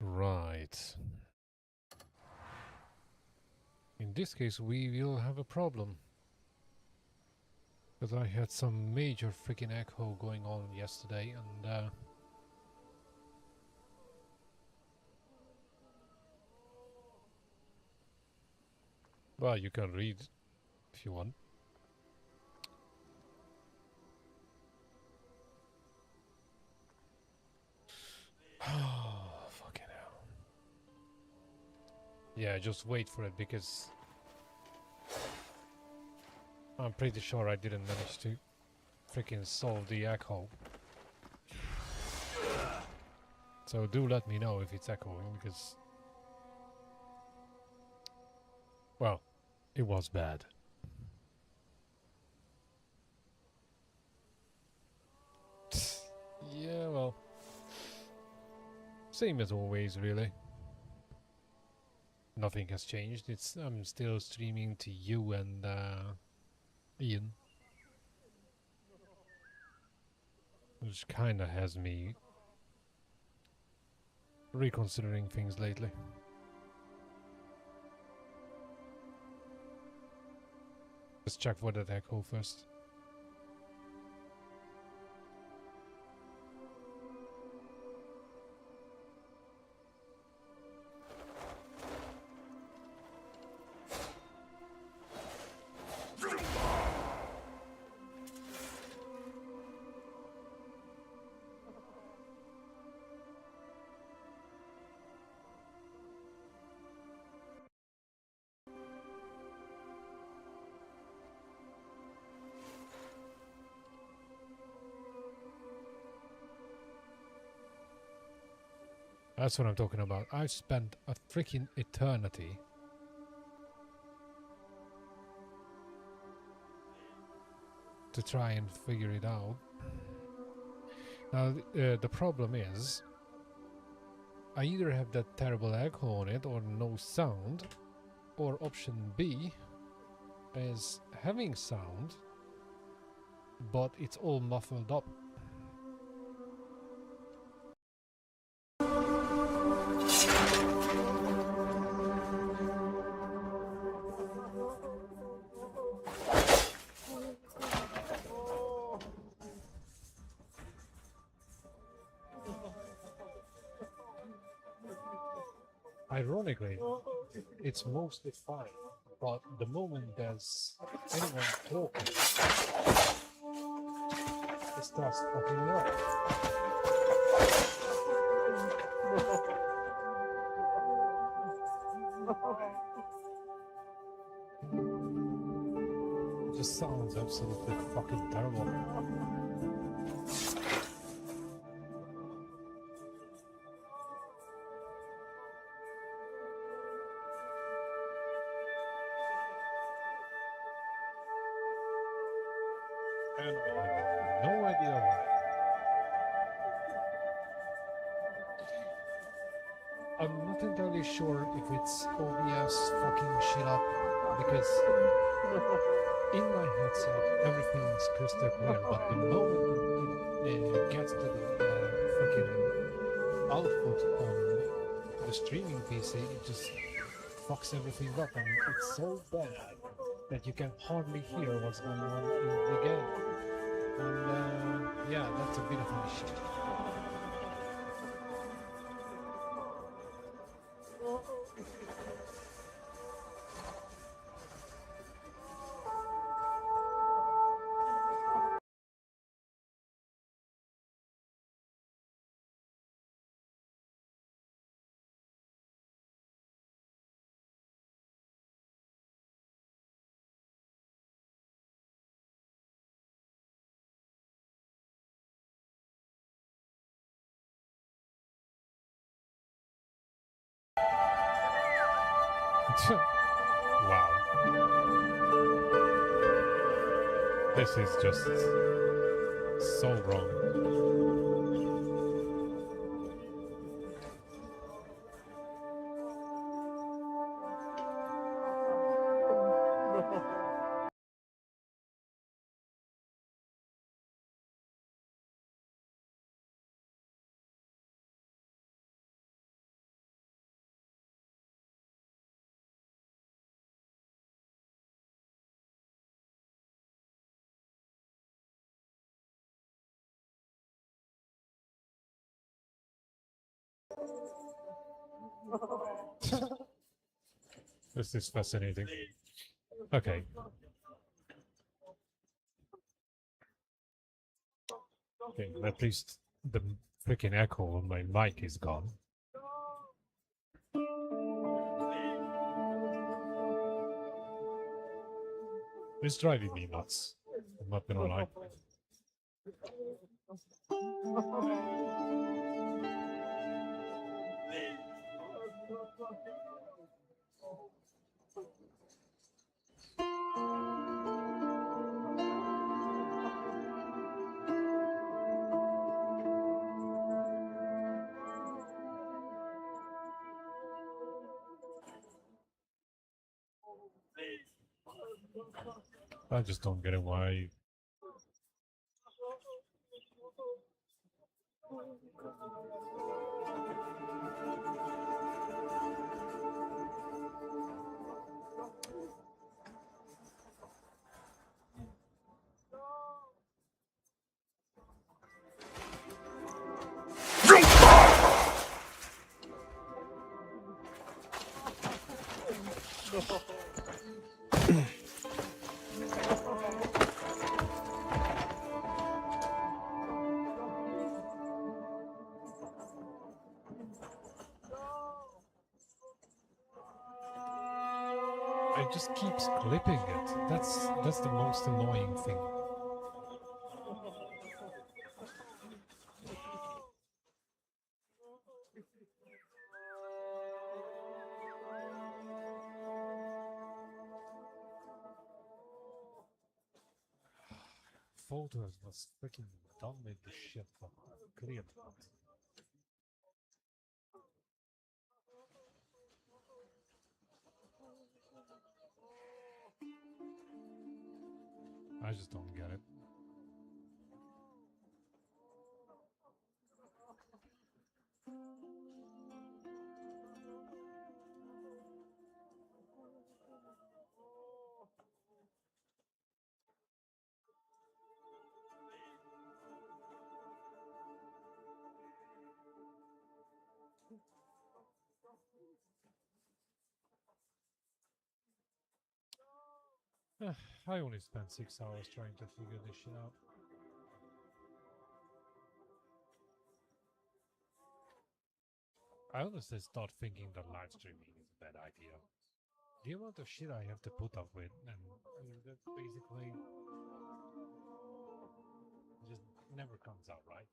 Right. In this case, we will have a problem. Because I had some major freaking echo going on yesterday, and well, you can read if you want. Oh, fucking hell. Yeah, just wait for it, because I'm pretty sure I didn't manage to freaking solve the echo. So do let me know if it's echoing, because, well, it was bad. Yeah, well, same as always, really. Nothing has changed. I'm still streaming to you and Ian, which kinda has me reconsidering things lately. Let's check for that echo first. That's what I'm talking about. I've spent a freaking eternity to try and figure it out. Now, the problem is, I either have that terrible echo on it or no sound, or option B is having sound, but it's all muffled up. Ironically, it's mostly fine, but the moment there's anyone talking, it starts fucking it up. It just sounds absolutely fucking terrible. And I have no idea why. I'm not entirely sure if it's OBS fucking shit up, because in my headset everything's crystal clear, but the moment it gets to the freaking output on the streaming PC, it just fucks everything up, and it's so bad that you can hardly hear what's going on in the game. And yeah, that's a bit of an issue. Wow. This is just so wrong. This is fascinating. Okay. Okay, at least the freaking echo on my mic is gone. It's driving me nuts. I'm not gonna lie. I just don't get it why. It just keeps clipping it. That's the most annoying thing. Photos was freaking done with this shit for clear. I just don't get it. I only spent 6 hours trying to figure this shit out. I honestly start thinking that live streaming is a bad idea. The amount of shit I have to put up with, and that basically just never comes out right.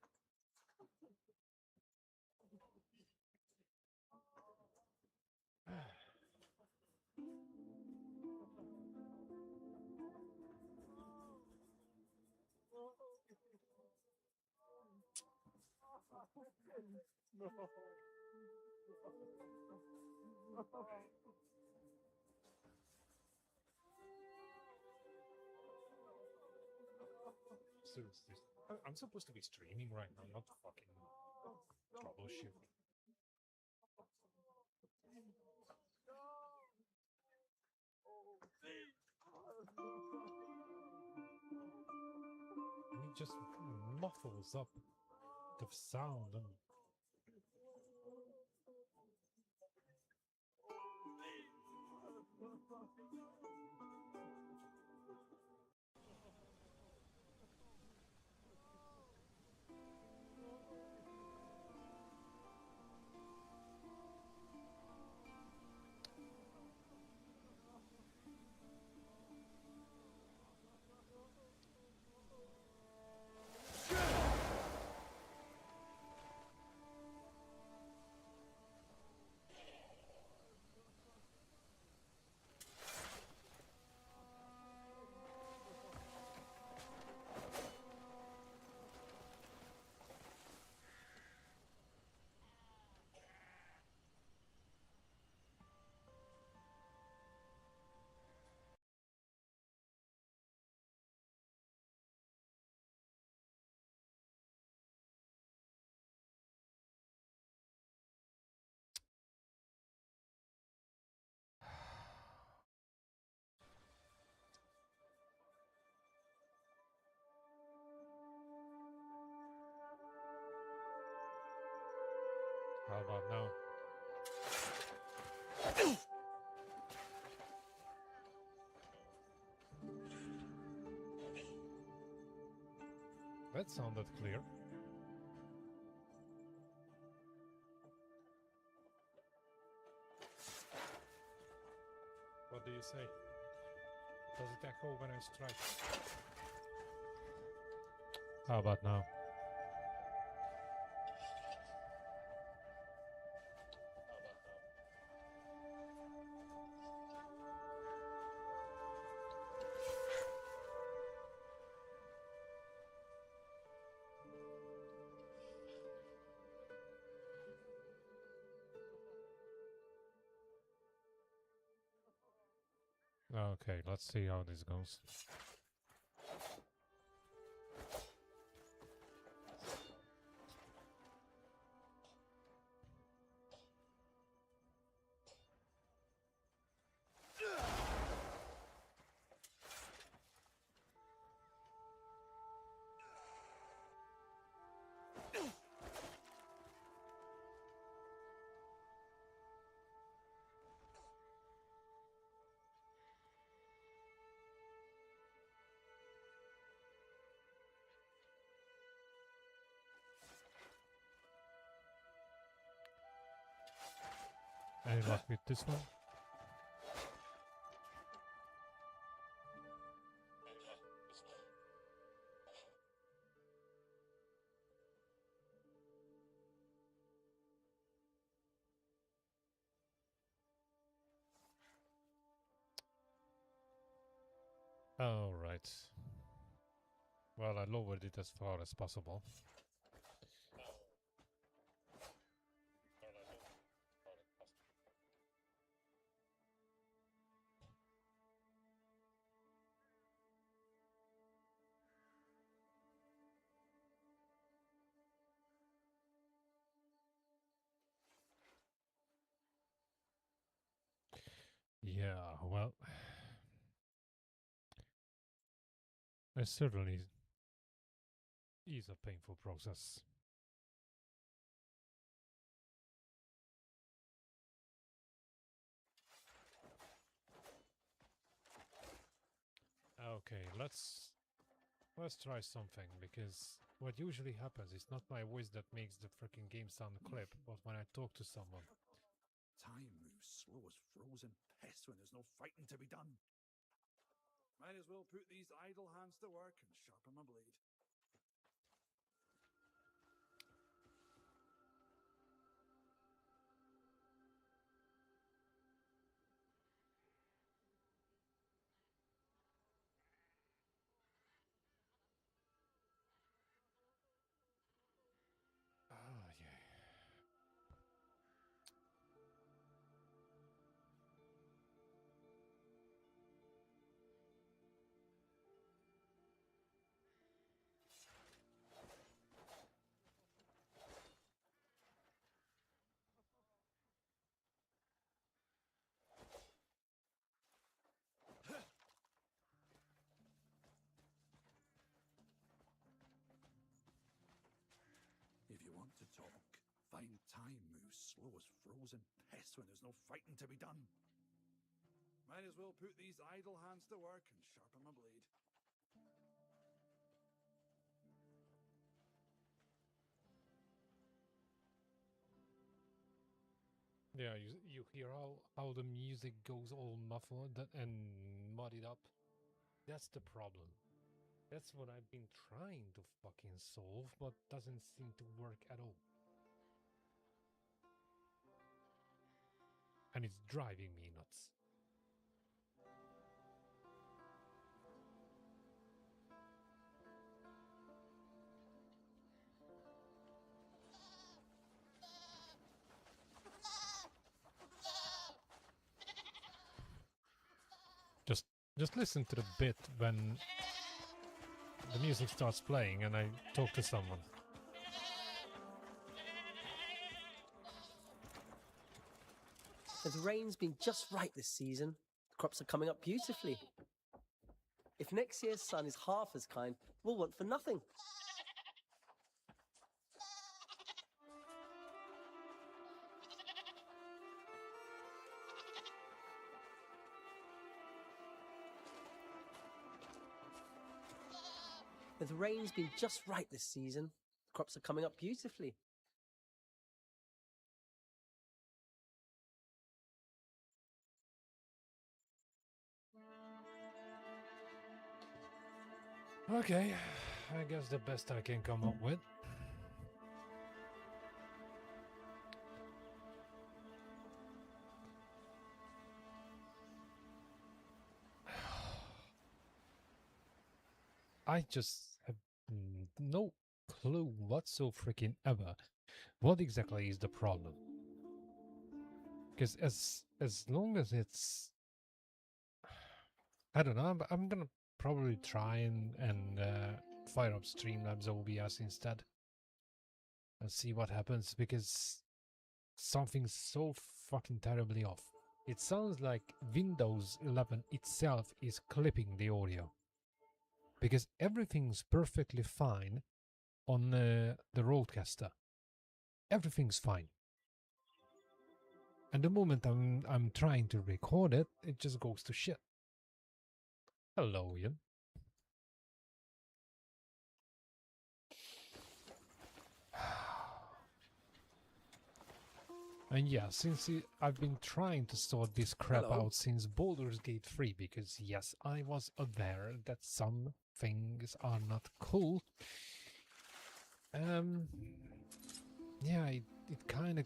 Seriously, I'm supposed to be streaming right now, not fucking troubleshoot. And it just muffles up the sound and that sounded clear. What do you say? Does it echo when I strike? How about now? Okay, let's see how this goes. Any luck with this one? All right. Well, I lowered it as far as possible. Yeah, well, it certainly is a painful process. Okay, let's try something, because what usually happens is not my voice that makes the freaking game sound clip, but when I talk to someone. Time moves slow as frozen piss when there's no fighting to be done. Might as well put these idle hands to work and sharpen my blade. Oh, yeah. If you want to talk, find time moves slow as frozen piss when there's no fighting to be done. Might as well put these idle hands to work and sharpen my blade. Yeah, you hear how the music goes all muffled and muddied up. That's the problem. That's what I've been trying to fucking solve, but doesn't seem to work at all. And it's driving me nuts. Just listen to the bit when the music starts playing and I talk to someone. The rain's been just right this season. The crops are coming up beautifully. If next year's sun is half as kind, we'll want for nothing. With rain's been just right this season, crops are coming up beautifully. Okay, I guess the best I can come up with. I just have no clue whatsoever freaking ever what exactly is the problem. Because as long as it's, I don't know, I'm gonna probably try and fire up Streamlabs OBS instead and see what happens, because something's so fucking terribly off. It sounds like Windows 11 itself is clipping the audio, because everything's perfectly fine on the Roadcaster. Everything's fine. And the moment I'm trying to record it, it just goes to shit. Hello, Ian. And yeah, since I've been trying to sort this crap out since Baldur's Gate 3, because yes, I was aware that some things are not cool. Yeah, it kind of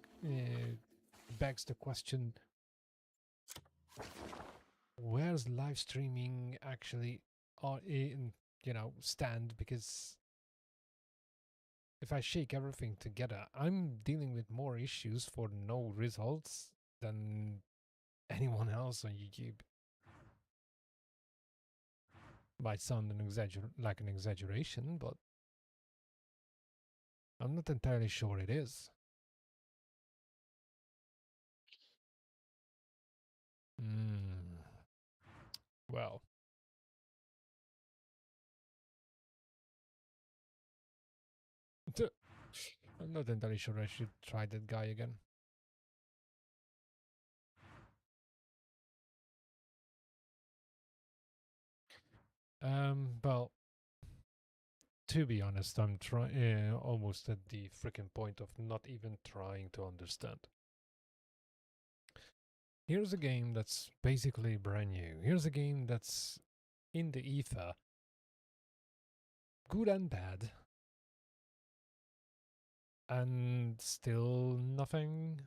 begs the question, where's live streaming actually stand? Because if I shake everything together, I'm dealing with more issues for no results than anyone else on YouTube. Might sound like an exaggeration, but I'm not entirely sure it is. Well. I'm not entirely sure I should try that guy again. Well, to be honest, I'm trying almost at the freaking point of not even trying to understand. Here's a game that's basically brand new. Here's a game that's in the ether, good and bad, and still nothing.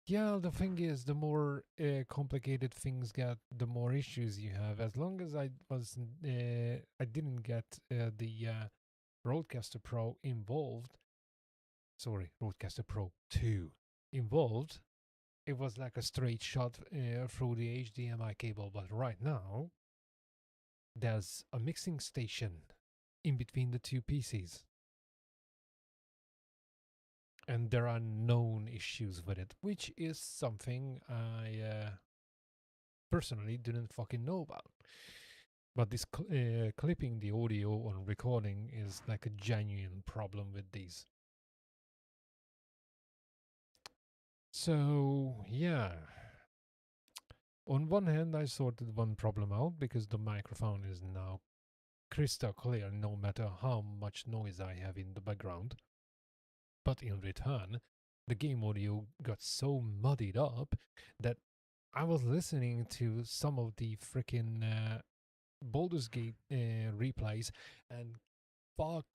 Yeah, the thing is, the more complicated things get, the more issues you have. As long as I didn't get the Roadcaster Pro involved. Sorry, Roadcaster Pro 2 involved. It was like a straight shot through the HDMI cable. But right now, there's a mixing station in between the two PCs. And there are known issues with it, which is something I personally didn't fucking know about. But this clipping the audio on recording is like a genuine problem with these. So, yeah. On one hand, I sorted one problem out because the microphone is now crystal clear no matter how much noise I have in the background. But in return, the game audio got so muddied up that I was listening to some of the freaking Baldur's Gate replays, and fuck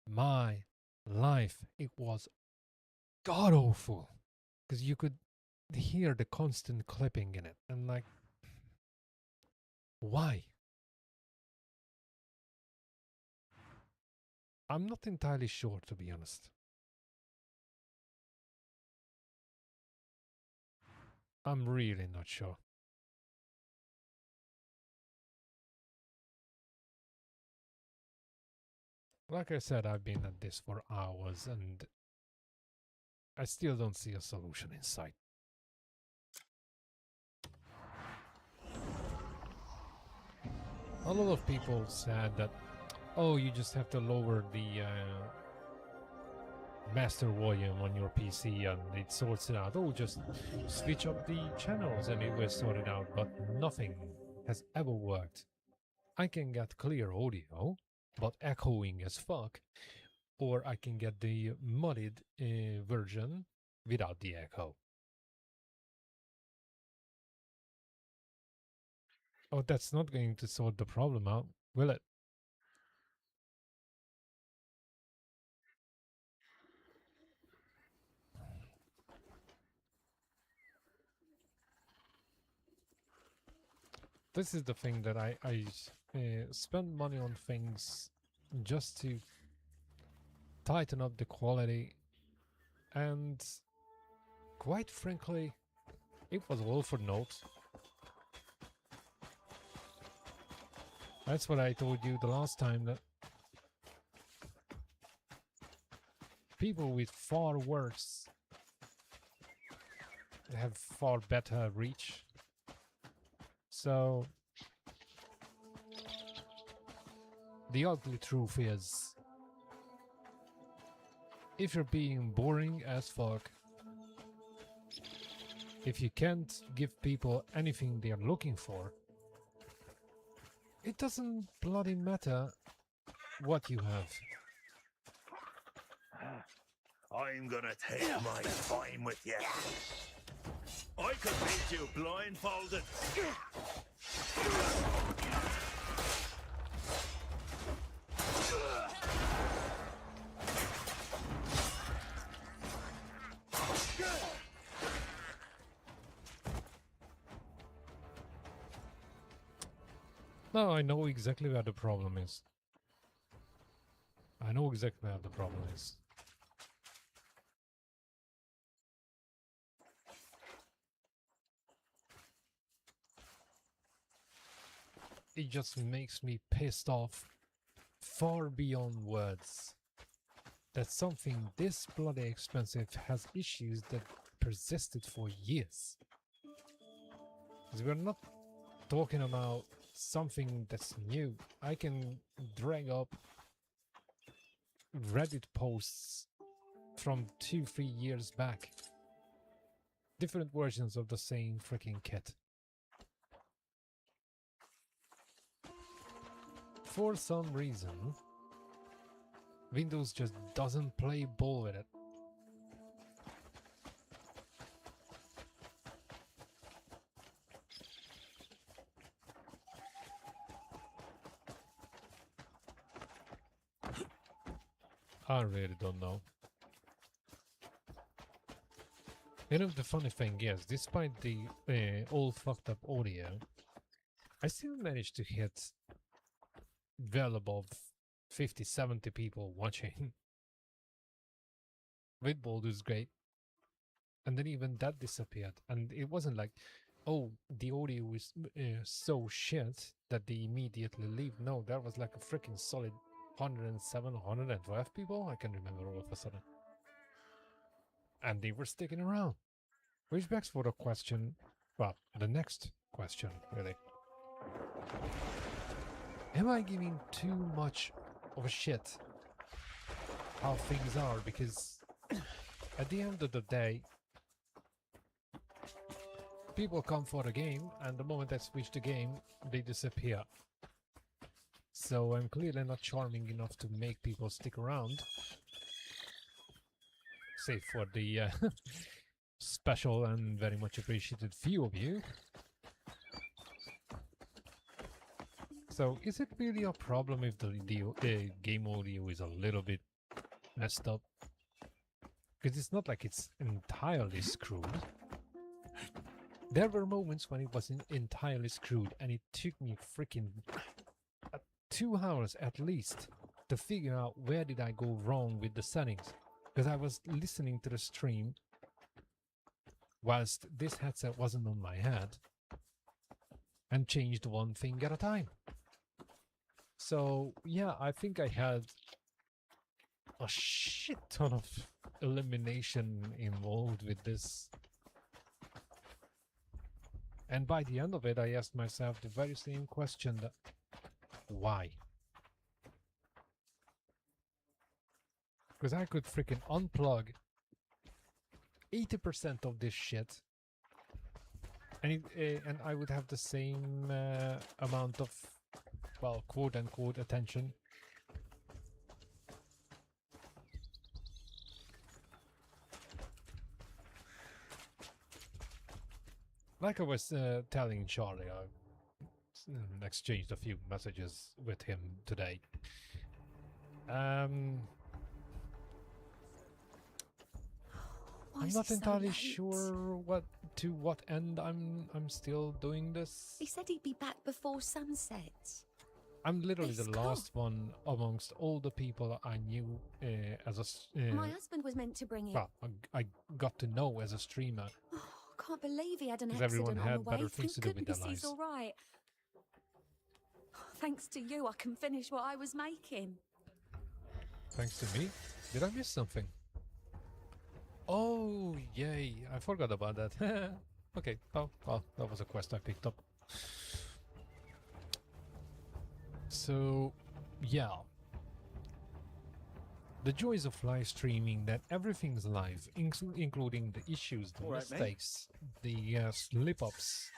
my life, it was god awful, because you could hear the constant clipping in it, and like, why? I'm not entirely sure, to be honest. I'm really not sure. Like I said, I've been at this for hours and I still don't see a solution in sight. A lot of people said that, oh, you just have to lower the master volume on your PC and it sorts it out. Oh, just switch up the channels and it will sort it out, but nothing has ever worked. I can get clear audio, but echoing as fuck, or I can get the modded version without the echo. Oh, that's not going to sort the problem out, will it? This is the thing that I spend money on things just to tighten up the quality, and quite frankly, it was all for naught. That's what I told you the last time, that people with far worse have far better reach. So the ugly truth is, if you're being boring as fuck, if you can't give people anything they're looking for, it doesn't bloody matter what you have. I'm gonna take my time with you. I could beat you blindfolded. No, I know exactly where the problem is. I know exactly where the problem is. It just makes me pissed off far beyond words that something this bloody expensive has issues that persisted for years. Because we're not talking about something that's new. I can drag up Reddit posts from 2-3 years back. Different versions of the same freaking kit. For some reason, Windows just doesn't play ball with it. I really don't know. You know, the funny thing is, despite the all fucked up audio, I still managed to hit well above 50-70 people watching with Baldur's Gate, and then even that disappeared, and it wasn't like, oh, the audio is so shit that they immediately leave. No, that was like a freaking solid 107, 112 people, I can remember all of a sudden, and they were sticking around, which begs for the question, well, the next question really. Am I giving too much of a shit how things are? Because at the end of the day, people come for the game, and the moment I switch the game, they disappear. So I'm clearly not charming enough to make people stick around. Save for the special and very much appreciated few of you. So is it really a problem if the game audio is a little bit messed up? Because it's not like it's entirely screwed. There were moments when it wasn't entirely screwed, and it took me freaking 2 hours at least to figure out where did I go wrong with the settings. Because I was listening to the stream whilst this headset wasn't on my head, and changed one thing at a time. So yeah, I think I had a shit ton of elimination involved with this. And by the end of it, I asked myself the very same question, that why? Because I could freaking unplug 80% of this shit, and and I would have the same amount of, well, quote unquote attention. Like I was telling Charlie, I exchanged a few messages with him today. I'm not entirely sure to what end I'm still doing this. He said he'd be back before sunset. I'm literally It's the cool. last one amongst all the people I knew as a My husband was meant to bring it. well, I got to know as a streamer. Oh, can't believe he had an 'Cause accident everyone on had the way. better things Thank to do with their goodness he's lives. all right. Thanks to you, I can finish what I was making. Thanks to me? Did I miss something? Oh, yay. I forgot about that. Okay, well, that was a quest I picked up. So, yeah. The joys of live streaming, that everything's live, including the issues, the mistakes, the slip-ups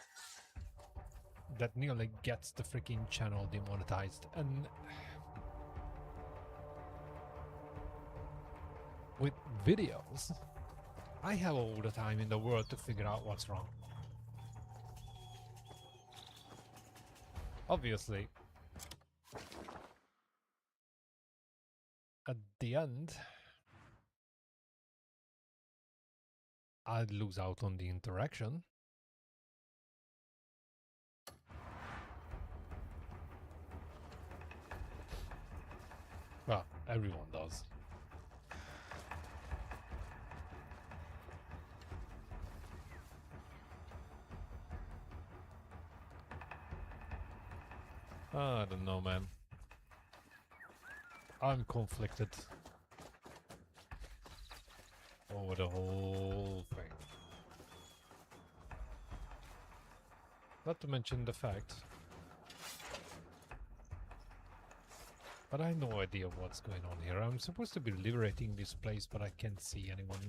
that nearly gets the freaking channel demonetized. And with videos, I have all the time in the world to figure out what's wrong. Obviously, at the end, I'd lose out on the interaction. Well, everyone does. I don't know, man. I'm conflicted over the whole thing. Not to mention the fact, but I have no idea what's going on here. I'm supposed to be liberating this place, but I can't see anyone.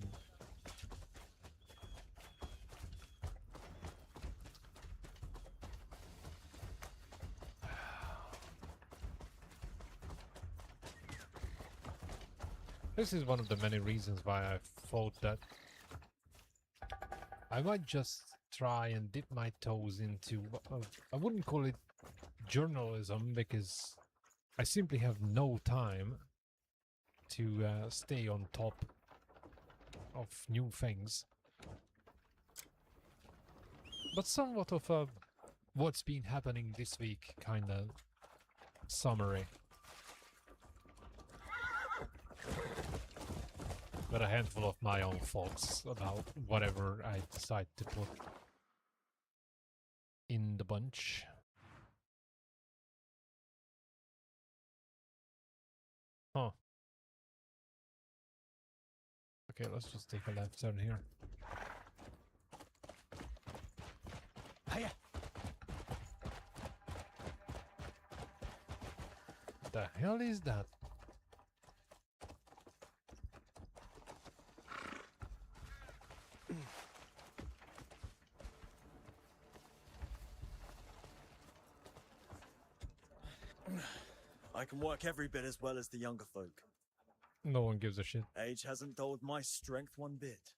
This is one of the many reasons why I thought that I might just try and dip my toes into, I wouldn't call it journalism, because I simply have no time to stay on top of new things. But somewhat of a what's been happening this week kind of summary. But a handful of my own thoughts about whatever I decide to put in the bunch. Huh. Okay, let's just take a left turn here. Hiya! What the hell is that? I can work every bit as well as the younger folk. No one gives a shit. Age hasn't dulled my strength one bit.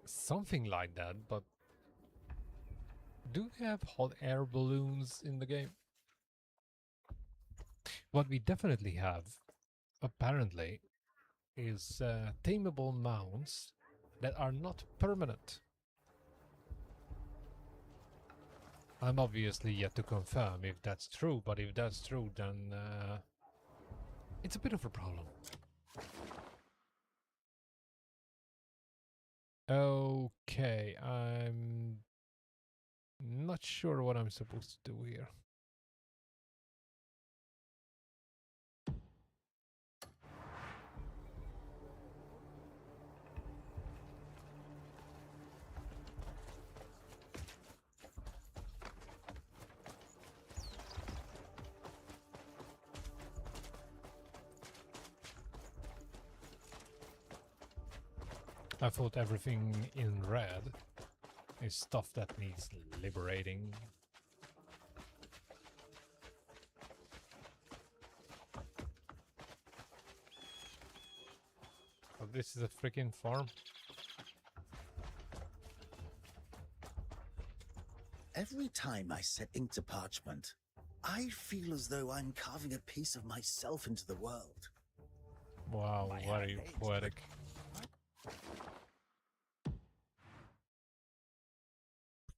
Something like that, but do we have hot air balloons in the game? What we definitely have, apparently, is tameable mounts that are not permanent. I'm obviously yet to confirm if that's true, but if that's true, then it's a bit of a problem. Okay, I'm not sure what I'm supposed to do here. I thought everything in red is stuff that needs liberating. Oh, this is a freaking farm. Every time I set ink to parchment, I feel as though I'm carving a piece of myself into the world. Wow, My very hand aches, poetic.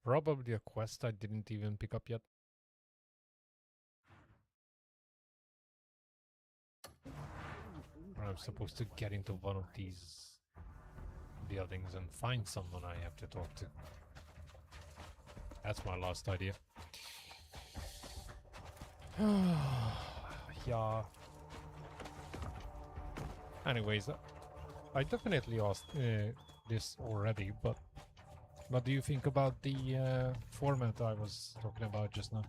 Probably a quest I didn't even pick up yet. Or I'm supposed to get into one of these buildings and find someone I have to talk to. That's my last idea. Yeah. Anyways, I definitely asked this already, but what do you think about the format I was talking about just now?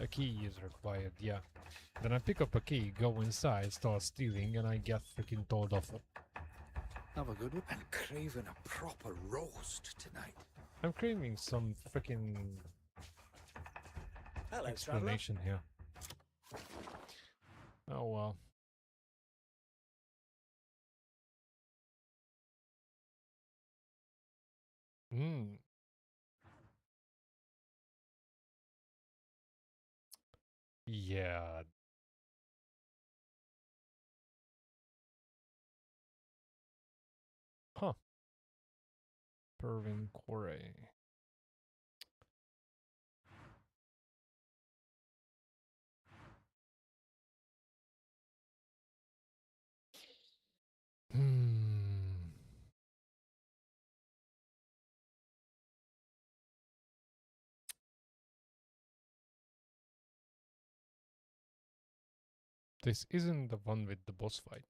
A key is required, yeah. Then I pick up a key, go inside, start stealing, and I get freaking told off. Have a good one. I'm craving a proper roast tonight. I'm craving some freaking Hello, traveller. explanation here. Oh well. Hmm. Yeah. Huh. Pervin Corey. Hmm. This isn't the one with the boss fight.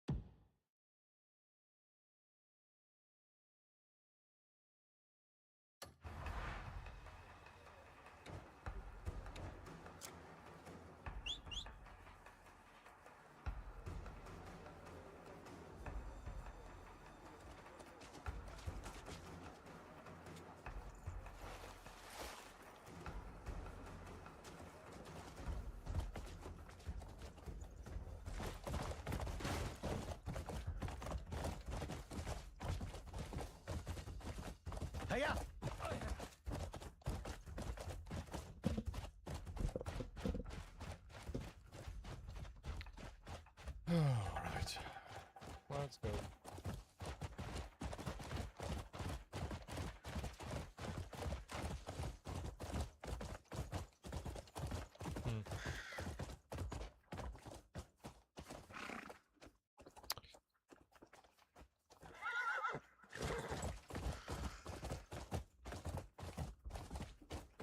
Hiya! Alright. Let's go.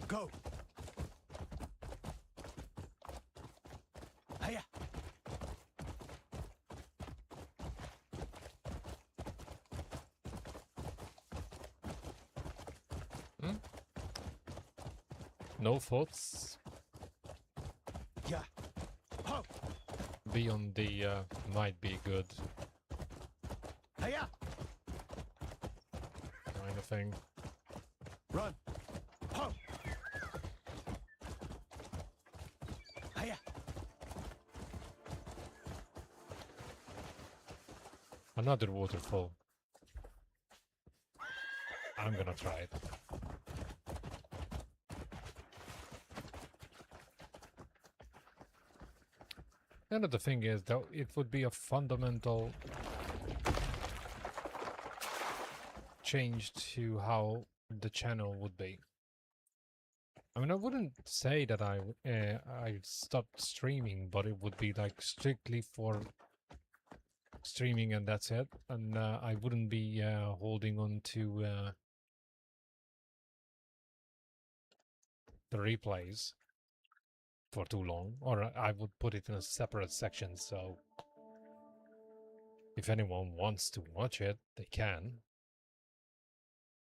Go! Hiya! No thoughts Yeah. Ho! beyond the might be good Hiya! kind of thing. Run! Ho! Hiya! Another waterfall. I'm gonna try it. Another thing is that it would be a fundamental change to how the channel would be. I mean, I wouldn't say that I stopped streaming, but it would be like strictly for streaming and that's it, and I wouldn't be holding on to the replays for too long, or I would put it in a separate section, so if anyone wants to watch it, they can,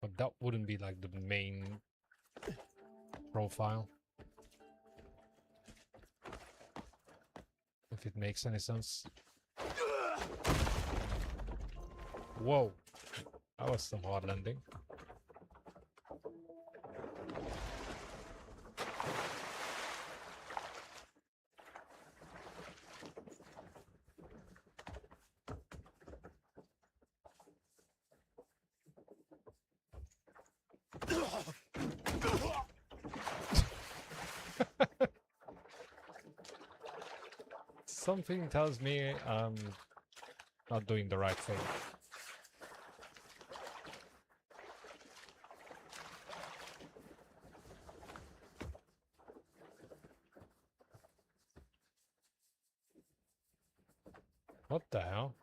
but that wouldn't be like the main profile, if it makes any sense. Whoa. That was some hard landing. Something tells me I'm not doing the right thing. What the hell?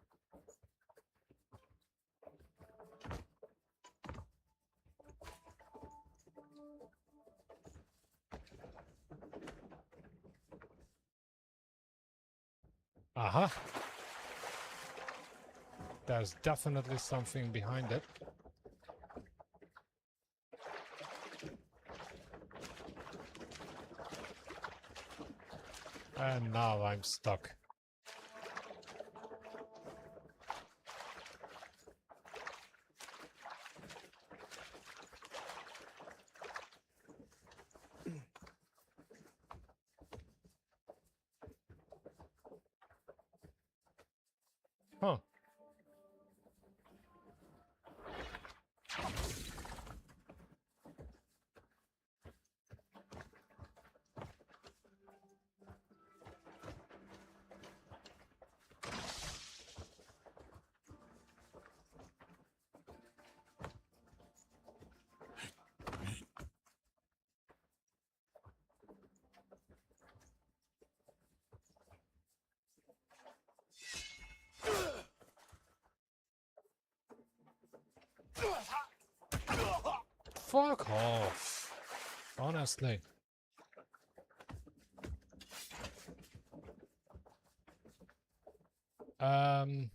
Aha! There's definitely something behind it. And now I'm stuck. Huh. Fuck off. Honestly. Um.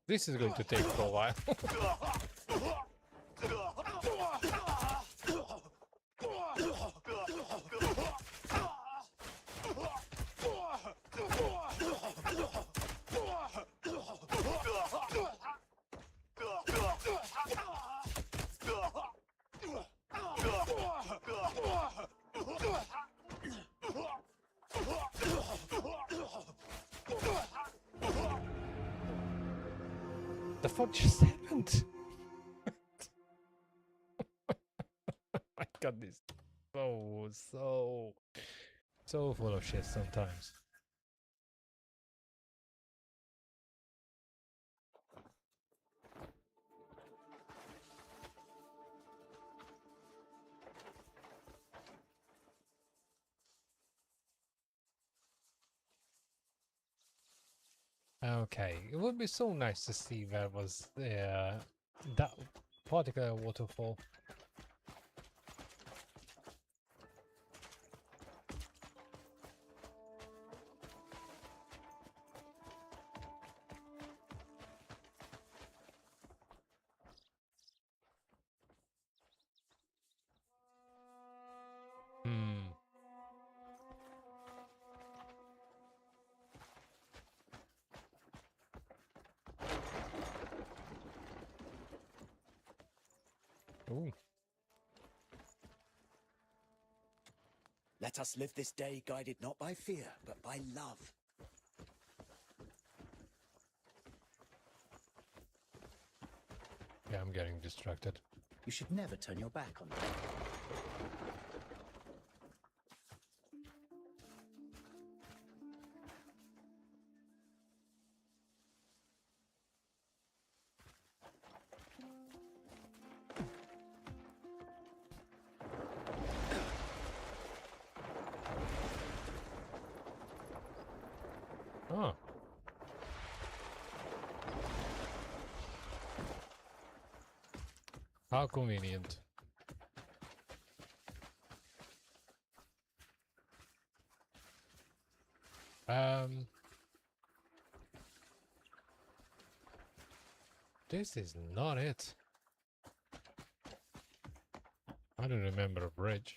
This is going to take for a while. The fuck just happened? My god, this so full of shit sometimes. Okay, it would be so nice to see where was that particular waterfall. Hmm. Ooh. Let us live this day guided not by fear, but by love. Yeah, I'm getting distracted. You should never turn your back on them. Oh. How convenient. This is not it. I don't remember a bridge.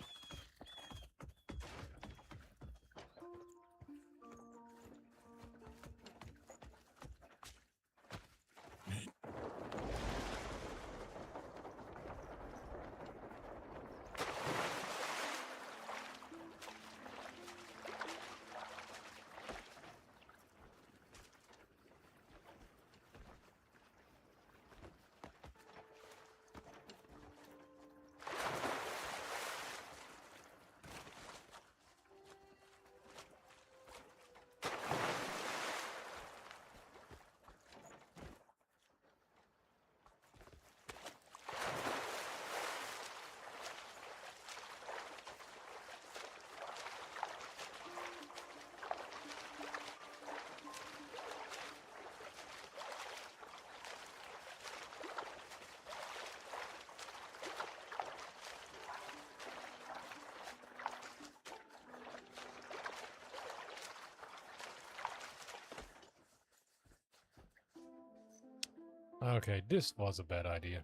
Okay, this was a bad idea.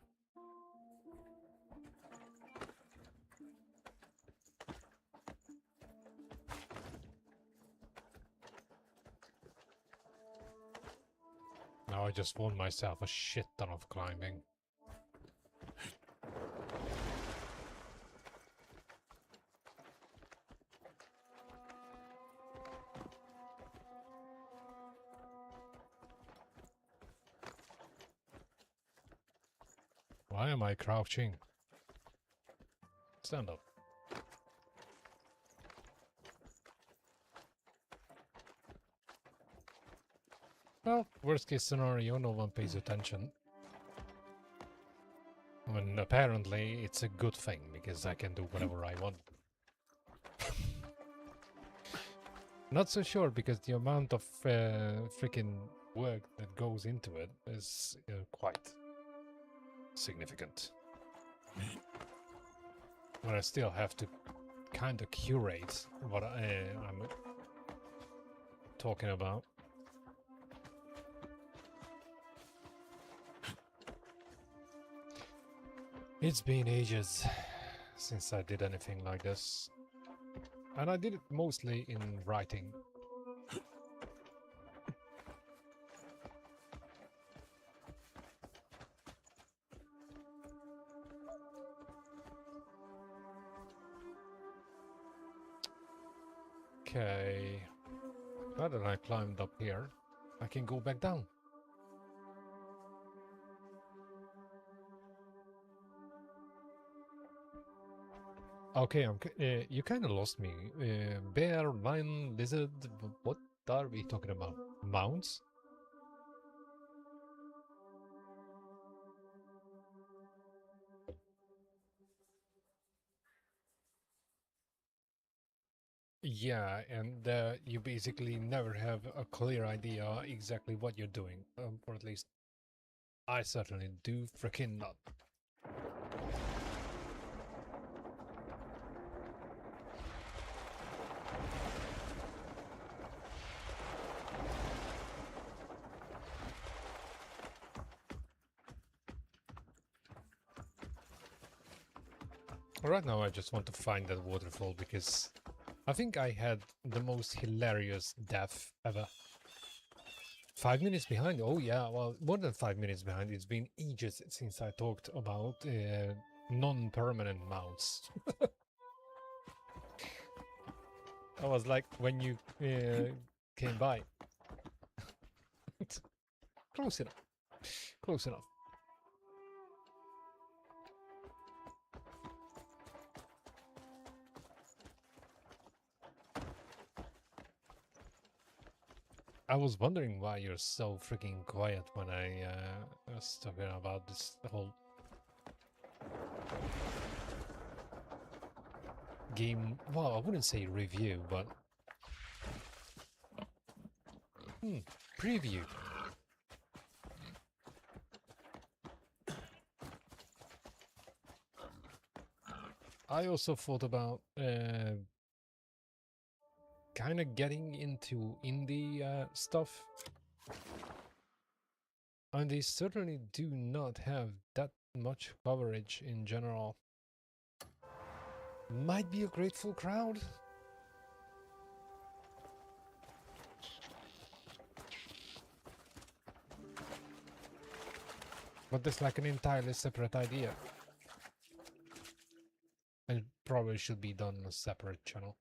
Now I just won myself a shit ton of climbing. Why am I crouching? Stand up. Well, worst case scenario, no one pays attention. When apparently it's a good thing, because I can do whatever I want. Not so sure, because the amount of freaking work that goes into it is quite significant. But I still have to kind of curate what I'm talking about. It's been ages since I did anything like this. And I did it mostly in writing. Okay. Now that I climbed up here, I can go back down. Okay, you kind of lost me. Bear, lion, lizard, what are we talking about? Mounts? Yeah, and you basically never have a clear idea exactly what you're doing. Or at least I certainly do freaking not. Right now I just want to find that waterfall because I think I had the most hilarious death ever. 5 minutes behind? Oh yeah, well, more than 5 minutes behind. It's been ages since I talked about non-permanent mounts. That was like when you came by. Close enough. Close enough. I was wondering why you're so freaking quiet when I was talking about this whole game. Well, I wouldn't say review, but Preview. I also thought about kind of getting into indie stuff. And they certainly do not have that much coverage in general. Might be a grateful crowd. But that's like an entirely separate idea. And it probably should be done on a separate channel.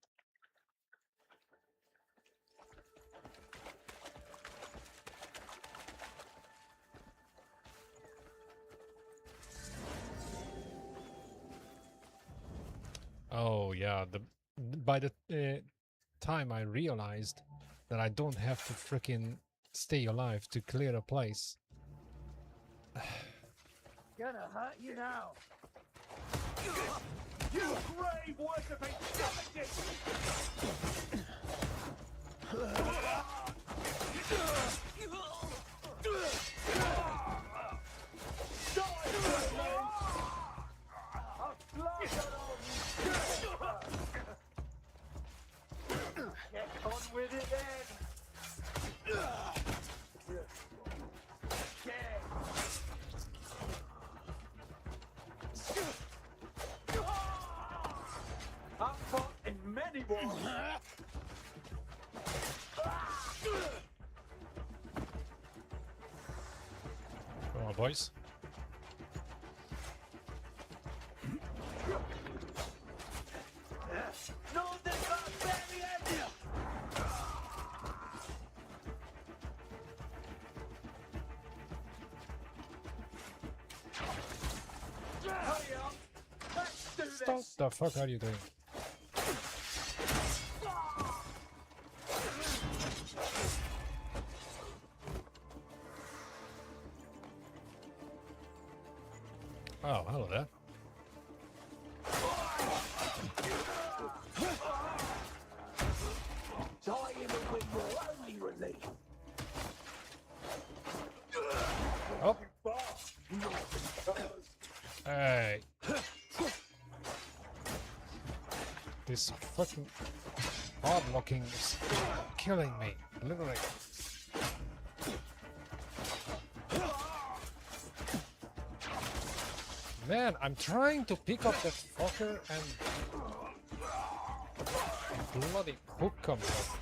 Oh yeah, by the time I realized that I don't have to freaking stay alive to clear a place. Gonna hurt you now. You grave worshipping savages! Get on with it then! I've fought in many wars. Come on, boys. No, this barbarian! Hurry up! Let's do Stop! this! The fuck are you doing? Oh, hello there. Dying will be your only relief. Oh! Hey! This fucking hard blocking is killing me, literally. Man, I'm trying to pick up that fucker and bloody hook comes up.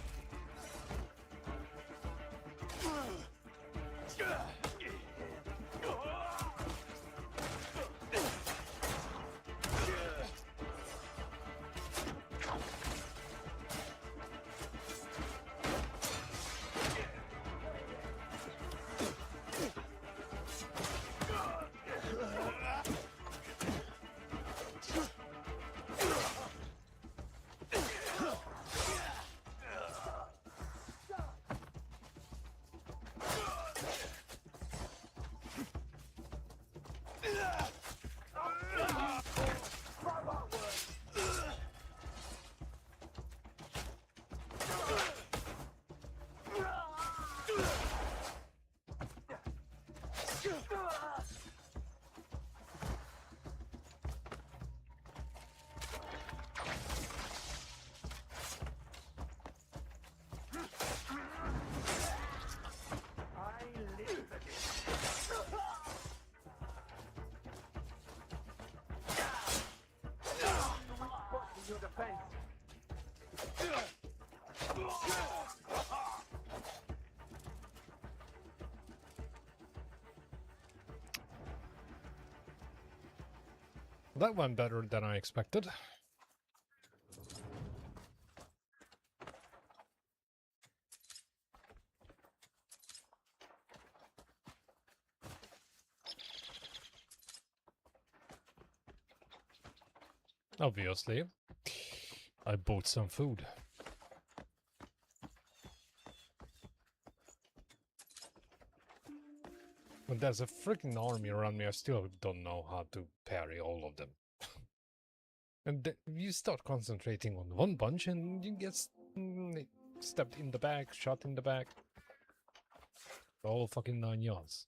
That went better than I expected. Obviously, I bought some food. But there's a freaking army around me, I still don't know how to parry all of them. And you start concentrating on one punch and you get stabbed in the back, shot in the back. The whole fucking 9 yards.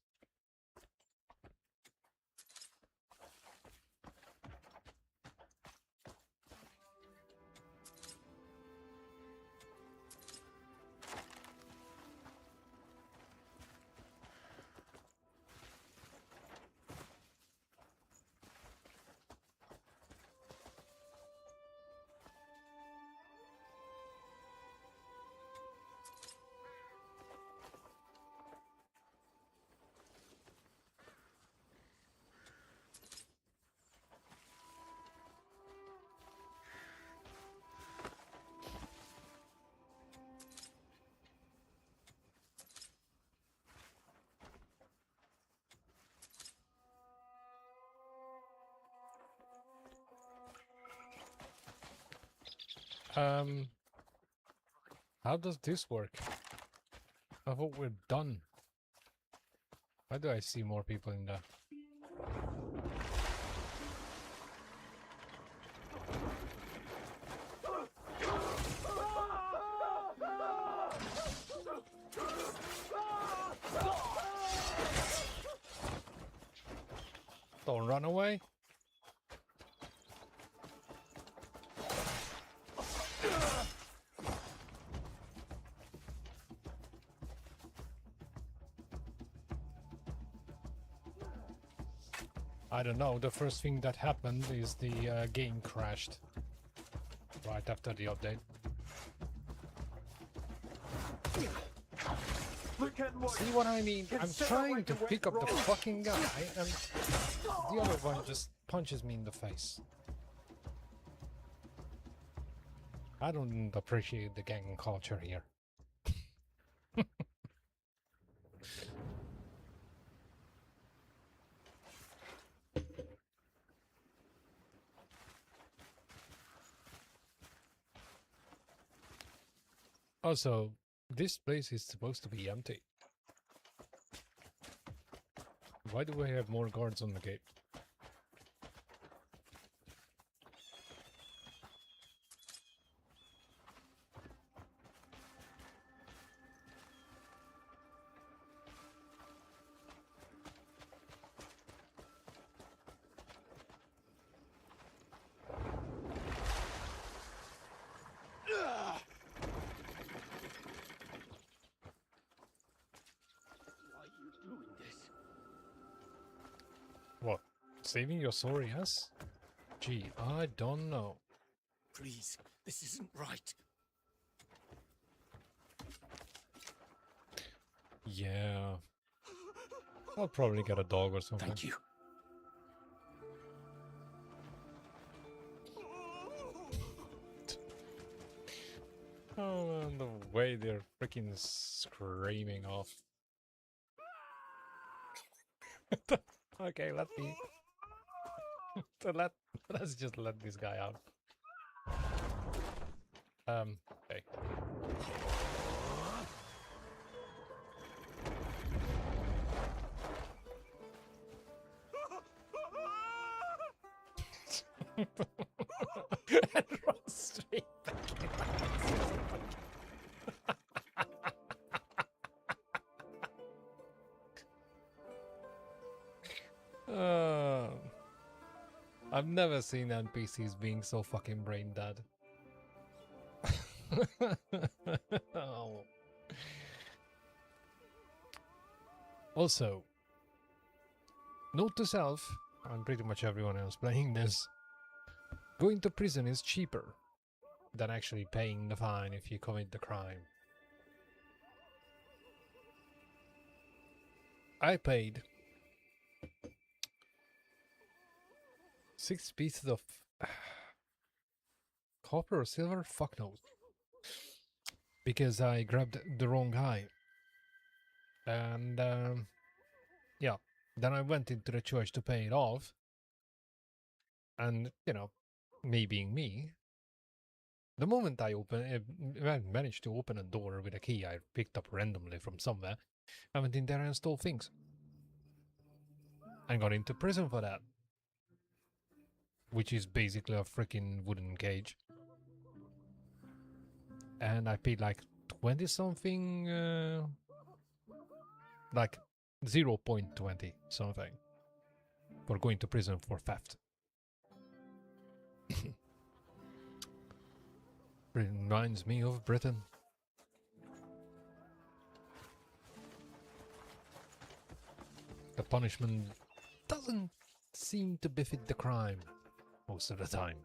How does this work? I thought we're done. Why do I see more people in there? Don't run away. I don't know, the first thing that happened is the game crashed right after the update. See what I mean? I'm trying to pick up the fucking guy and the other one just punches me in the face. I don't appreciate the gang culture here. Also, this place is supposed to be empty. Why do we have more guards on the gate? What? Saving your sorry ass? Gee, I don't know. Please, this isn't right. Yeah. I'll probably get a dog or something. Thank you. Oh man, the way they're freaking screaming off. Okay, let's just let this guy out. Okay. And run straight back. I've never seen NPCs being so fucking brain dead. Oh. Also, note to self, and pretty much everyone else playing this, going to prison is cheaper than actually paying the fine if you commit the crime. I paid 6 pieces of copper or silver? Fuck knows. Because I grabbed the wrong guy. And yeah, then I went into the church to pay it off. And, you know, me being me, the moment I managed to open a door with a key I picked up randomly from somewhere, I went in there and stole things. And got into prison for that. Which is basically a freaking wooden cage. And I paid like 20 something like 0.20 something for going to prison for theft. Reminds me of Britain. The punishment doesn't seem to befit the crime most of the time.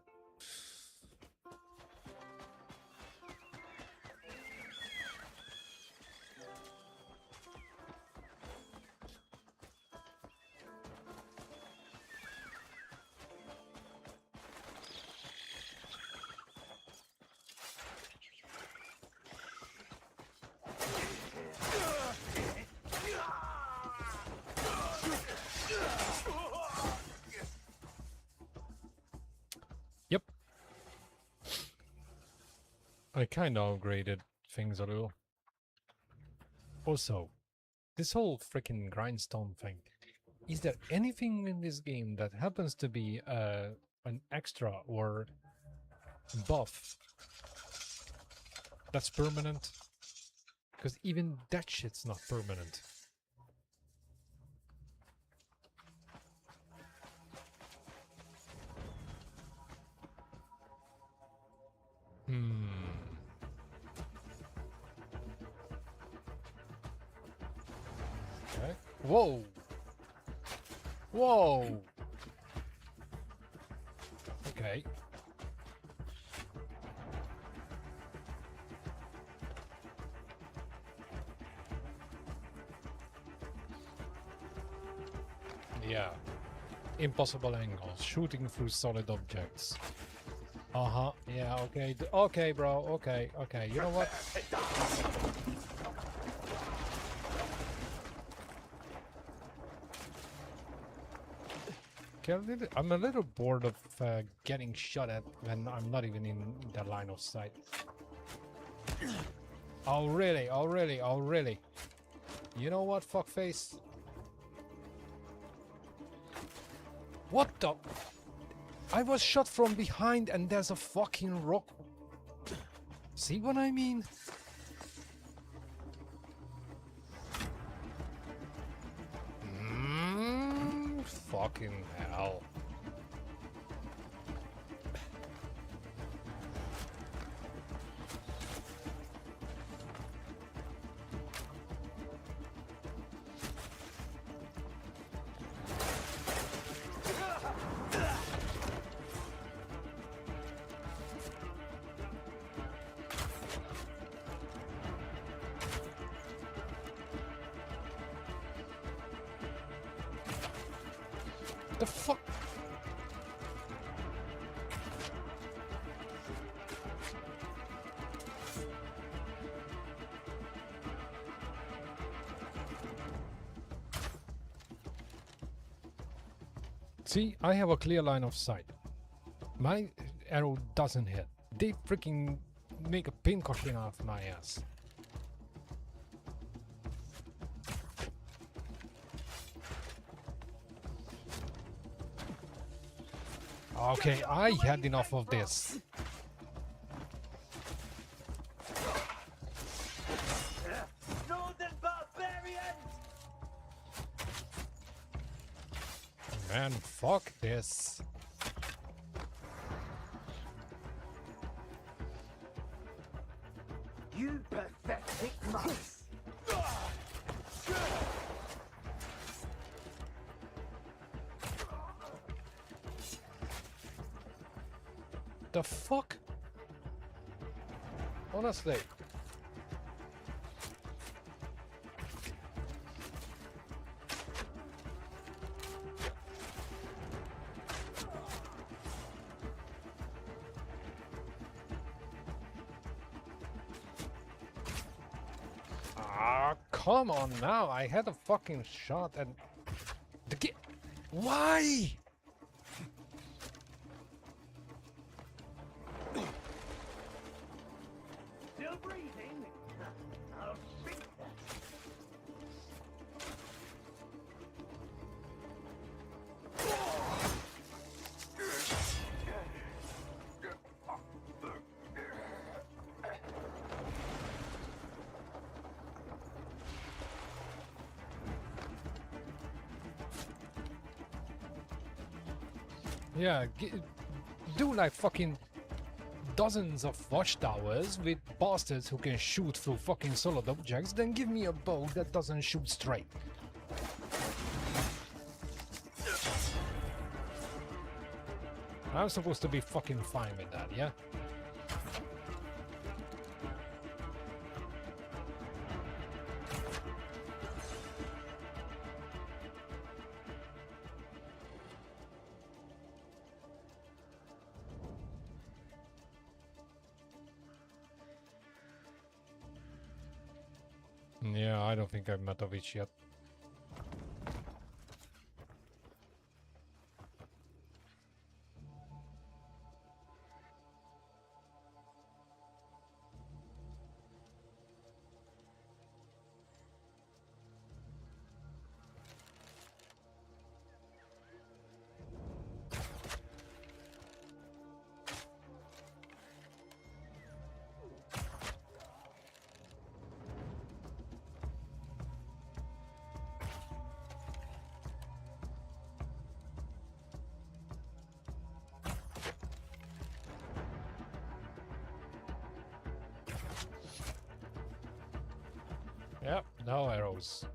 Yep. I kind of upgraded things a little. Also, this whole freaking grindstone thing. Is there anything in this game that happens to be an extra or buff that's permanent? Because even that shit's not permanent. Okay. Whoa! Whoa! Okay. Yeah. Impossible angles, shooting through solid objects. Uh-huh. Yeah, okay. Okay, bro. Okay, okay. You know what? Okay, I'm a little bored of getting shot at when I'm not even in the line of sight. Oh, really? Oh, really? Oh, really? You know what, fuckface? What the? I was shot from behind and there's a fucking rock. See what I mean? Fucking hell. The fuck? See, I have a clear line of sight. My arrow doesn't hit. They freaking make a pincushion out of my ass. Okay, I had enough of this. Northern barbarians! Man, fuck this. You pathetic mice! The fuck? Honestly. Ah, come on now. I had a fucking shot and the game. Why? Still breathing? I'll fix that. Yeah, do like fucking dozens of watchtowers with bastards who can shoot through fucking solid objects, then give me a bow that doesn't shoot straight. I'm supposed to be fucking fine with that, yeah? Yeah, I don't think I've met Ovich yet. Yep, no arrows.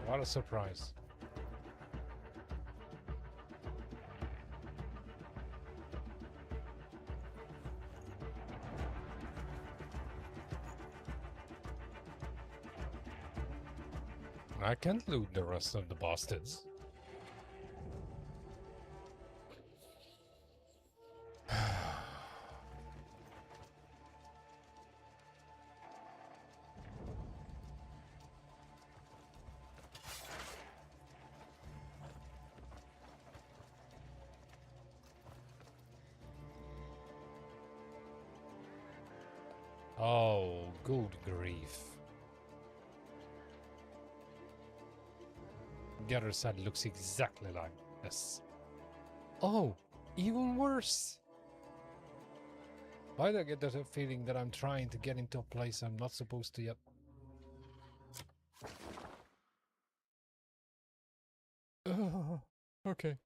What a surprise. I can't loot the rest of the bastards. Oh, good grief. The other side looks exactly like this. Oh, even worse. Why do I get that feeling that I'm trying to get into a place I'm not supposed to yet? Okay.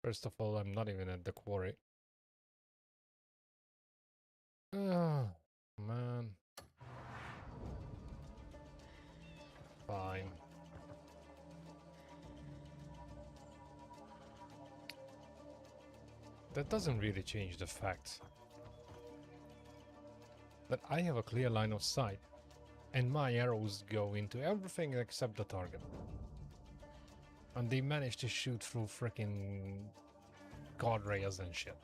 First of all, I'm not even at the quarry. Oh, man. Fine. That doesn't really change the fact that I have a clear line of sight and my arrows go into everything except the target. And they manage to shoot through freaking guardrails and shit.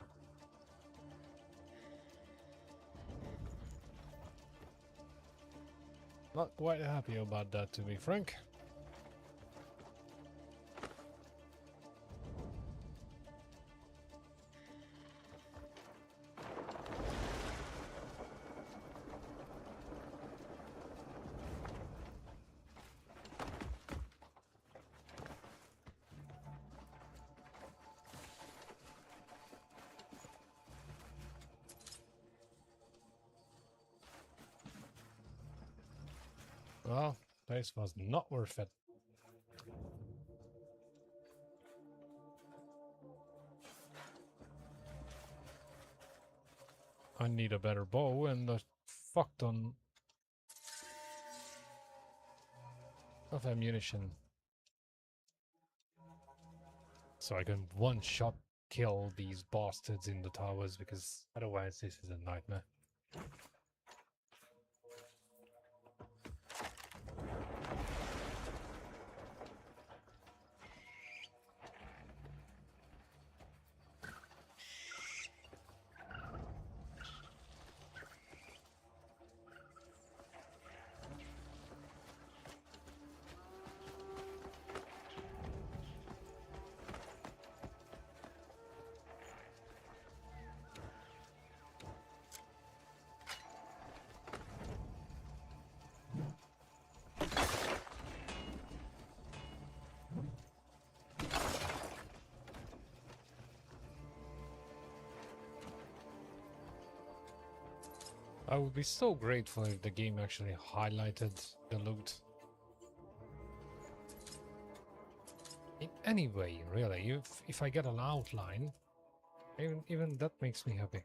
Not quite happy about that, to be frank. Well, this was not worth it. I need a better bow and a fuck ton of ammunition. So I can one-shot kill these bastards in the towers, because otherwise this is a nightmare. I would be so grateful if the game actually highlighted the loot. in any way, really. If I get an outline, even that makes me happy.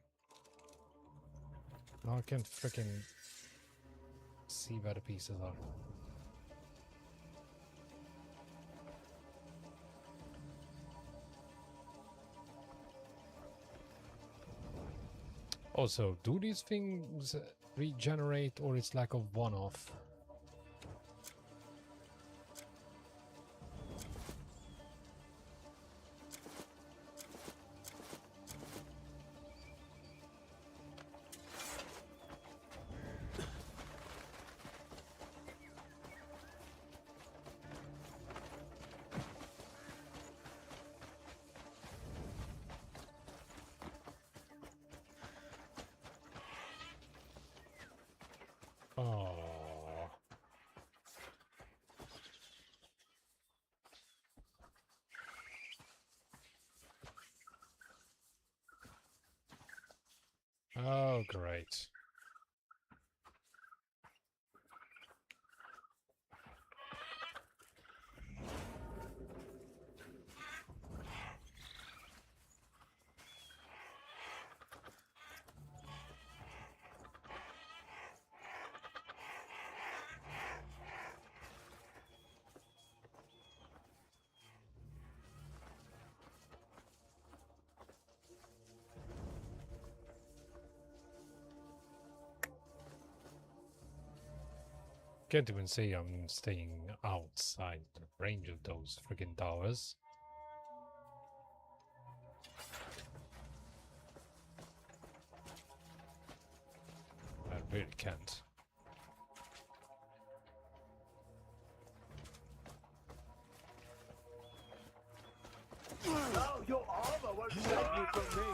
Now I can't freaking see where the pieces are. Also, do these things regenerate, or it's like a one-off? Oh. Oh, great. Can't even say I'm staying outside the range of those friggin' towers. I really can't. Now your armor won't save you from me.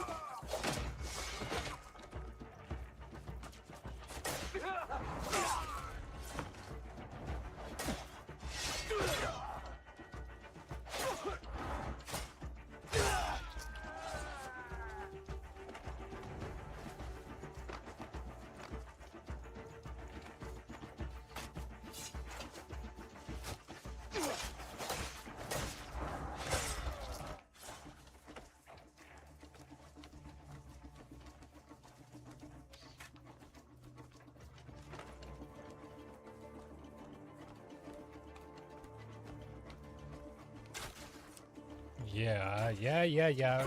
Yeah.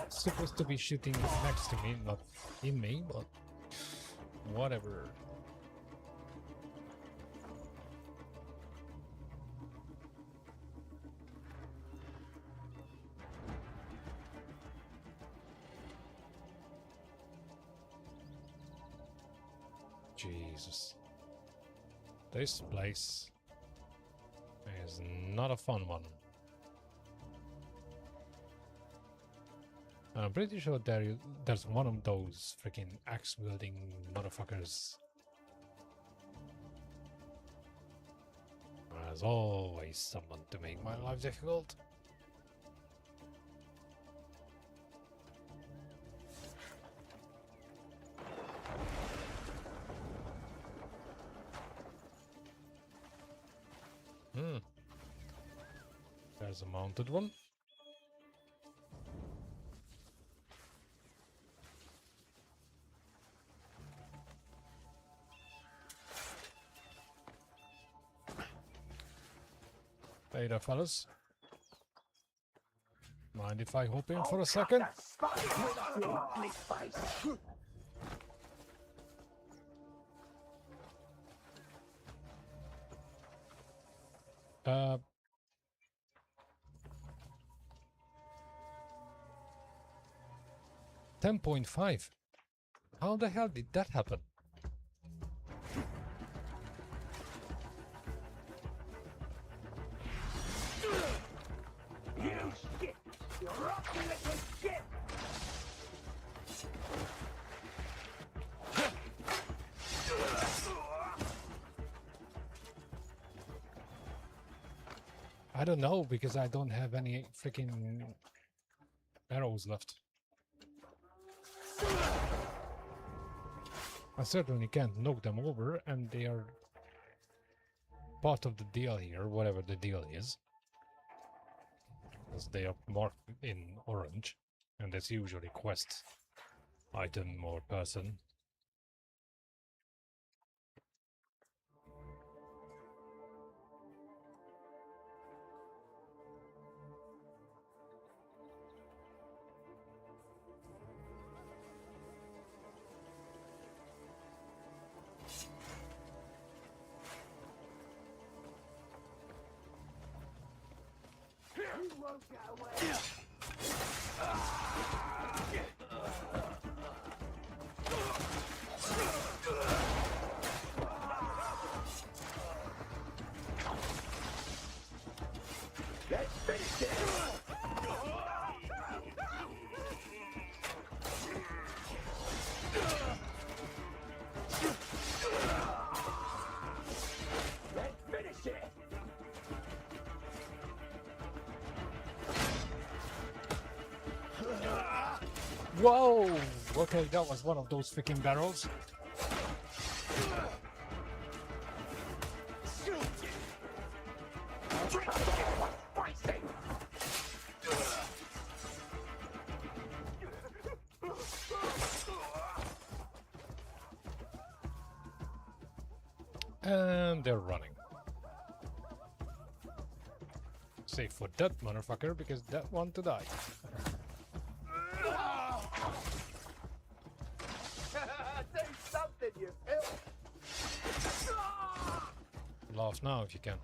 Supposed to be shooting next to me, not in me, but whatever. Jesus. This place is not a fun one. I'm pretty sure there's one of those freaking axe-wielding motherfuckers. There's always someone to make my life difficult. There's a mounted one. Hey there, fellas. Mind if I hop in for a second? Uh... 10.5. How the hell did that happen? You shit! You're rotten little shit! I don't know, because I don't have any freaking arrows left. I certainly can't knock them over, and they are part of the deal here, whatever the deal is. as they are marked in orange, and that's usually quest item or person. Whoa! Okay, that was one of those freaking barrels. And they're running. Safe for that motherfucker, because that want to die. Laugh now if you can.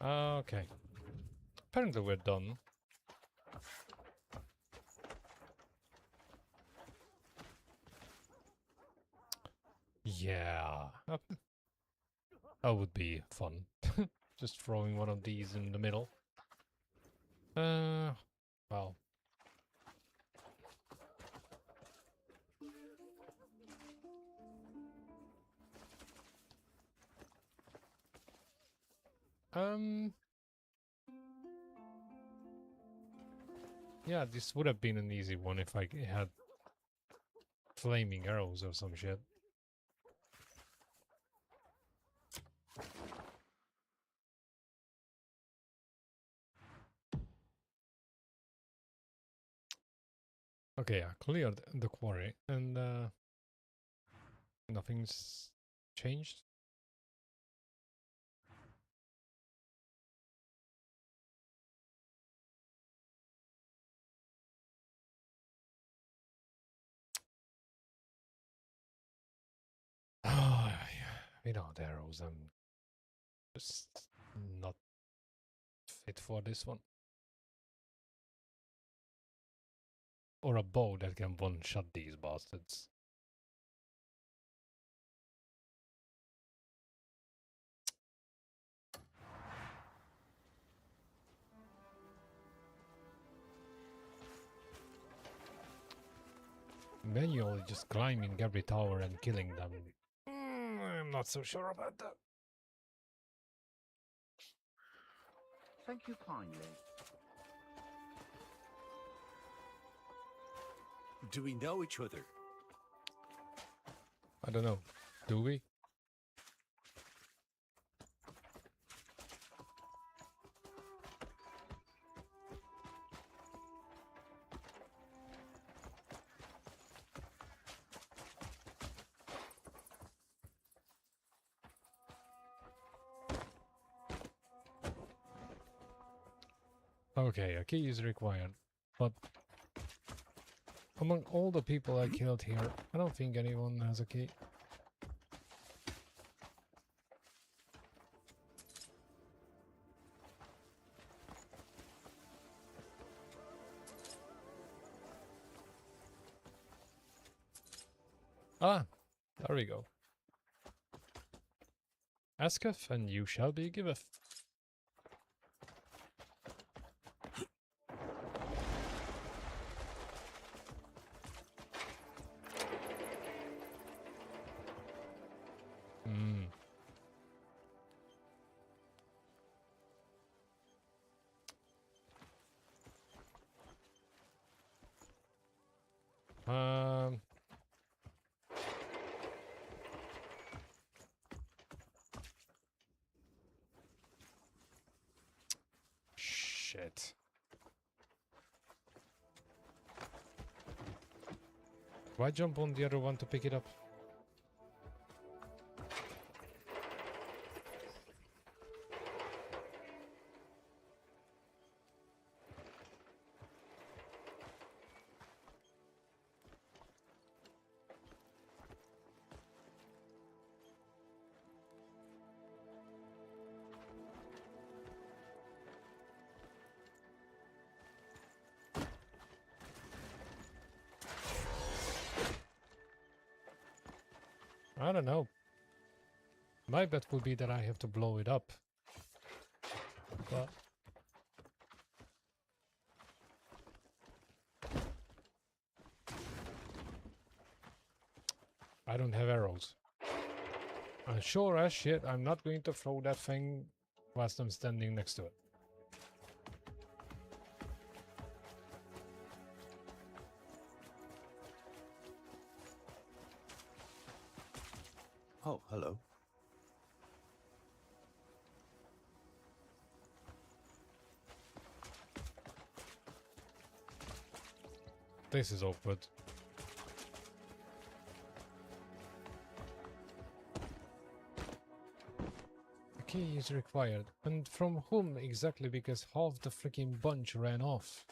Okay. Apparently we're done. Yeah. That would be fun. Just throwing one of these in the middle. Well. Yeah, this would have been an easy one if I had flaming arrows or some shit. Okay, I cleared the quarry and nothing's changed. Oh, yeah. Without arrows, I'm just not fit for this one. Or a bow that can one-shot these bastards. Manually just climbing every tower and killing them. I'm not so sure about that. Thank you kindly. Do we know each other? I don't know. Do we? Okay, a key is required, but among all the people I killed here, I don't think anyone has a key. Ah, there we go. Asketh, and you shall be giveth. Hmm. Um. shit. Why jump on the other one to pick it up? I don't know. My bet would be that I have to blow it up. But I don't have arrows. And sure as shit, I'm not going to throw that thing whilst I'm standing next to it. Oh, hello. This is awkward. A key is required. And from whom exactly? Because half the freaking bunch ran off.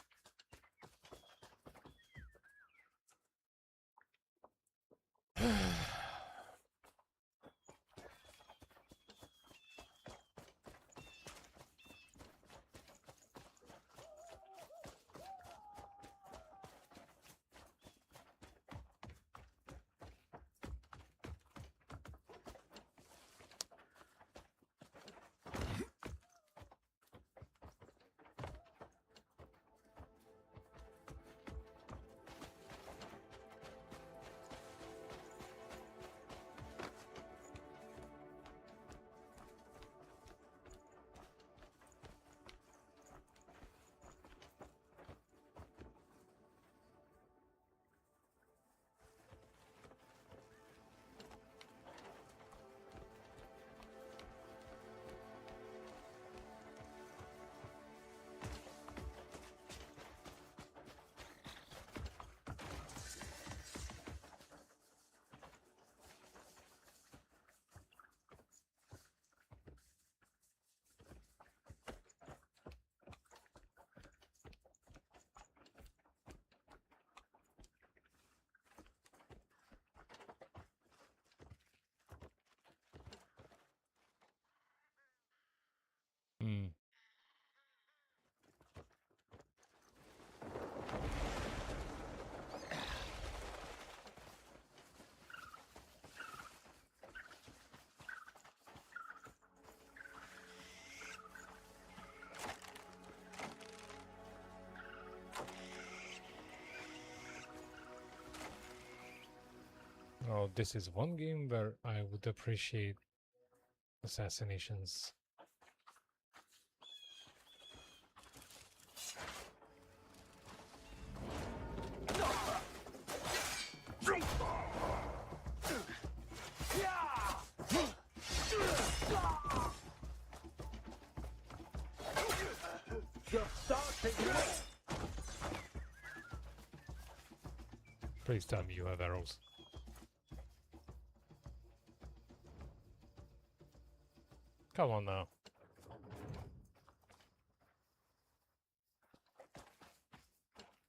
Hmm. Oh, this is one game where I would appreciate assassinations. Please tell me you have arrows. Come on now.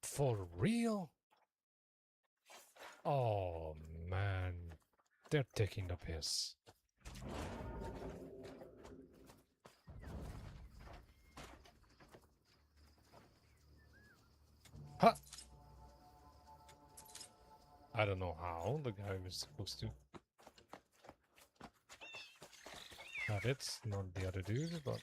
For real? Oh man, they're taking the piss. Ha! I don't know how the guy was supposed to have it, not the other dude, but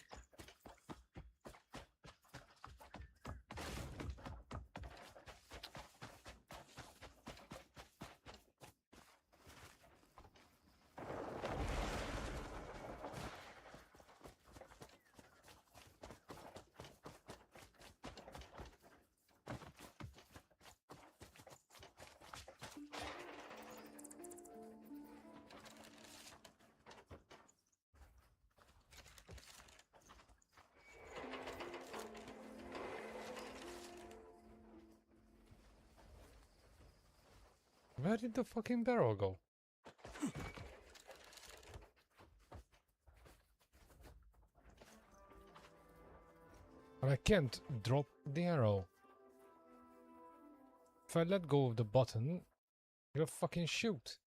Where did the fucking barrel go? But I can't drop the arrow. If I let go of the button, it'll fucking shoot.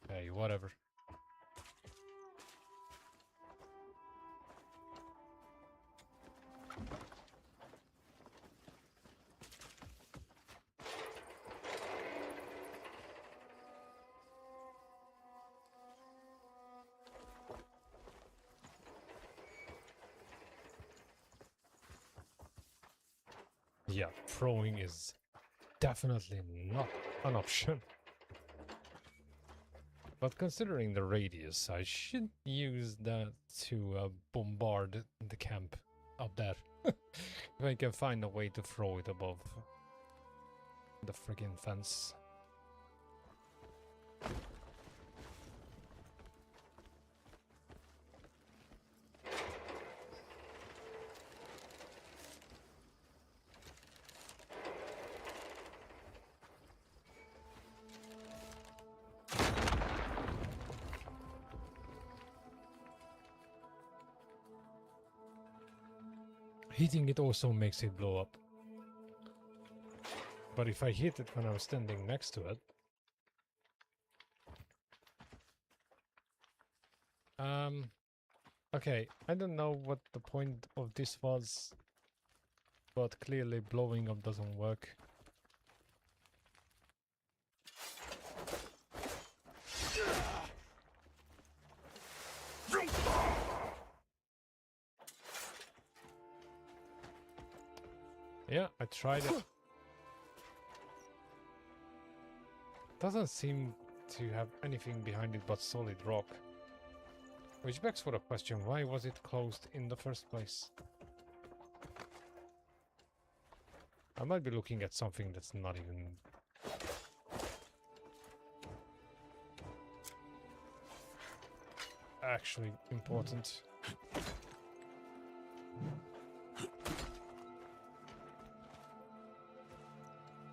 Hey, whatever. Yeah, throwing is definitely not an option. But considering the radius, I should use that to bombard the camp up there. If I can find a way to throw it above the friggin' fence. Hitting it also makes it blow up. But if I hit it when I was standing next to it... Okay, I don't know what the point of this was, but clearly blowing up doesn't work. Yeah, I tried it. Doesn't seem to have anything behind it but solid rock. Which begs for a question, why was it closed in the first place? I might be looking at something that's not even... actually important.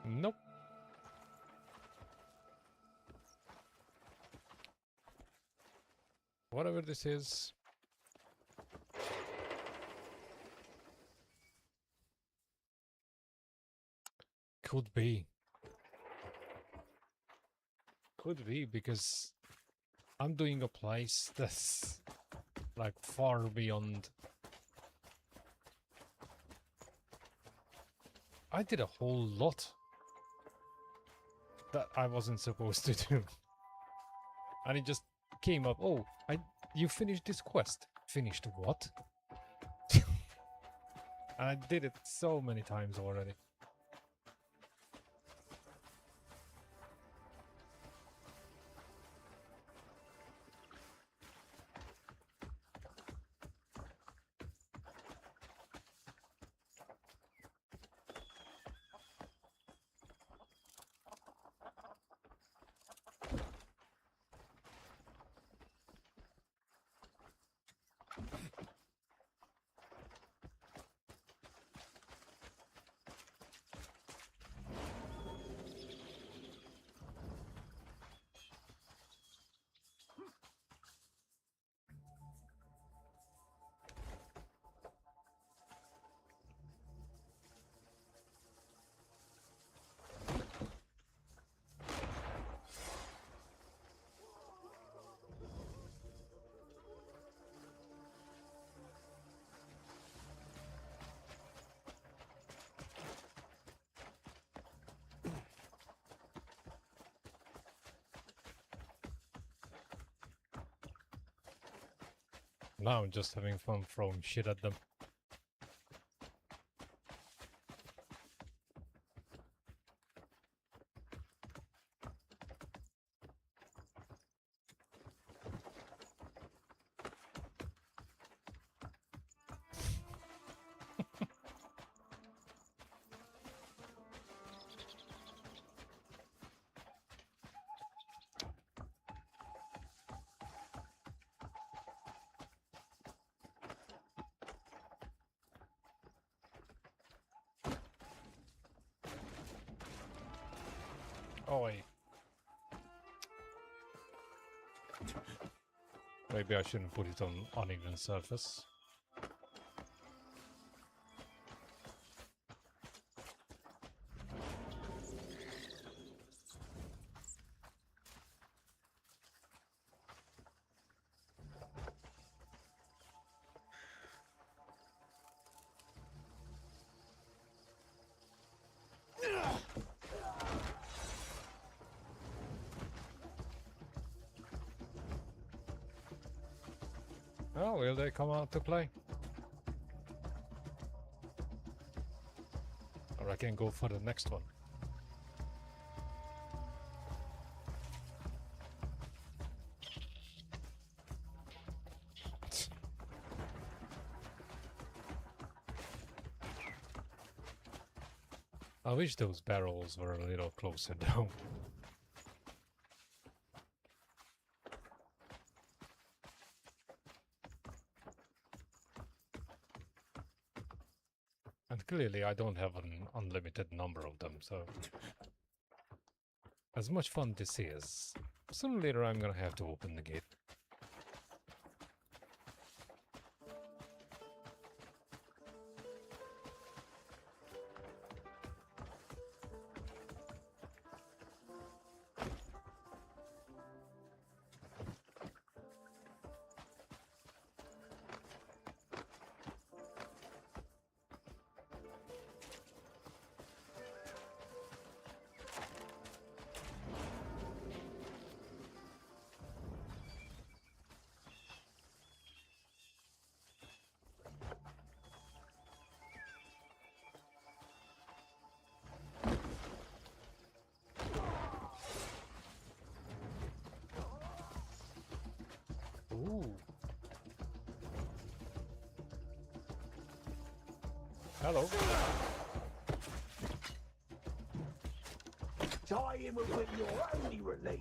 Nope. Whatever this is. Could be. Could be, because I'm doing a place that's like far beyond. I did a whole lot that I wasn't supposed to do. And it just came up, oh, you finished this quest. Finished what? And I did it so many times already. Now I'm just having fun throwing shit at them. Oi. Maybe I shouldn't put it on uneven surface. Oh, will they come out to play? Or I can go for the next one. I wish those barrels were a little closer down. And clearly I don't have an unlimited number of them, so... As much fun this is, sooner or later I'm gonna have to open the gate. Ooh. Hello. Tie him with your only release.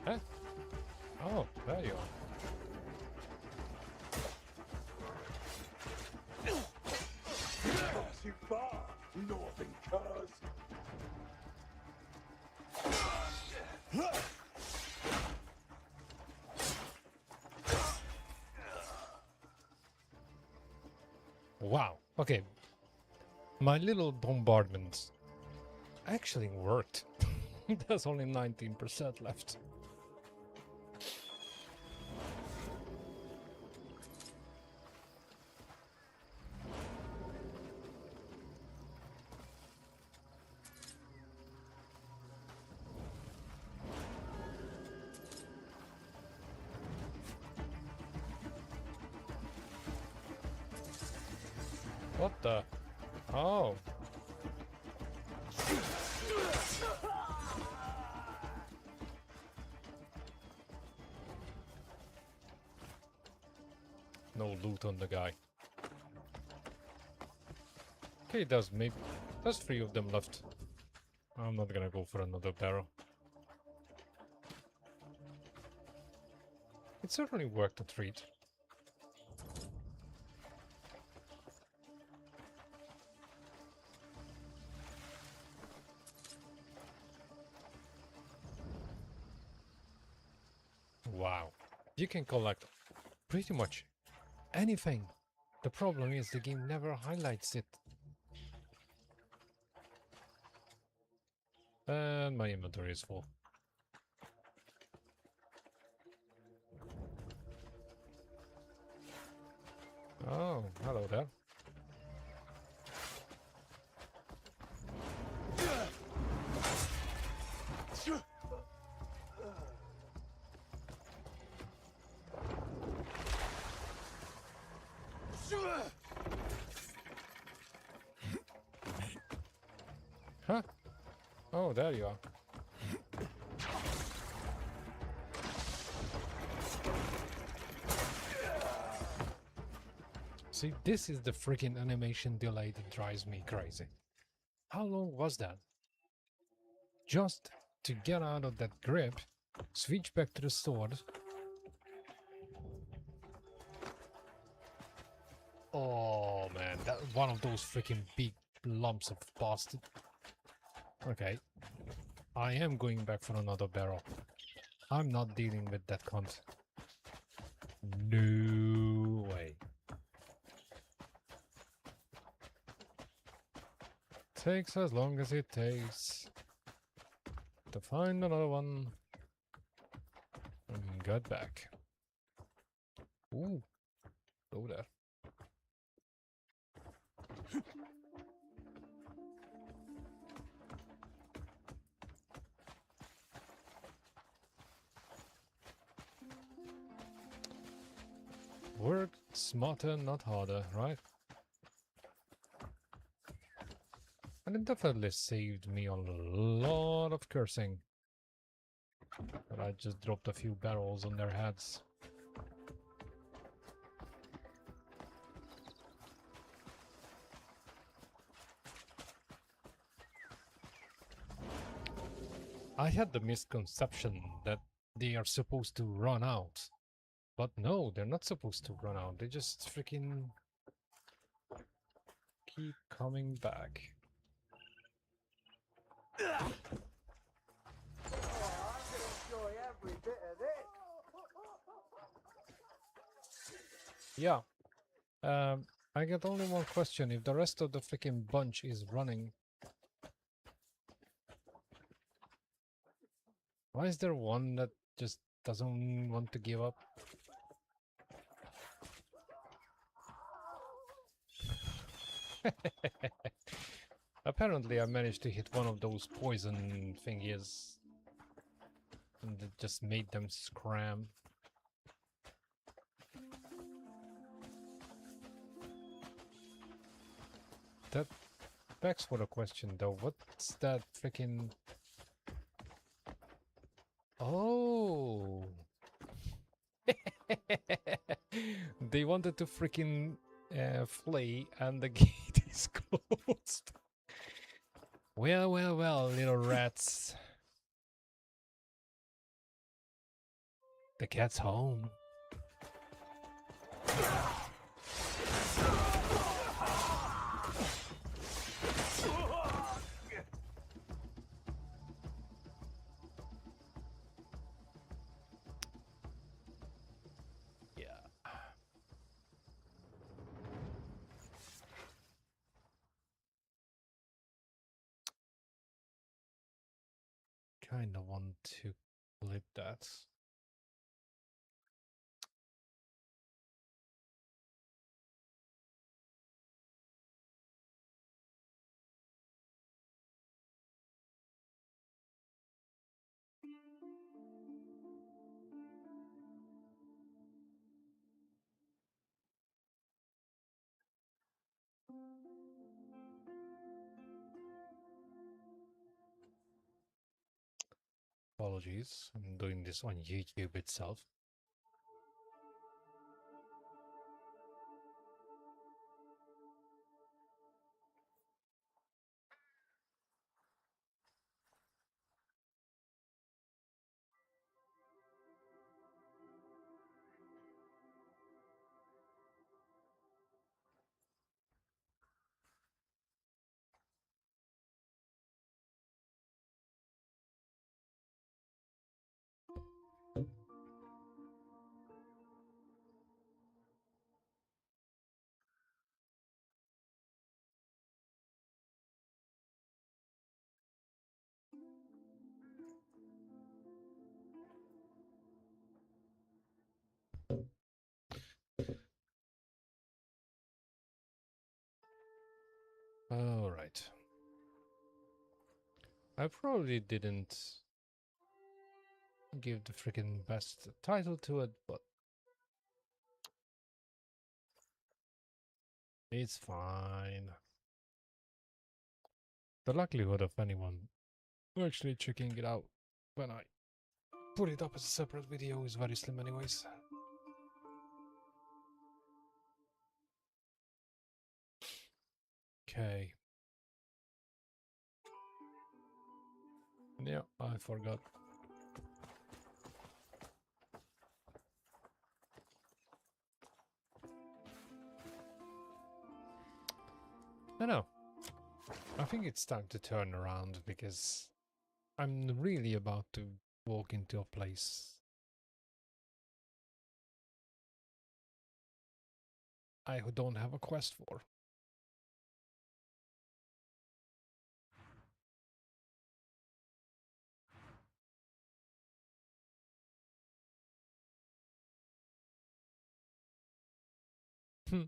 Huh? Oh, there you are. Too far, northern curs. Wow. Okay. My little bombardment actually worked. There's only 19% left. What the? Oh. No loot on the guy. Okay, there's 3 of them left. I'm not gonna go for another barrel. It certainly worked a treat. Wow. You can collect pretty much anything. The problem is the game never highlights it. And my inventory is full. Oh, hello there. Oh, there you are. See, this is the freaking animation delay that drives me crazy. How long was that? Just to get out of that grip, switch back to the sword. Oh man, that one of those freaking big lumps of bastard. Okay, I am going back for another barrel. I'm not dealing with that cunt. No way. Takes as long as it takes to find another one and get back. Ooh, go there. Work smarter, not harder, right? And it definitely saved me a lot of cursing. But I just dropped a few barrels on their heads. I had the misconception that they are supposed to run out. But no, they're not supposed to run out. They just freaking keep coming back. Yeah. I get only one question. If the rest of the freaking bunch is running, why is there one that just doesn't want to give up? Apparently I managed to hit one of those poison thingies and it just made them scram. That begs for a question though. What's that freaking... Oh! They wanted to freaking flee and the gate is closed. Well, well, well, little rats. The cat's home. Kind of want to clip that. Apologies, I'm doing this on YouTube itself. All right. I probably didn't give the freaking best title to it, but it's fine. The likelihood of anyone Actually, checking it out when I put it up as a separate video is very slim anyways. Okay. Yeah, I forgot. No. I think it's time to turn around because I'm really about to walk into a place I don't have a quest for. Hmm.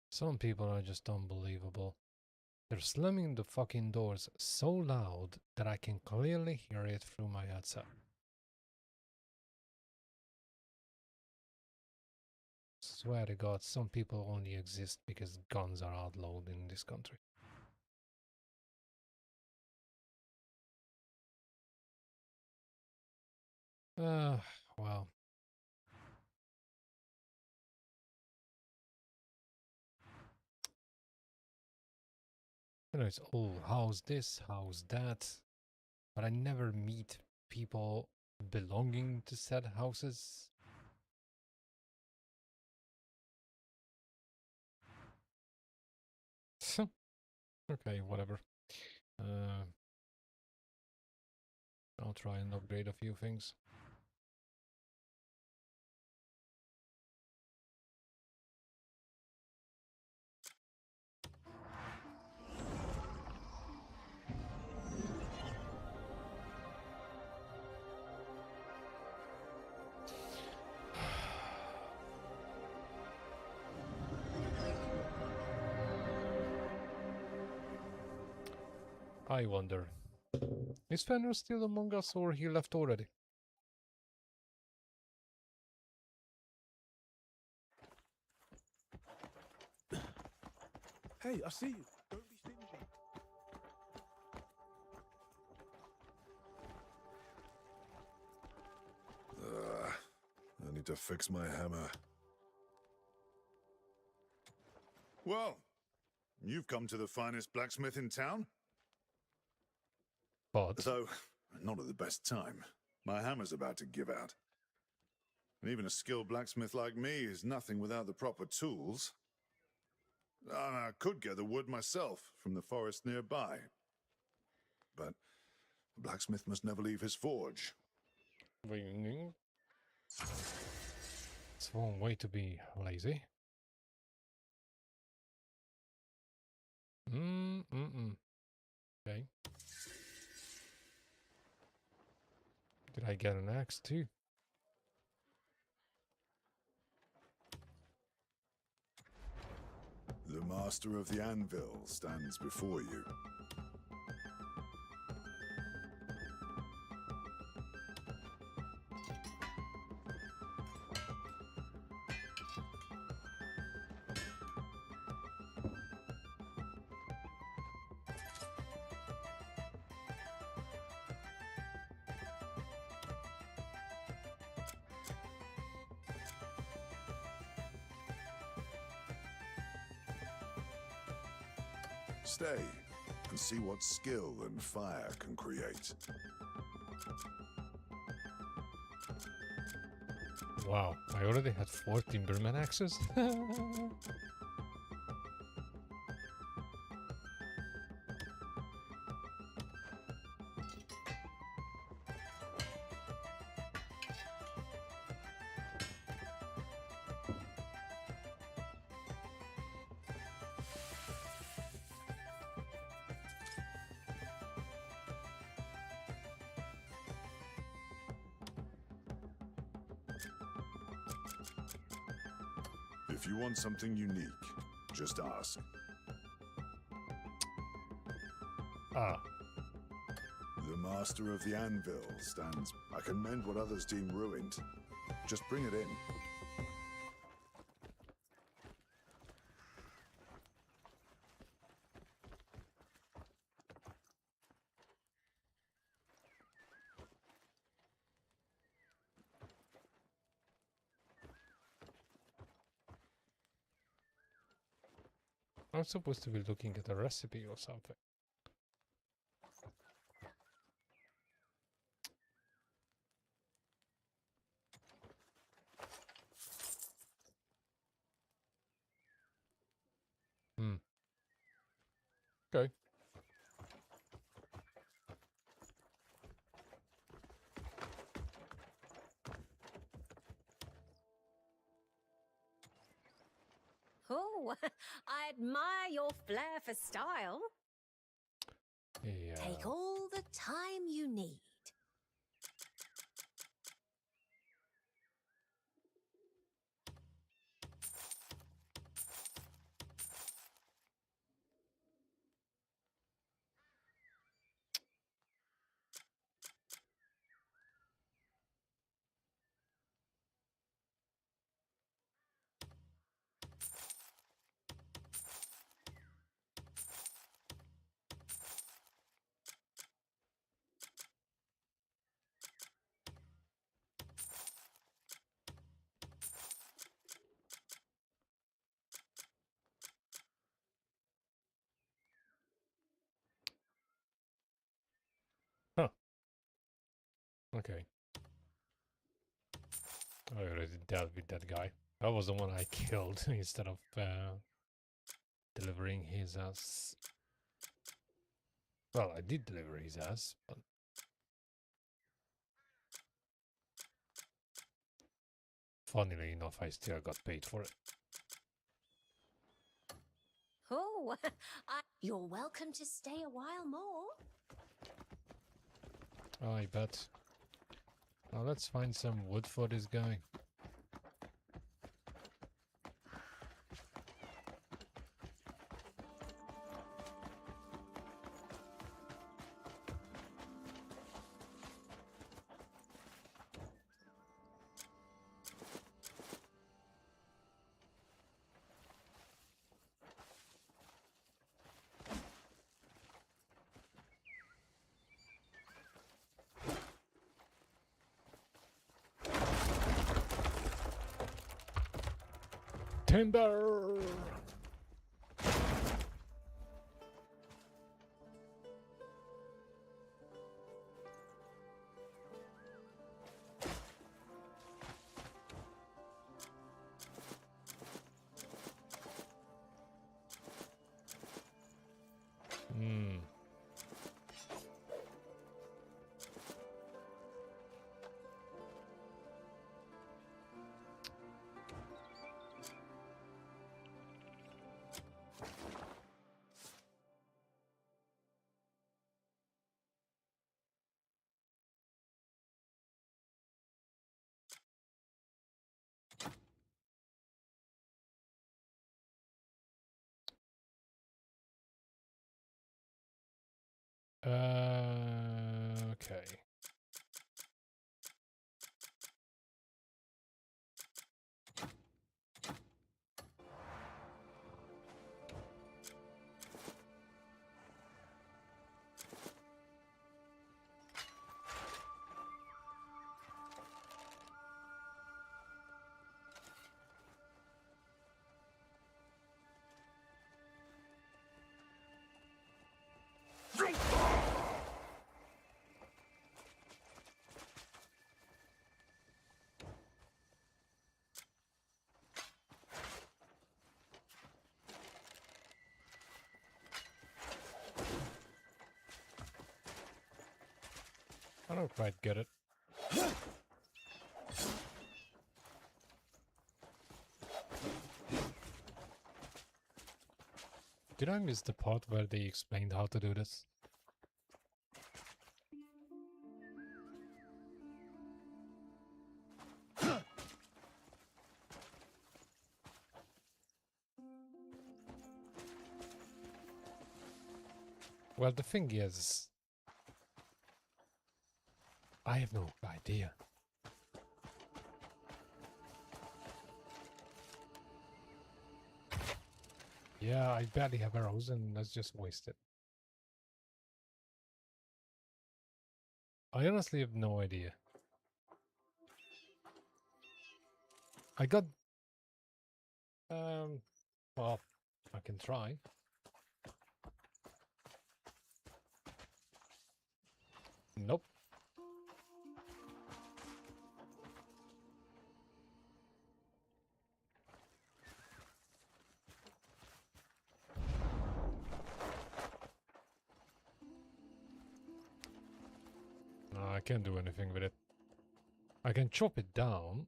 Some people are just unbelievable. They're slamming the fucking doors so loud that I can clearly hear it through my headset. Swear to God, some people only exist because guns are outlawed in this country. Well. You know, it's, oh, how's this, how's that? But I never meet people belonging to said houses. Okay, whatever. I'll try and upgrade a few things. I wonder, is Fenrir still among us or he left already? Hey, I see you. Don't be stingy. I need to fix my hammer. Well, you've come to the finest blacksmith in town? But Though, not at the best time. My hammer's about to give out. And even a skilled blacksmith like me is nothing without the proper tools. I could get the wood myself from the forest nearby. But the blacksmith must never leave his forge. it's one way to be lazy. Okay. Did I get an axe too? The master of the anvil stands before you. Stay and see what skill and fire can create. Wow, I already had 4 Timberman axes? If you want something unique, just ask. Ah. The master of the anvils, and I can mend what others deem ruined. Just bring it in. I'm supposed to be looking at a recipe or something. Hmm. Okay. Oh, I admire your flair for style. Yeah. Take all the time you need. Huh. Okay. I already dealt with that guy. That was the one I killed instead of delivering his ass. Well, I did deliver his ass, but funnily enough, I still got paid for it. Oh, you're welcome to stay a while more. I bet. Now let's find some wood for this guy. Timber! Hmm. Okay. I don't quite get it. Did I miss the part where they explained how to do this? Well, the thing is, I have no idea. Yeah, I barely have arrows, and that's just wasted. I honestly have no idea. I got... well, I can try. Nope. No, I can't do anything with it. I can chop it down.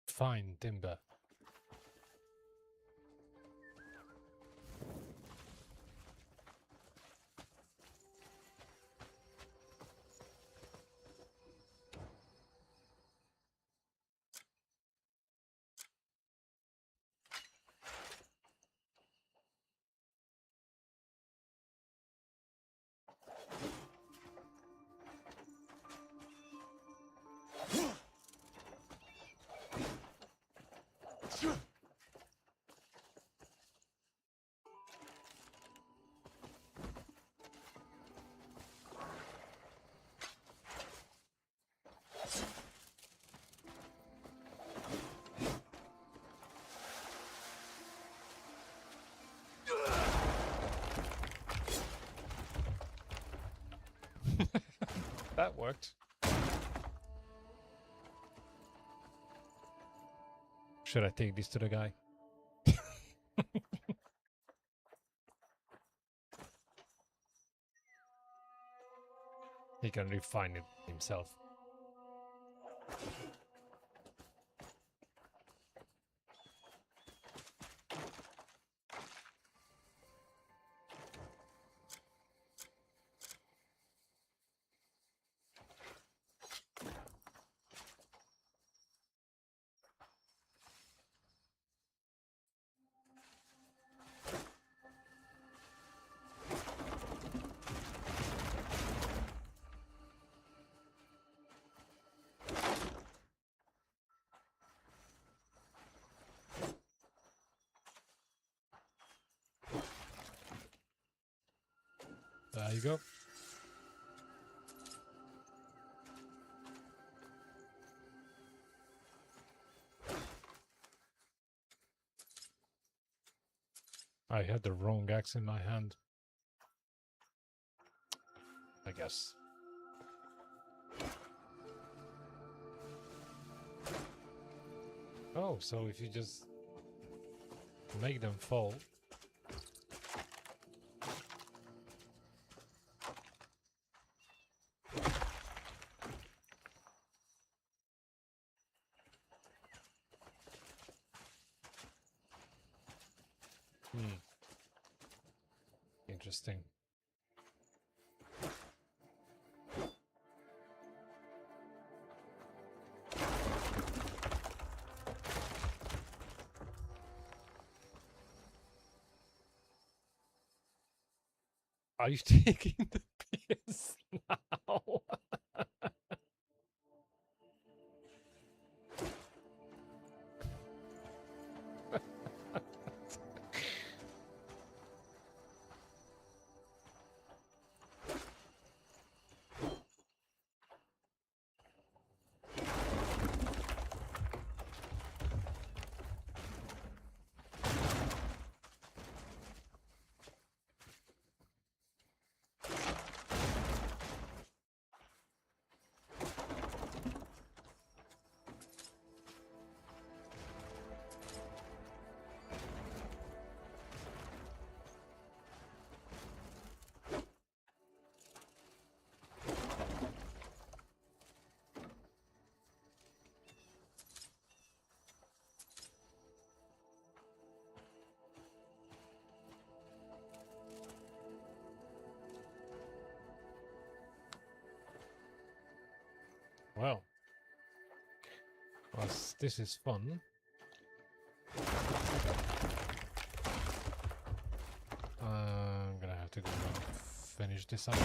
Fine timber. That worked. Should I take this to the guy? He can refine it himself. There you go. I had the wrong axe in my hand. I guess. Oh, so if you just make them fall. Interesting. Are you taking the piss now? Well, this is fun. I'm gonna have to go and finish this up.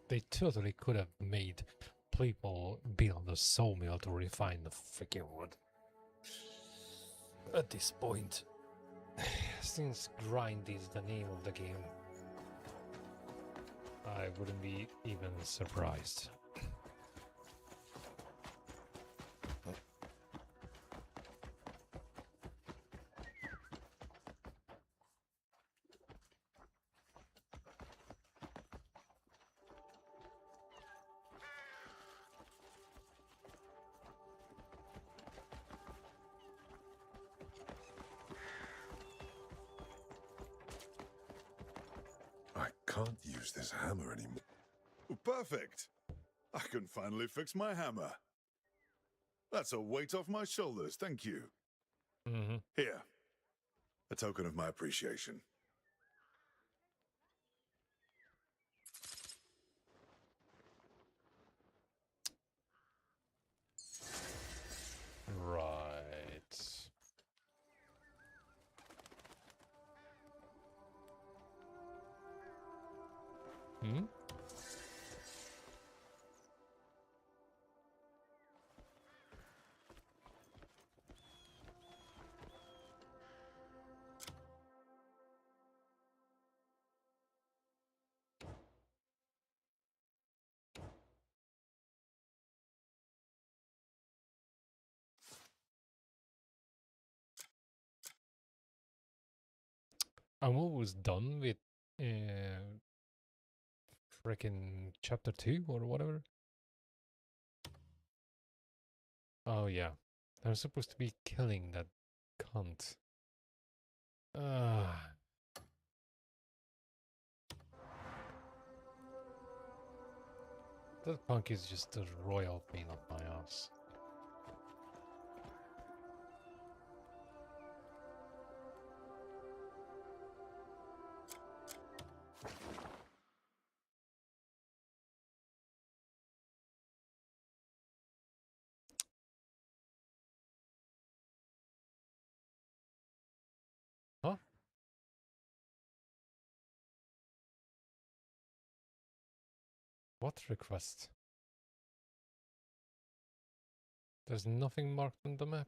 They totally could have made people build a sawmill to refine the freaking wood. At this point, since grind is the name of the game, I wouldn't be even surprised. I can't use this hammer anymore. Perfect! I can finally fix my hammer. That's a weight off my shoulders, thank you. Mm-hmm. Here, a token of my appreciation. Right. Hmm? I'm almost done with freaking chapter 2 or whatever. Oh yeah, I'm supposed to be killing that cunt. That punk is just a royal pain up my ass. Huh? What request? There's nothing marked on the map.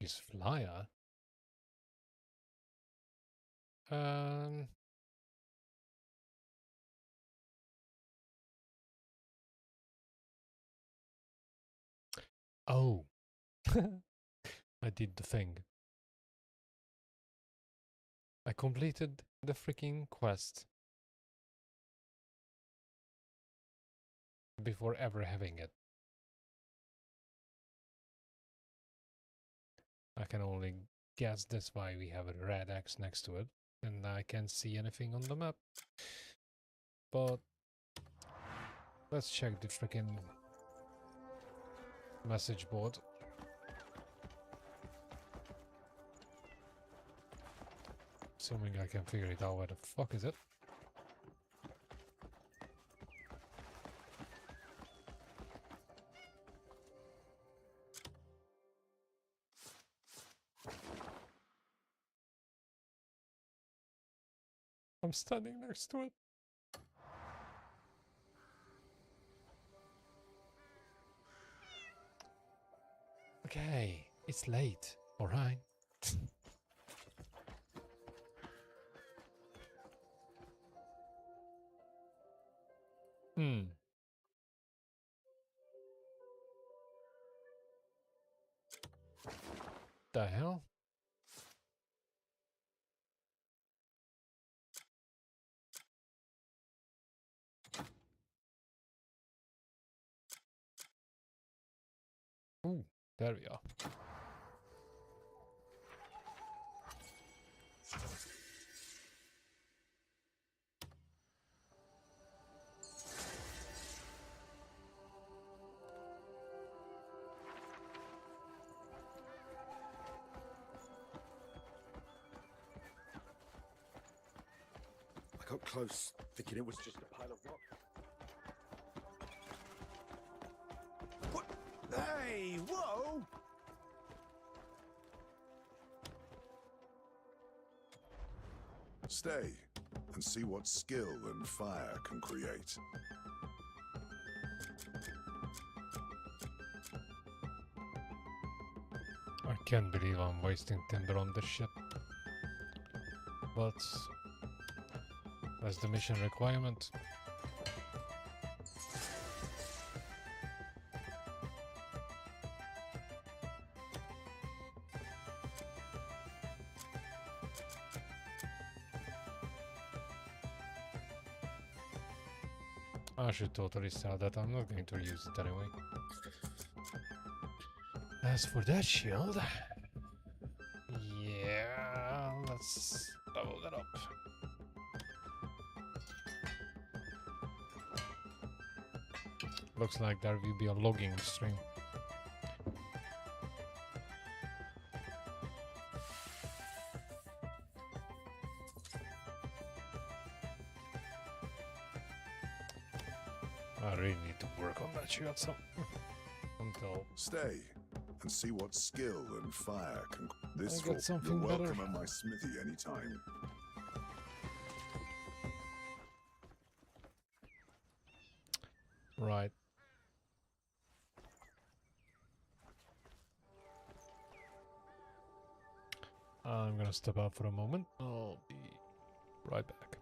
Is flyer? Um. Oh. I did the thing. I completed the freaking quest before ever having it. I can only guess that's why we have a red X next to it, and I can't see anything on the map. But let's check the freaking message board. Assuming I can figure it out. Where the fuck is it? I'm standing next to it. Okay, it's late. All right. Hmm. The hell? There we are. I got close, thinking it was just a pile of rock. What? Hey, whoa! Stay and see what skill and fire can create. I can't believe I'm wasting timber on this shit. But that's the mission requirement. I should totally sell that. I'm not going to use it anyway. As for that shield, yeah, let's level that up. Looks like there will be a logging stream. I really need to work on that shield some until Stay and see what skill and fire can. This I got something you're welcome better. at my smithy anytime. right. I'm gonna step out for a moment. I'll be right back.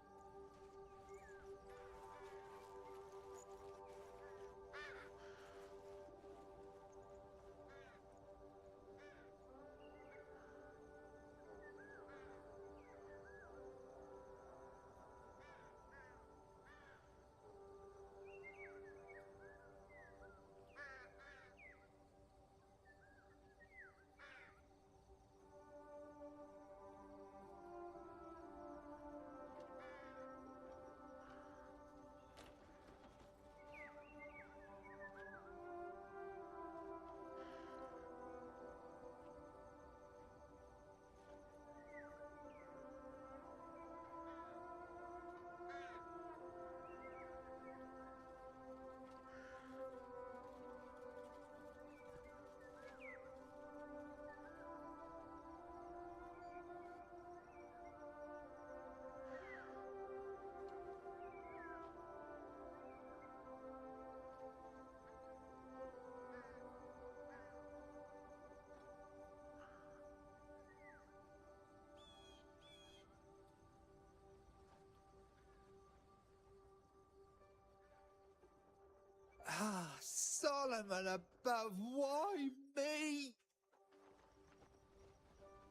Ah, Solomon above, why me?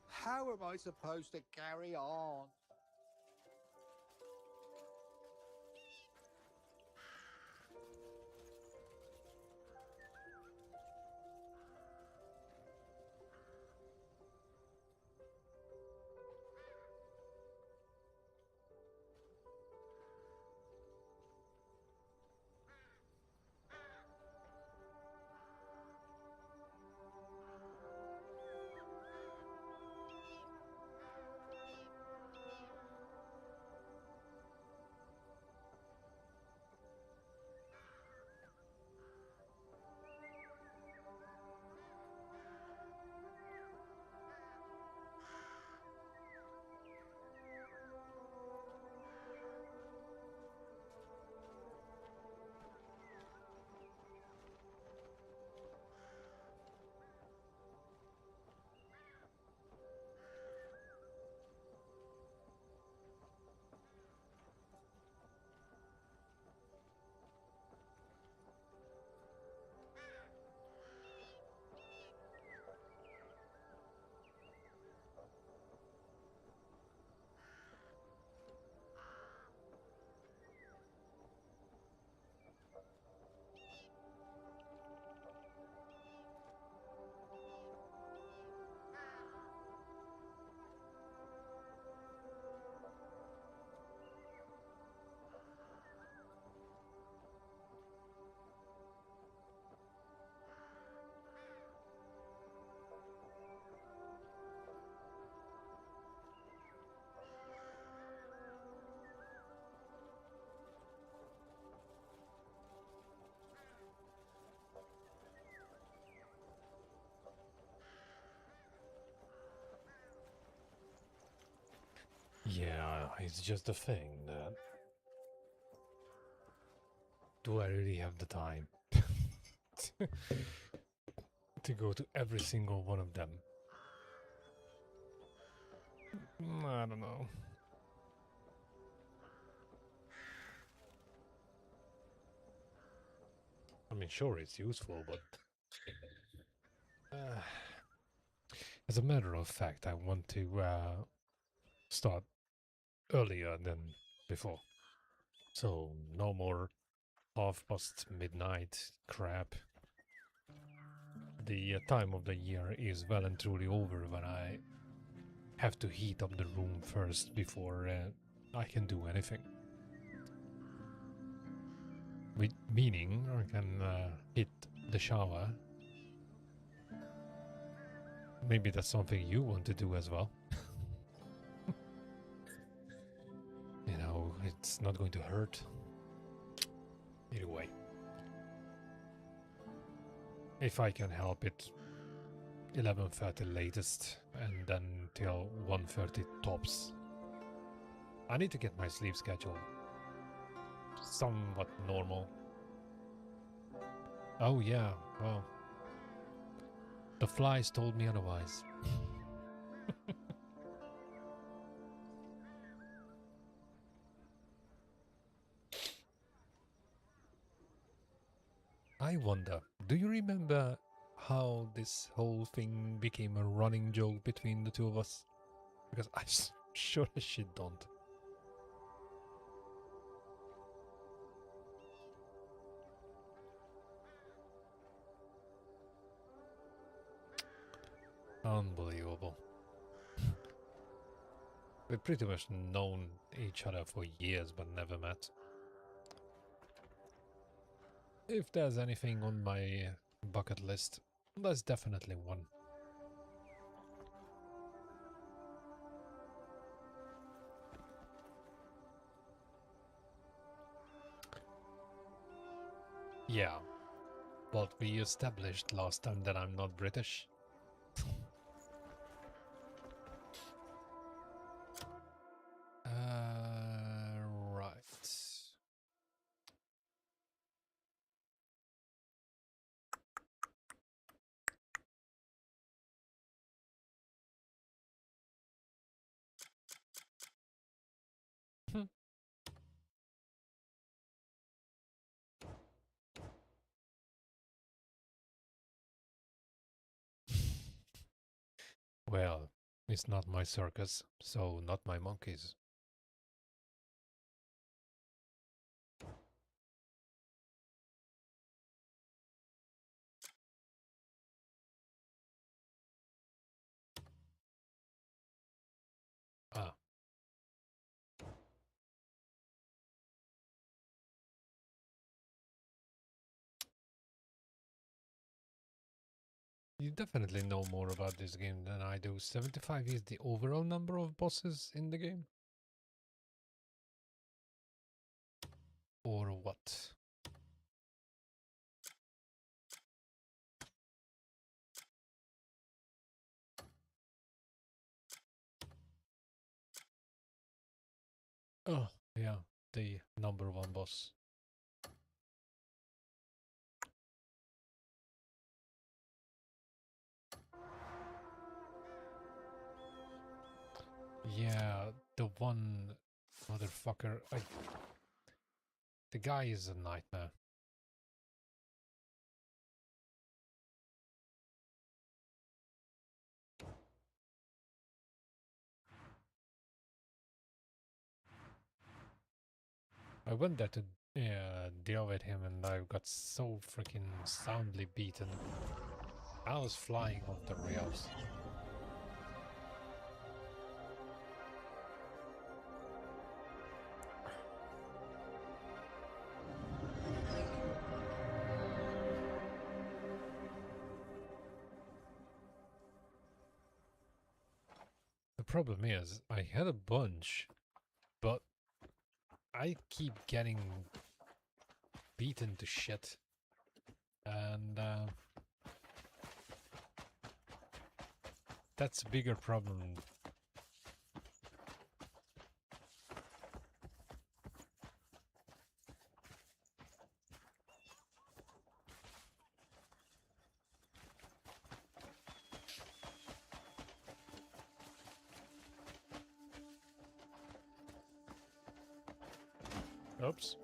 How am I supposed to carry on? Yeah, it's just a thing that... Do I really have the time to go to every single one of them? I don't know. I mean, sure, it's useful, but... as a matter of fact, I want to start earlier than before. So, no more half past midnight crap. The time of the year is well and truly over when I have to heat up the room first before I can do anything. Meaning I can hit the shower. Maybe that's something you want to do as well. You know, it's not going to hurt. Either way. If I can help it, 11:30 latest, and then till 1:30 tops. I need to get my sleep schedule somewhat normal. Oh yeah, well, the flies told me otherwise. I wonder, do you remember how this whole thing became a running joke between the two of us? Because I sure as shit don't. Unbelievable. We've pretty much known each other for years but never met. If there's anything on my bucket list, that's definitely one. Yeah, but we established last time that I'm not British. Right. Well, it's not my circus, so not my monkeys. Ah. You definitely know more about this game than I do. 75 is the overall number of bosses in the game? Or what? Oh, yeah, the number one boss. Yeah, the one motherfucker. The guy is a nightmare. I went there to deal with him and I got so freaking soundly beaten. I was flying off the rails. The problem is, I had a bunch, but I keep getting beaten to shit. And that's a bigger problem Oops.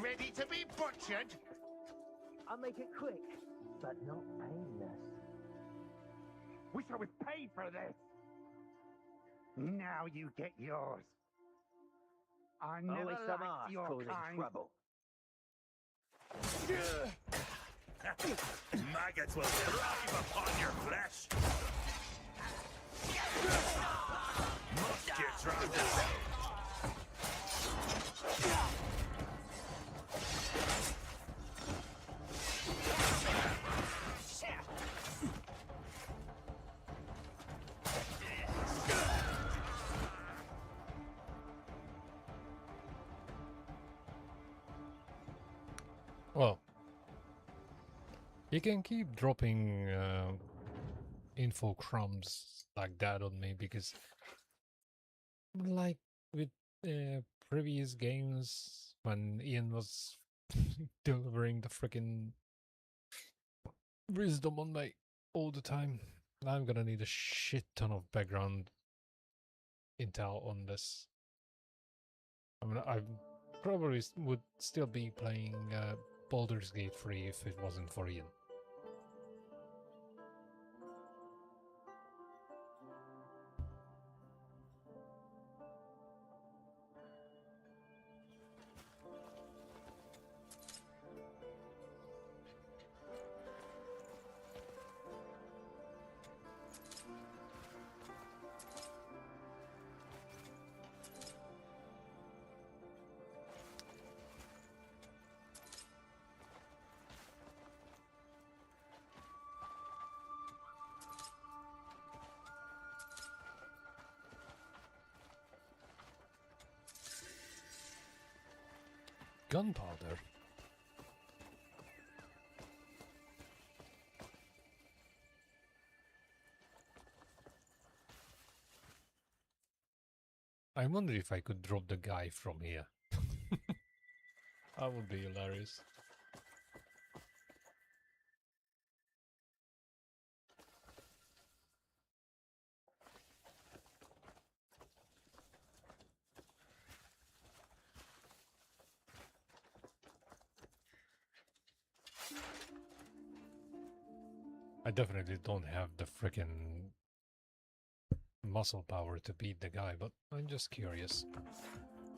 Ready to be butchered? I'll make it quick, but not painless. Wish I was paid for this. Now you get yours. I never Always some liked arse your causing kind. trouble. Maggots will thrive upon your flesh. Must you try this out? Well, you can keep dropping info crumbs like that on me because, like with previous games, when Ian was delivering the freaking wisdom on me all the time, I'm gonna need a shit ton of background intel on this. I mean, I probably would still be playing Baldur's Gate 3 if it wasn't for Ian. Gunpowder? I wonder if I could drop the guy from here. That would be hilarious. I definitely don't have the frickin' muscle power to beat the guy, but I'm just curious.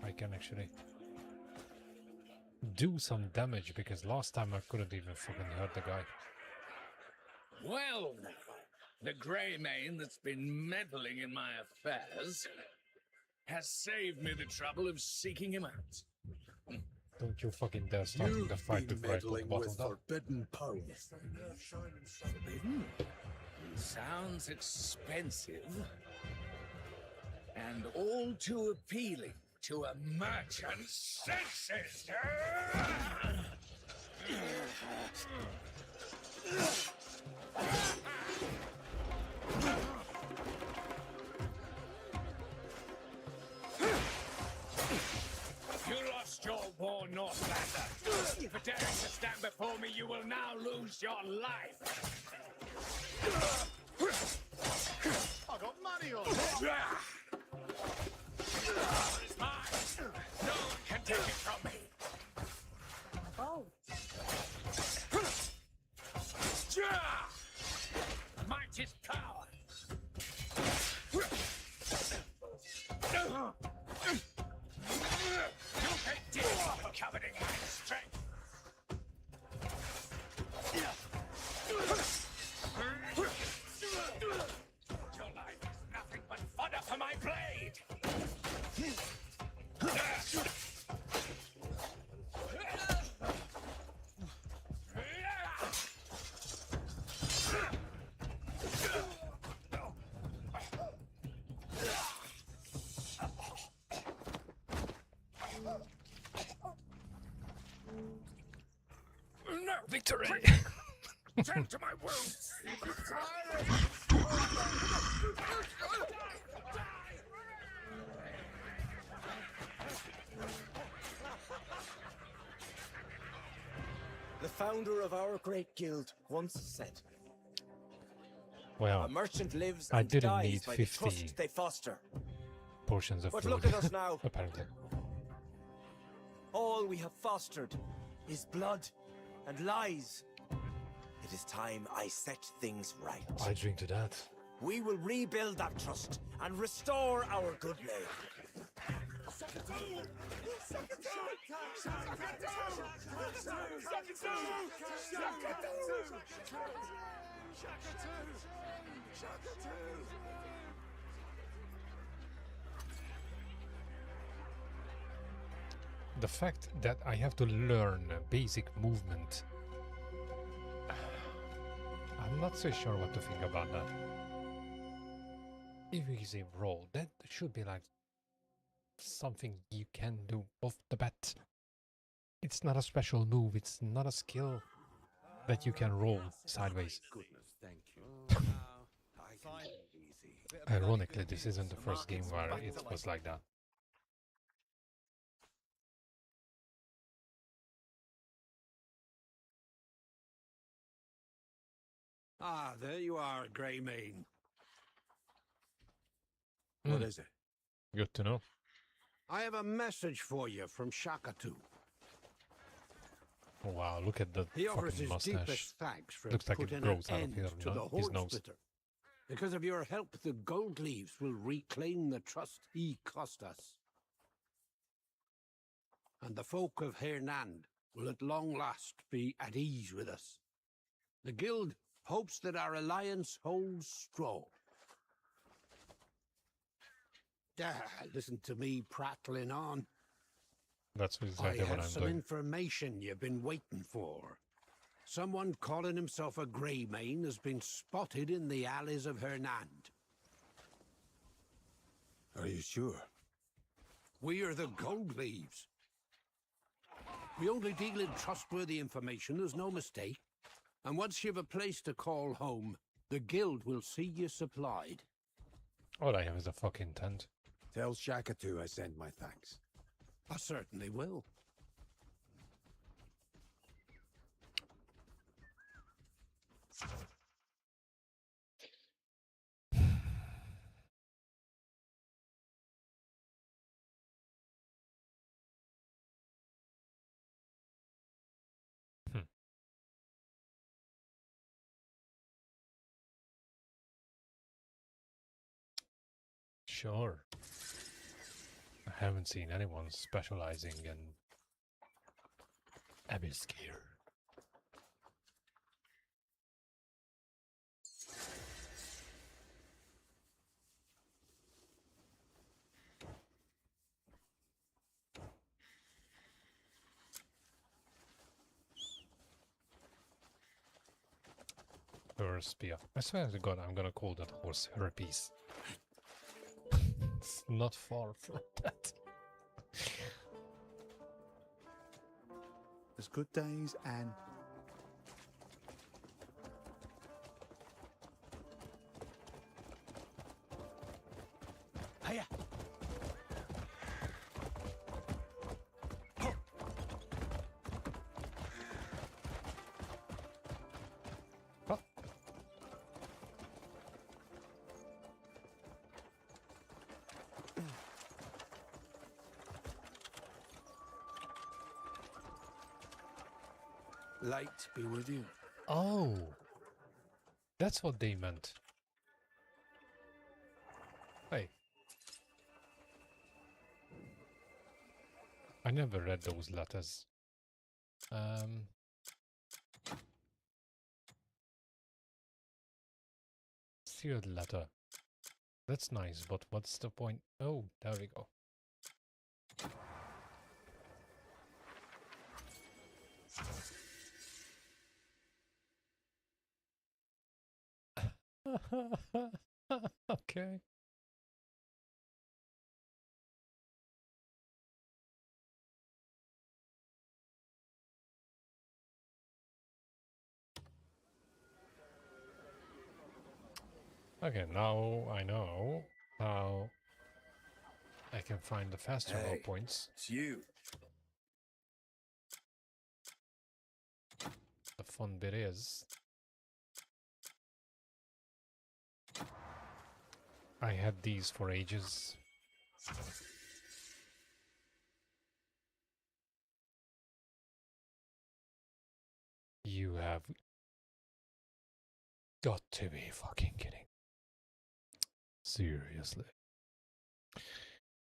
I can actually do some damage because last time I couldn't even fucking hurt the guy. Well, the grey mane that's been meddling in my affairs has saved me the trouble of seeking him out. Don't you fucking dare starting the fight before I put the bottle down. forbidden power. Forbidden? Sounds expensive. And all too appealing to a merchant's senses. You lost your war, Northlander. For daring to stand before me, you will now lose your life. I got money on it. Power is mine. No one can take it from me. Oh, Might is power. You can dig for coveting my strength. Your life is nothing but fodder for my blade. Victory! Tend to my wounds! The founder of our great guild once said, Well, a merchant lives I and didn't dies need by the 50 trust they foster. portions of But food, look at us now. apparently. All we have fostered is blood and lies. It is time I set things right. I drink to that. We will rebuild that trust and restore our good name. The fact that I have to learn basic movement, I'm not so sure what to think about that. If it is a roll, that should be like something you can do off the bat. It's not a special move, it's not a skill that you can roll sideways. Goodness, thank you. Easy. Ironically, this isn't the first game where it was like that. Ah, there you are, Greymane. What is it? Good to know. I have a message for you from Shakatu. Oh, wow, look at the He offers fucking his mustache. deepest thanks for Looks like it putting grows an out of end here, to the no? His Horde nose. Splitter. Because of your help, the Gold Leaves will reclaim the trust he cost us. And the folk of Hernand will at long last be at ease with us. The Guild hopes that our alliance holds strong. Listen to me prattling on. That's I exactly what have I'm some doing. information you've been waiting for. Someone calling himself a Greymane has been spotted in the alleys of Hernand. Are you sure? We are the Gold Leaves. We only deal in trustworthy information, there's no mistake. And once you've a place to call home, the Guild will see you supplied. All I have is a fucking tent. Tell Shakatu I send my thanks. I certainly will. Sure. I haven't seen anyone specializing in Abyss gear. Her spear. I swear to God, I'm gonna call that horse herpes. It's not far from that. There's good days and... Hiya! Oh. Light be with you. Oh, that's what they meant. Hey. I never read those letters. Sealed letter. That's nice, but what's the point? Oh, there we go. Okay. Okay, now I know how I can find the fast travel Hey, points. it's you. The fun bit is I had these for ages. You have got to be fucking kidding. Seriously.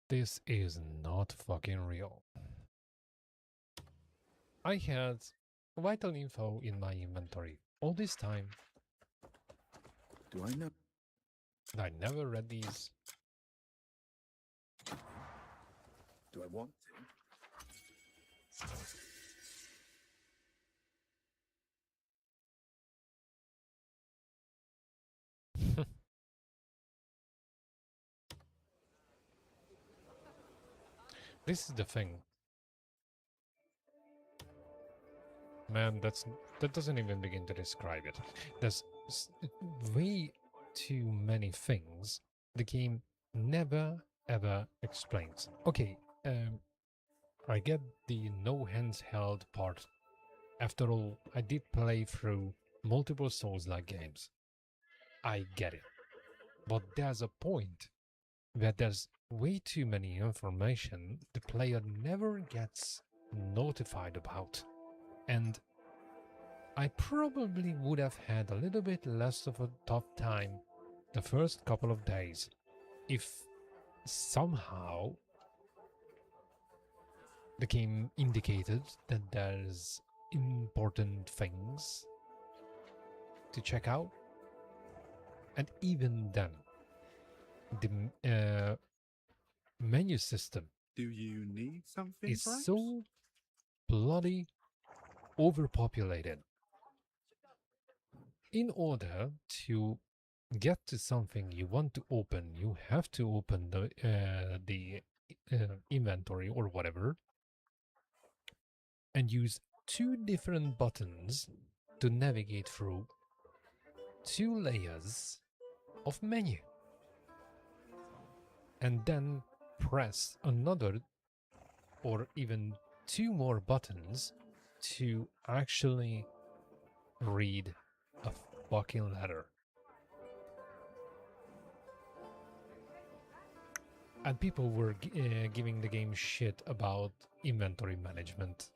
This is not fucking real. I had vital info in my inventory all this time. Do I know? I never read these. Do I want to? This is the thing. Man, that doesn't even begin to describe it. There's way too many things the game never ever explains. Okay, I get the no hands held part. After all, I did play through multiple Souls-like games. I get it. But there's a point where there's way too many information the player never gets notified about. And I probably would have had a little bit less of a tough time the first couple of days if somehow the game indicated that there's important things to check out. And even then, the menu system Do you need something, is perhaps? so bloody overpopulated. In order to get to something you want to open, you have to open the inventory or whatever and use two different buttons to navigate through two layers of menu. And then press another or even two more buttons to actually read a fucking letter. And people were giving the game shit about inventory management.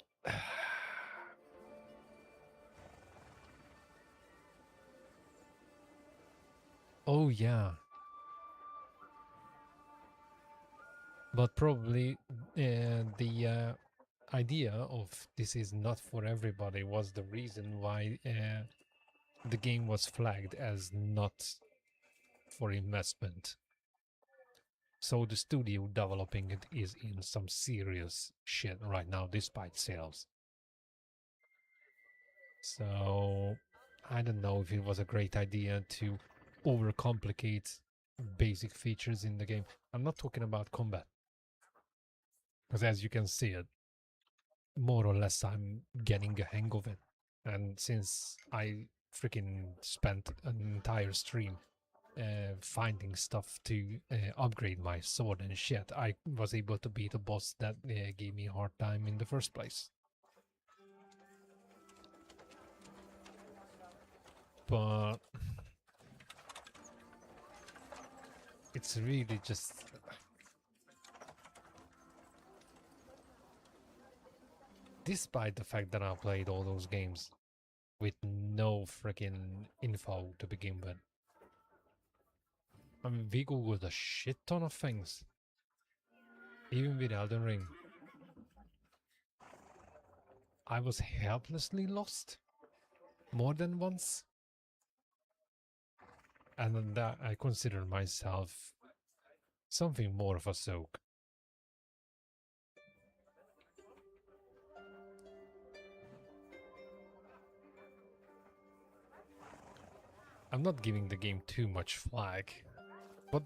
Oh yeah. But probably the idea of this is not for everybody was the reason why the game was flagged as not for investment. So the studio developing it is in some serious shit right now, despite sales. So I don't know if it was a great idea to overcomplicate basic features in the game. I'm not talking about combat, because as you can see it, more or less I'm getting a hang of it. And since I freaking spent an entire stream finding stuff to upgrade my sword and shit, I was able to beat a boss that gave me a hard time in the first place. But it's really just... Despite the fact that I played all those games with no freaking info to begin with. I mean, we googled a shit ton of things. Even with Elden Ring. I was helplessly lost. More than once. And then that I consider myself something more of a soak. I'm not giving the game too much flack, but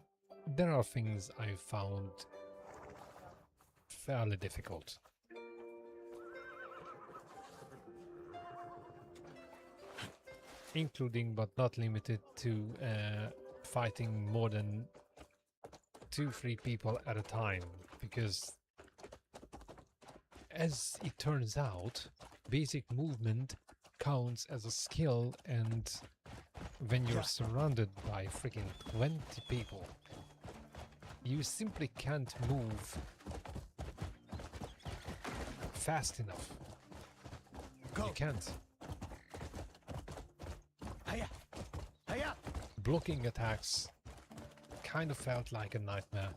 there are things I found fairly difficult. Including but not limited to fighting more than 2-3 people at a time, because as it turns out, basic movement counts as a skill, and when you're surrounded by freaking 20 people, you simply can't move fast enough. You can't. Blocking attacks kind of felt like a nightmare.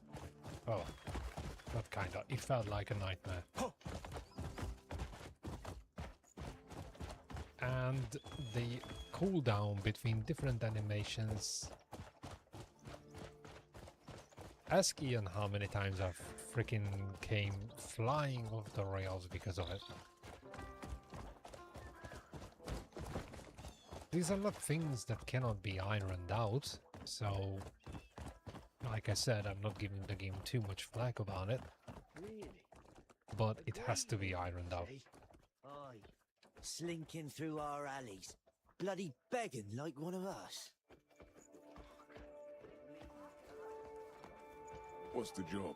Oh, not kind of. It felt like a nightmare. And the cooldown between different animations. Ask Ian how many times I've freaking came flying off the rails because of it. These are not things that cannot be ironed out, so like I said, I'm not giving the game too much flack about it, but it has to be ironed out. Aye, slinking through our alleys, bloody begging like one of us. What's the job?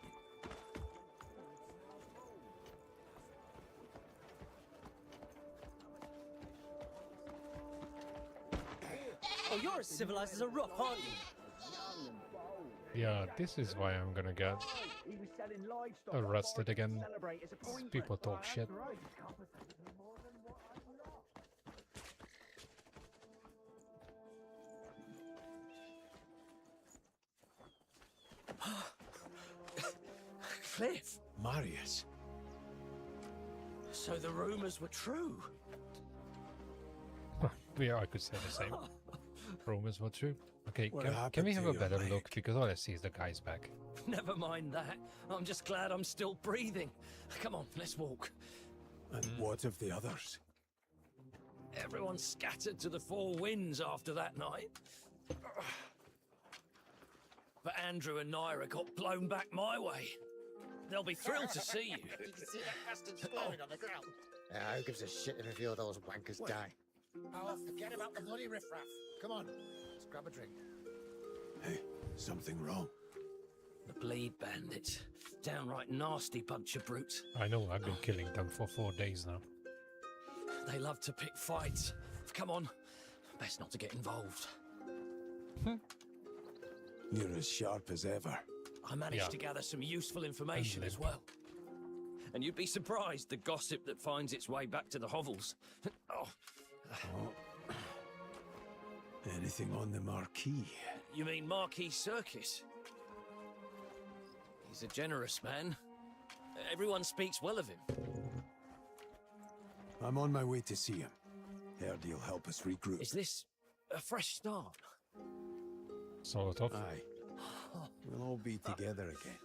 Oh, you're as civilized as a rook, aren't you? Yeah, this is why I'm gonna get arrested again. People talk shit. Cliff! Marius. So the rumors were true. Yeah, I could say the same. Rumors were true. Okay, What can happened we to have a your better leg? look? Because all I see is the guy's back. Never mind that. I'm just glad I'm still breathing. Come on, let's walk. And what of the others? Everyone scattered to the four winds after that night. But Andrew and Naira got blown back my way. They'll be thrilled to see you. You can see that bastard sprawling on the ground. Who gives a shit if a few of those wankers die? Oh, forget about the bloody riffraff. Come on, let's grab a drink. Hey, something wrong? The bleed bandits. Downright nasty bunch of brutes. I know, I've been killing them for 4 days now. They love to pick fights. Come on, best not to get involved. You're as sharp as ever. I managed to gather some useful information as well. And you'd be surprised the gossip that finds its way back to the hovels. Oh. Anything on the Marquis? You mean Marquis Circus? He's a generous man. Everyone speaks well of him. I'm on my way to see him. Heard he'll help us regroup. Is this a fresh start? Sort of. Aye. We'll all be together again.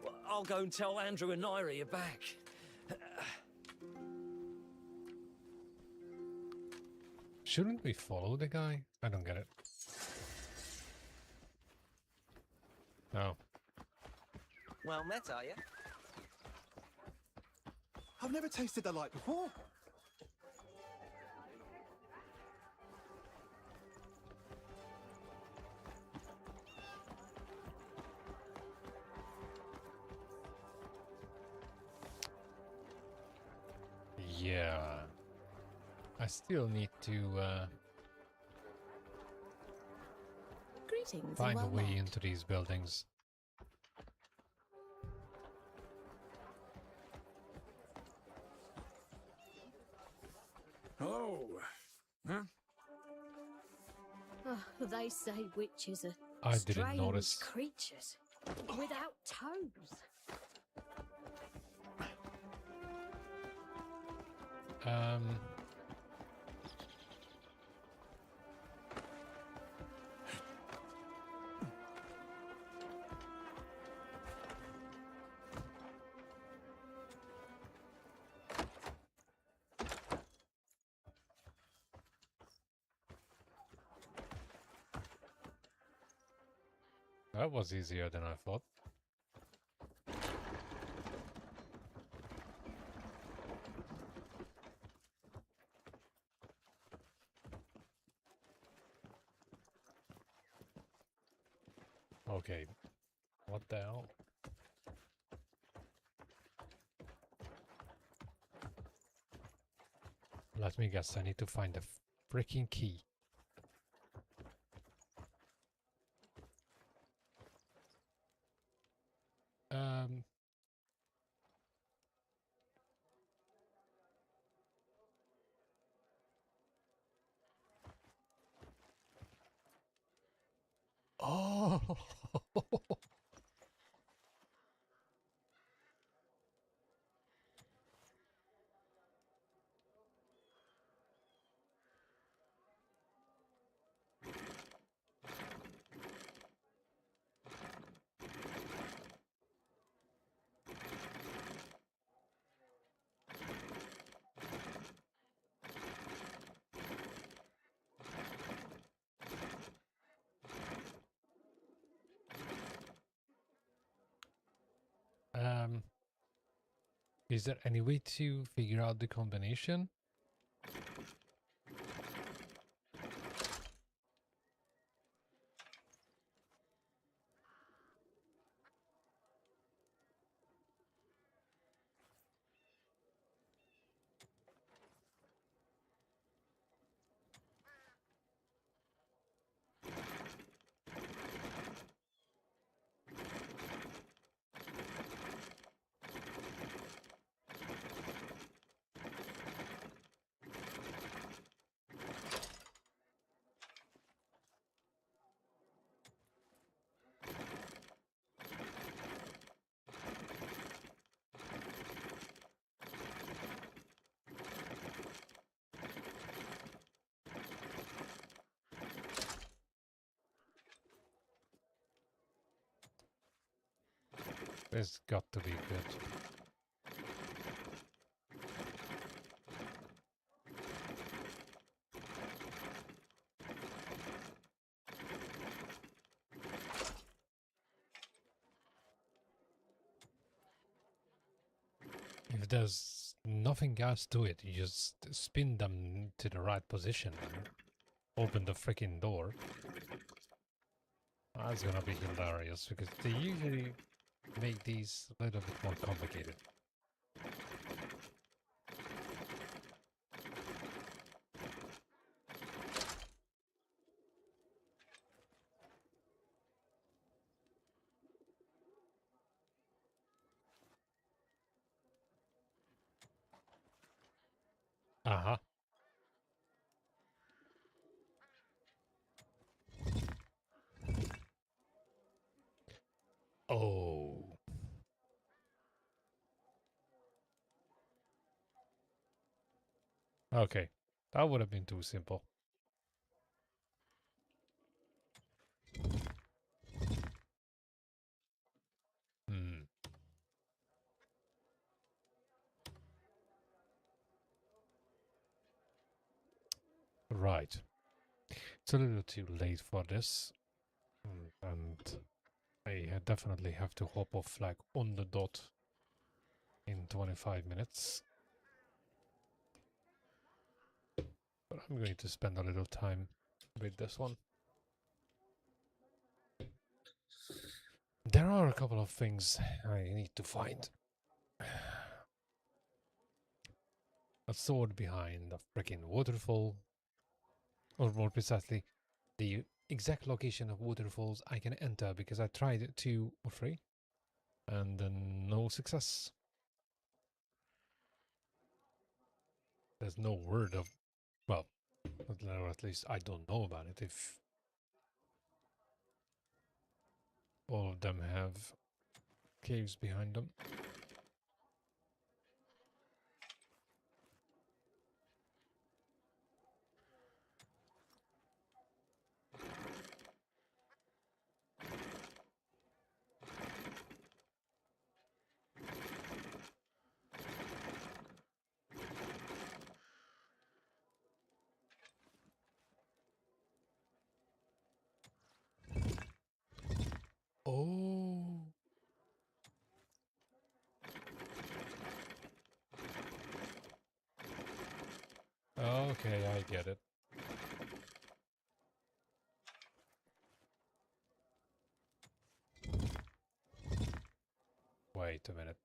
Well, I'll go and tell Andrew and Naira you're back. Shouldn't we follow the guy? I don't get it. No. Well met, are you? I've never tasted the light before. Yeah. I still need to Greetings. find a well way met. into these buildings. Hello. Huh? Oh, they say witches are I didn't strange notice. creatures without toes. That was easier than I thought. Okay. What the hell? Let me guess, I need to find the freaking key. Um... Oh! Is there any way to figure out the combination? It's got to be good. If there's nothing else to it, you just spin them to the right position and open the freaking door. That's gonna be hilarious because they usually make these a little bit more complicated. Uh-huh. Oh. Okay. That would have been too simple. Hmm. Right. It's a little too late for this. And I definitely have to hop off like on the dot in 25 minutes. But I'm going to spend a little time with this one. There are a couple of things I need to find. A sword behind a freaking waterfall. Or more precisely, the exact location of waterfalls I can enter because I tried 2 or 3 and then no success. There's no word of, well, or at least I don't know about it if all of them have caves behind them. Oh. Okay, I get it. Wait a minute.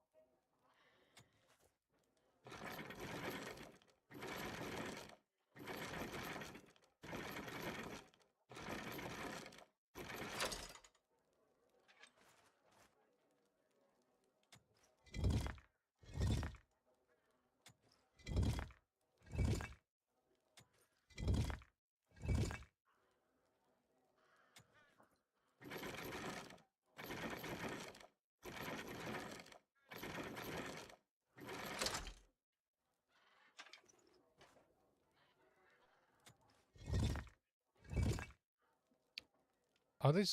Are they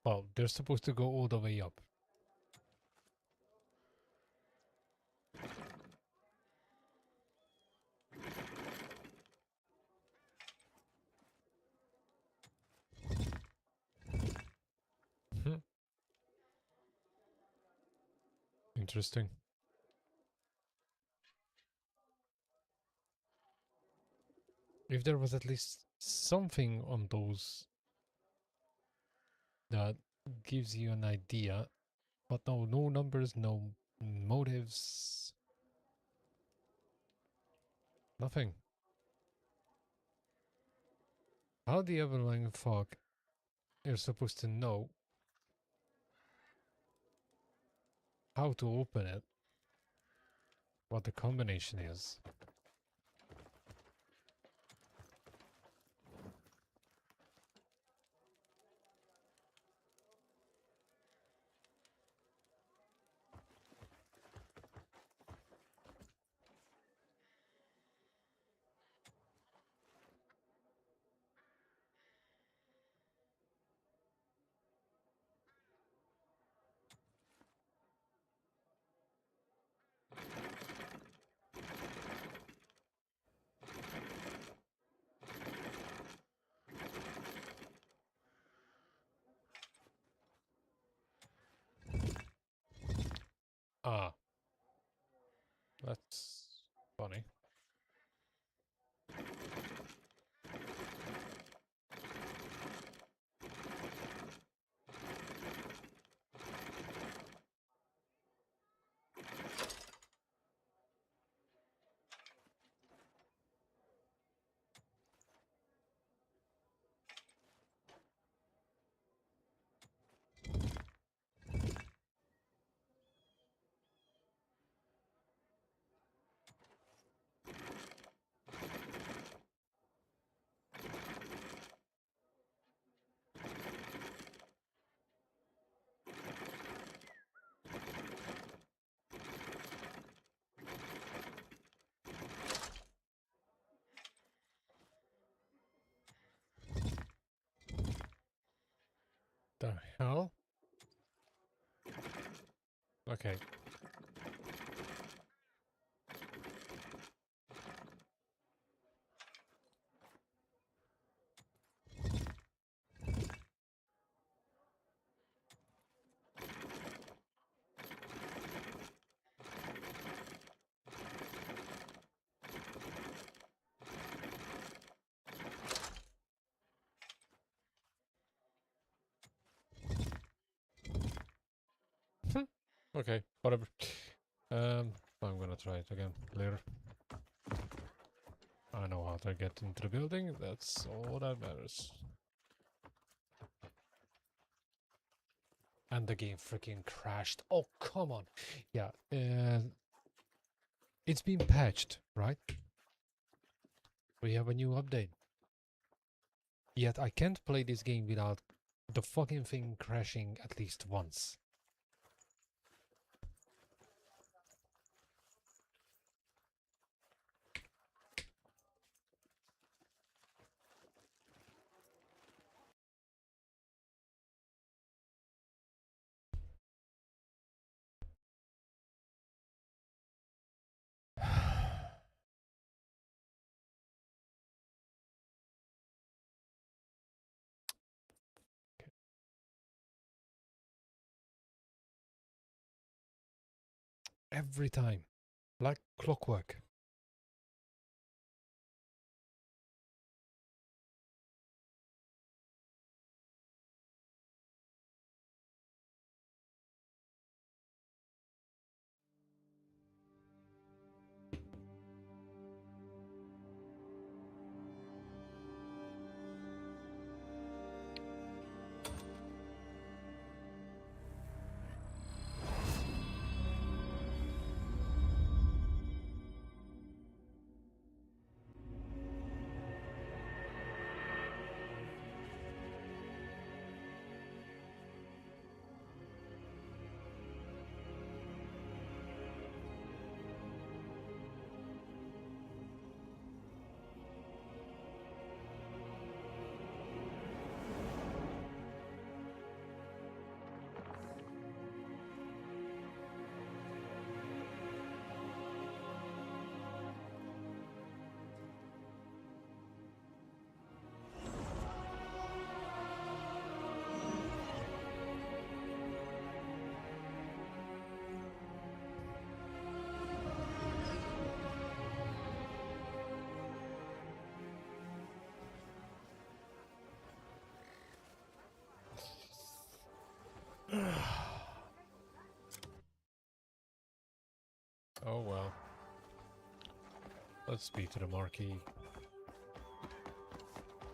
well, they're supposed to go all the way up. Interesting. If there was at least something on those that gives you an idea, but no numbers, no motives, nothing. How the ever fuck you're supposed to know how to open it, what the combination is? Ah, that's funny. The hell? Okay. Okay, whatever. I'm gonna try it again later. I know how to get into the building, that's all that matters. And the game freaking crashed. Oh, come on. Yeah, it's been patched, right? We have a new update. Yet I can't play this game without the fucking thing crashing at least once. Every time. Like clockwork. Oh well. Let's speak to the Marquis.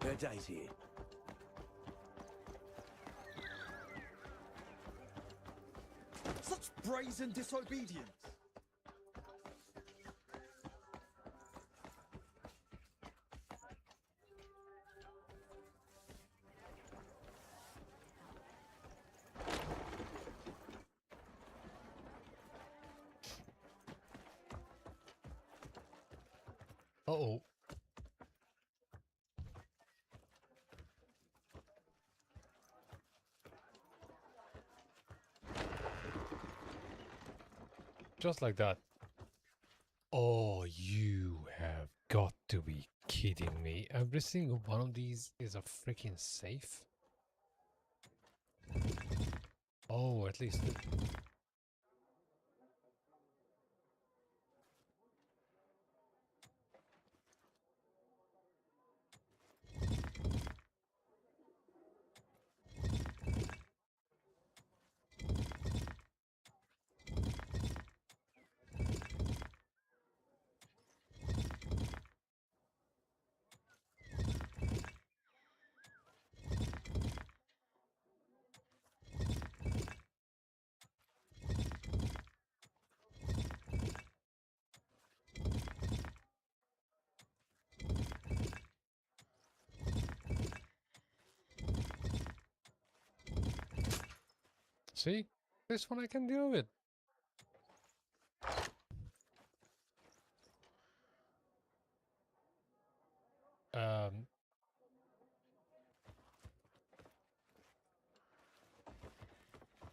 Her day's here. Such brazen disobedience! Uh-oh. Just like that. Oh, you have got to be kidding me. Every single one of these is a freaking safe? Oh, at least... See? This one I can deal with.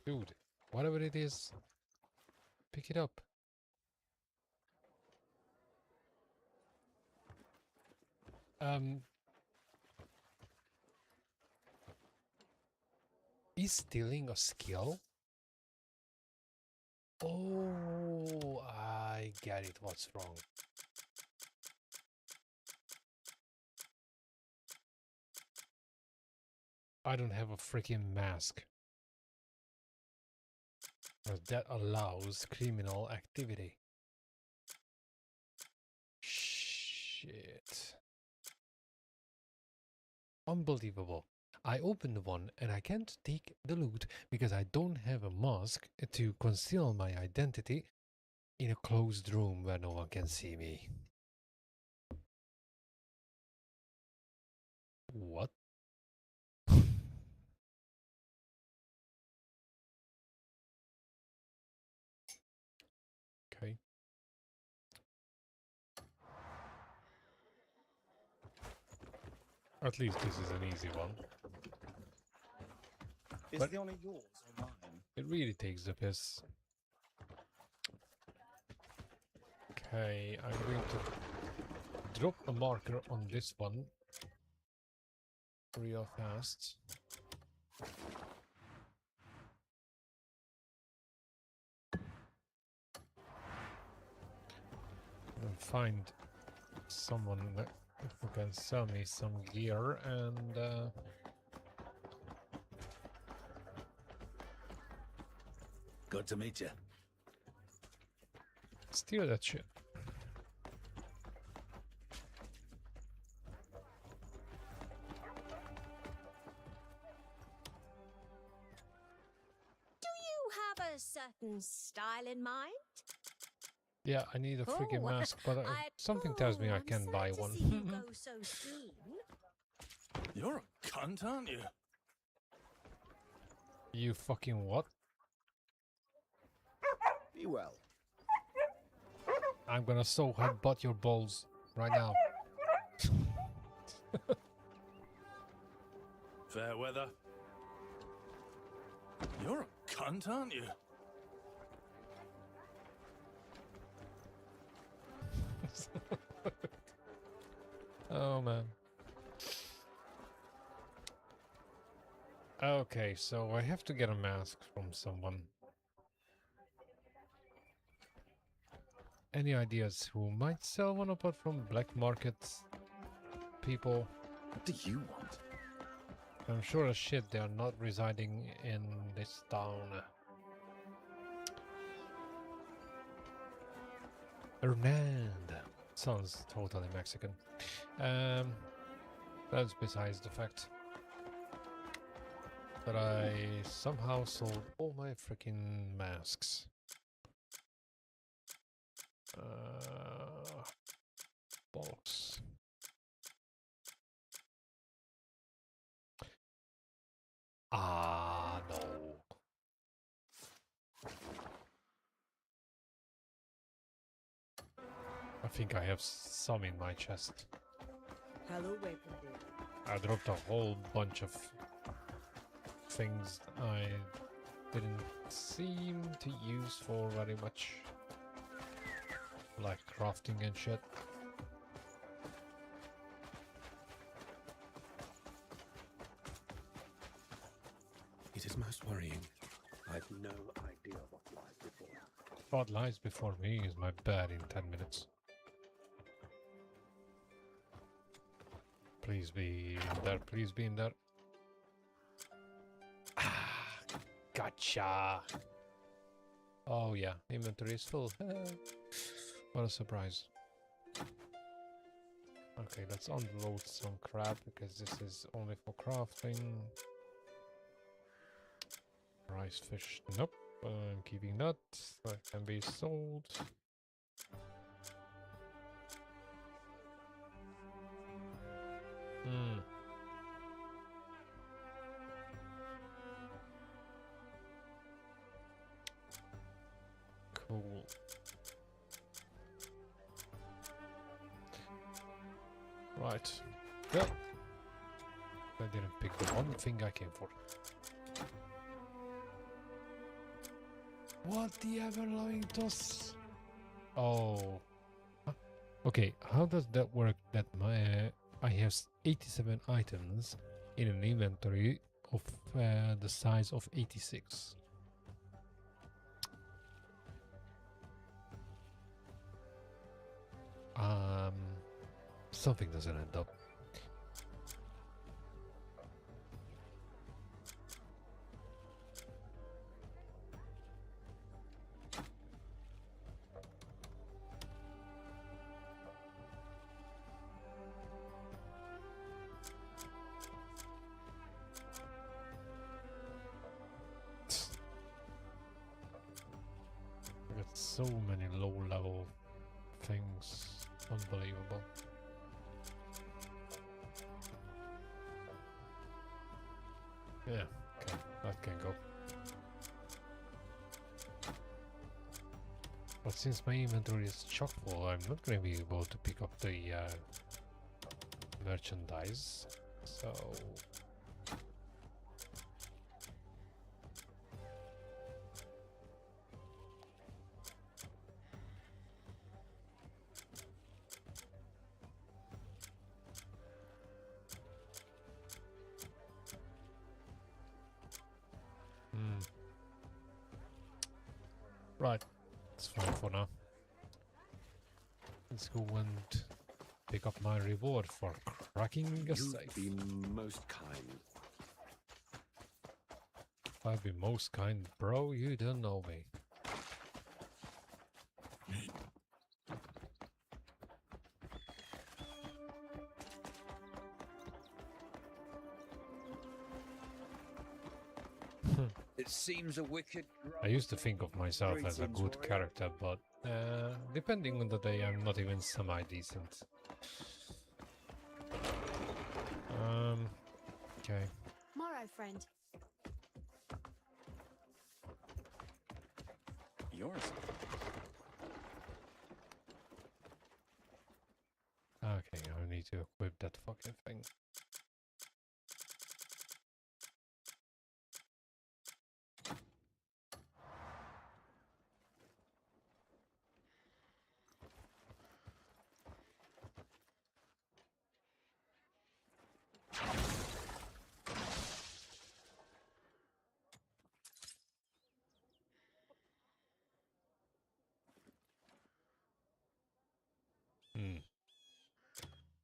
Dude, whatever it is, pick it up. Is stealing a skill? Oh, I get it. What's wrong? I don't have a freaking mask. That allows criminal activity. Shit. Unbelievable. I opened one and I can't take the loot because I don't have a mask to conceal my identity in a closed room where no one can see me. What? Okay. At least this is an easy one. Is But the honor yours or mine? it really takes the piss. Okay, I'm going to drop a marker on this one real fast. And find someone who can sell me some gear and Good to meet you. steal that shit. Do you have a certain style in mind? Yeah, I need a freaking Oh, mask, but something tells me I I'm can sad buy to one. see you go so soon. You're a cunt, aren't you? You fucking what? Be well. I'm gonna so headbutt your balls right now. Fair weather. You're a cunt, aren't you? Oh man. Okay, so I have to get a mask from someone. Any ideas who might sell one apart from black market people? What do you want? I'm sure as shit they are not residing in this town. Hernand sounds totally Mexican. That's besides the fact that I somehow sold all my freaking masks. Bollocks. Ah, no. I think I have some in my chest. Hello, Wakenby. I dropped a whole bunch of things I didn't seem to use for very much. Like crafting and shit. It is most worrying. I've no idea what lies before. What lies before me is my bed in 10 minutes. Please be in there, please be in there. Ah, gotcha. Oh yeah, inventory is full. What a surprise. Okay, let's unload some crap because this is only for crafting. Rice fish, nope. I'm keeping that. That can be sold. Hmm. Cool. Right. Well, I didn't pick the one thing I came for. What the ever-loving toss? Oh. Huh? Okay, how does that work that I have 87 items in an inventory of the size of 86? Something doesn't end up. I got so many low-level things. Unbelievable. Yeah, okay, that can go. But since my inventory is chock full, I'm not going to be able to pick up the merchandise. So... Right, it's fine for now. Let's go and pick up my reward for cracking a safe. You've been most kind. I've been most kind, bro. You don't know me. It seems a wicked. I used to think of myself as a good character, but depending on the day, I'm not even semi-decent. Okay. Morrow, friend. Yours. Okay, I need to equip that fucking thing.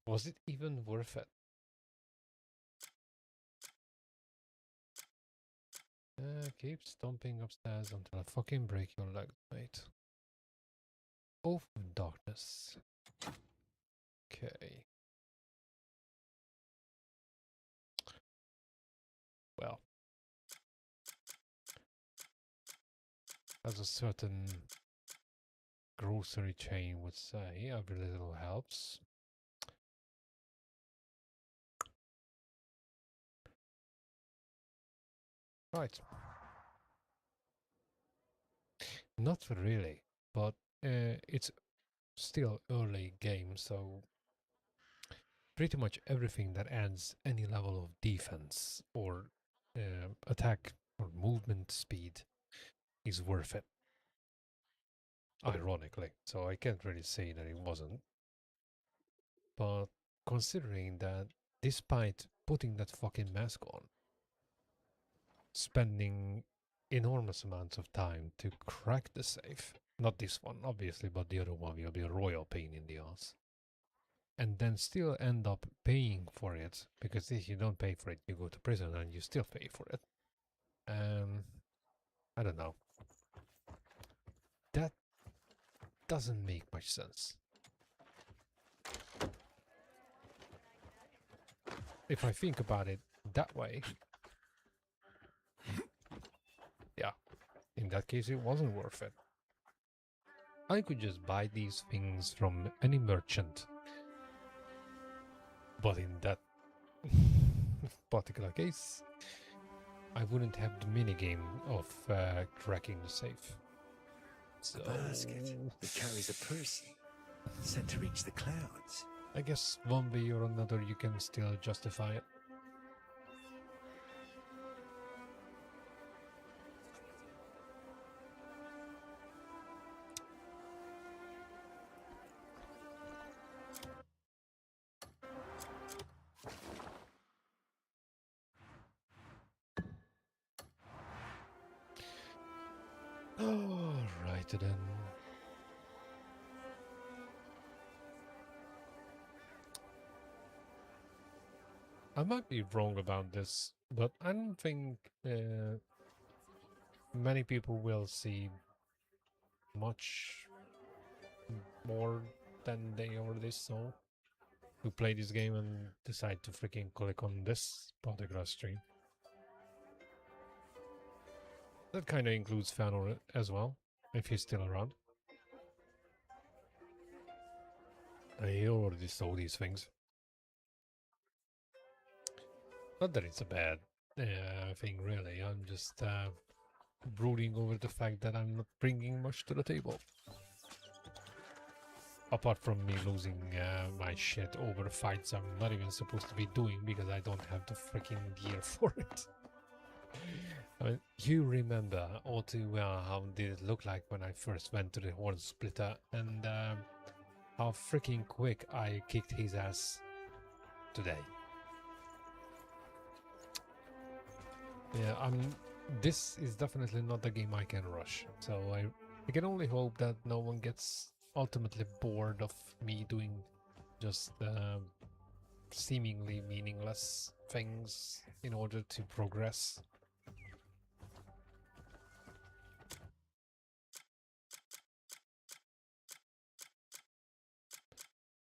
Was it even worth it? Keep stomping upstairs until I fucking break your leg, mate. Oath of Darkness. Okay. Well. As a certain grocery chain would say, every little helps. Right. Not really, but it's still early game, so pretty much everything that adds any level of defense or attack or movement speed is worth it. Ironically, so I can't really say that it wasn't. But considering that despite putting that fucking mask on, spending enormous amounts of time to crack the safe, not this one obviously, but the other one will be a royal pain in the ass, and then still end up paying for it, because if you don't pay for it you go to prison and you still pay for it. I don't know. That doesn't make much sense. If I think about it that way, yeah, in that case it wasn't worth it. I could just buy these things from any merchant, but in that particular case, I wouldn't have the minigame of cracking the safe. So, A basket that carries a person sent to reach the clouds. I guess one way or another you can still justify it. Alright then. I might be wrong about this, but I don't think many people will see much more than they already saw who play this game and decide to freaking click on this particular stream. That kind of includes Fanor as well, if he's still around. He already saw these things. Not that it's a bad thing, really. I'm just brooding over the fact that I'm not bringing much to the table. Apart from me losing my shit over fights I'm not even supposed to be doing because I don't have the freaking gear for it. I mean, you remember all too well how did it look like when I first went to the Horn Splitter, and how freaking quick I kicked his ass today. Yeah, this is definitely not the game I can rush, so I can only hope that no one gets ultimately bored of me doing just seemingly meaningless things in order to progress.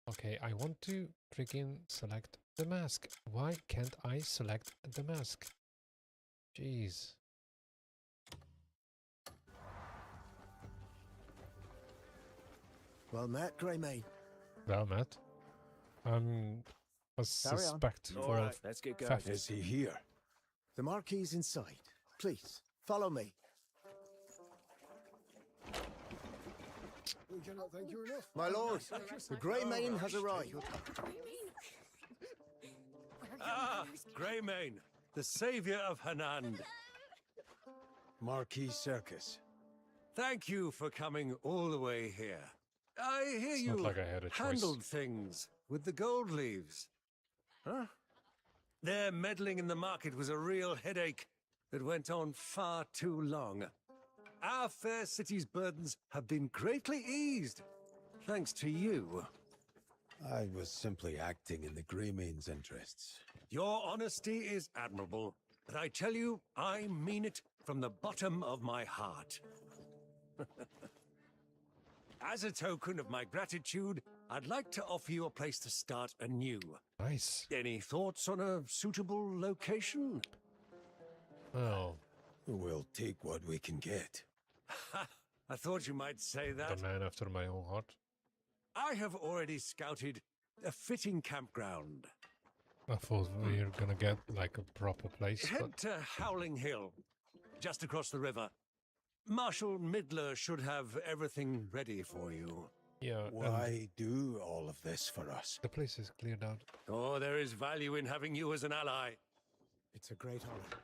Okay, I want to freaking select the mask. Why can't I select the mask? Jeez. Well met, Greymane. Well met. I'm a suspect for All right, let's get going. theft. Is he here? The Marquis inside. Please, follow me. We cannot thank you enough. My lord, the Greymane has arrived. Ah, Greymane, the savior of Hanand. Marquis Circus. Thank you for coming all the way here. I hear It's you not like I had a choice. handled things with the gold leaves. Huh? Their meddling in the market was a real headache that went on far too long. Our fair city's burdens have been greatly eased, thanks to you. I was simply acting in the Greymane's interests. Your honesty is admirable, but I tell you, I mean it from the bottom of my heart. As a token of my gratitude, I'd like to offer you a place to start anew. Nice. Any thoughts on a suitable location? Well, we'll take what we can get. I thought you might say that. The man after my own heart. I have already scouted a fitting campground. I thought we were gonna get like a proper place. Head But... to Howling Hill, just across the river. Marshal Midler should have everything ready for you. Yeah. Why do all of this for us? The place is cleared out. Oh, there is value in having you as an ally. It's a great honor.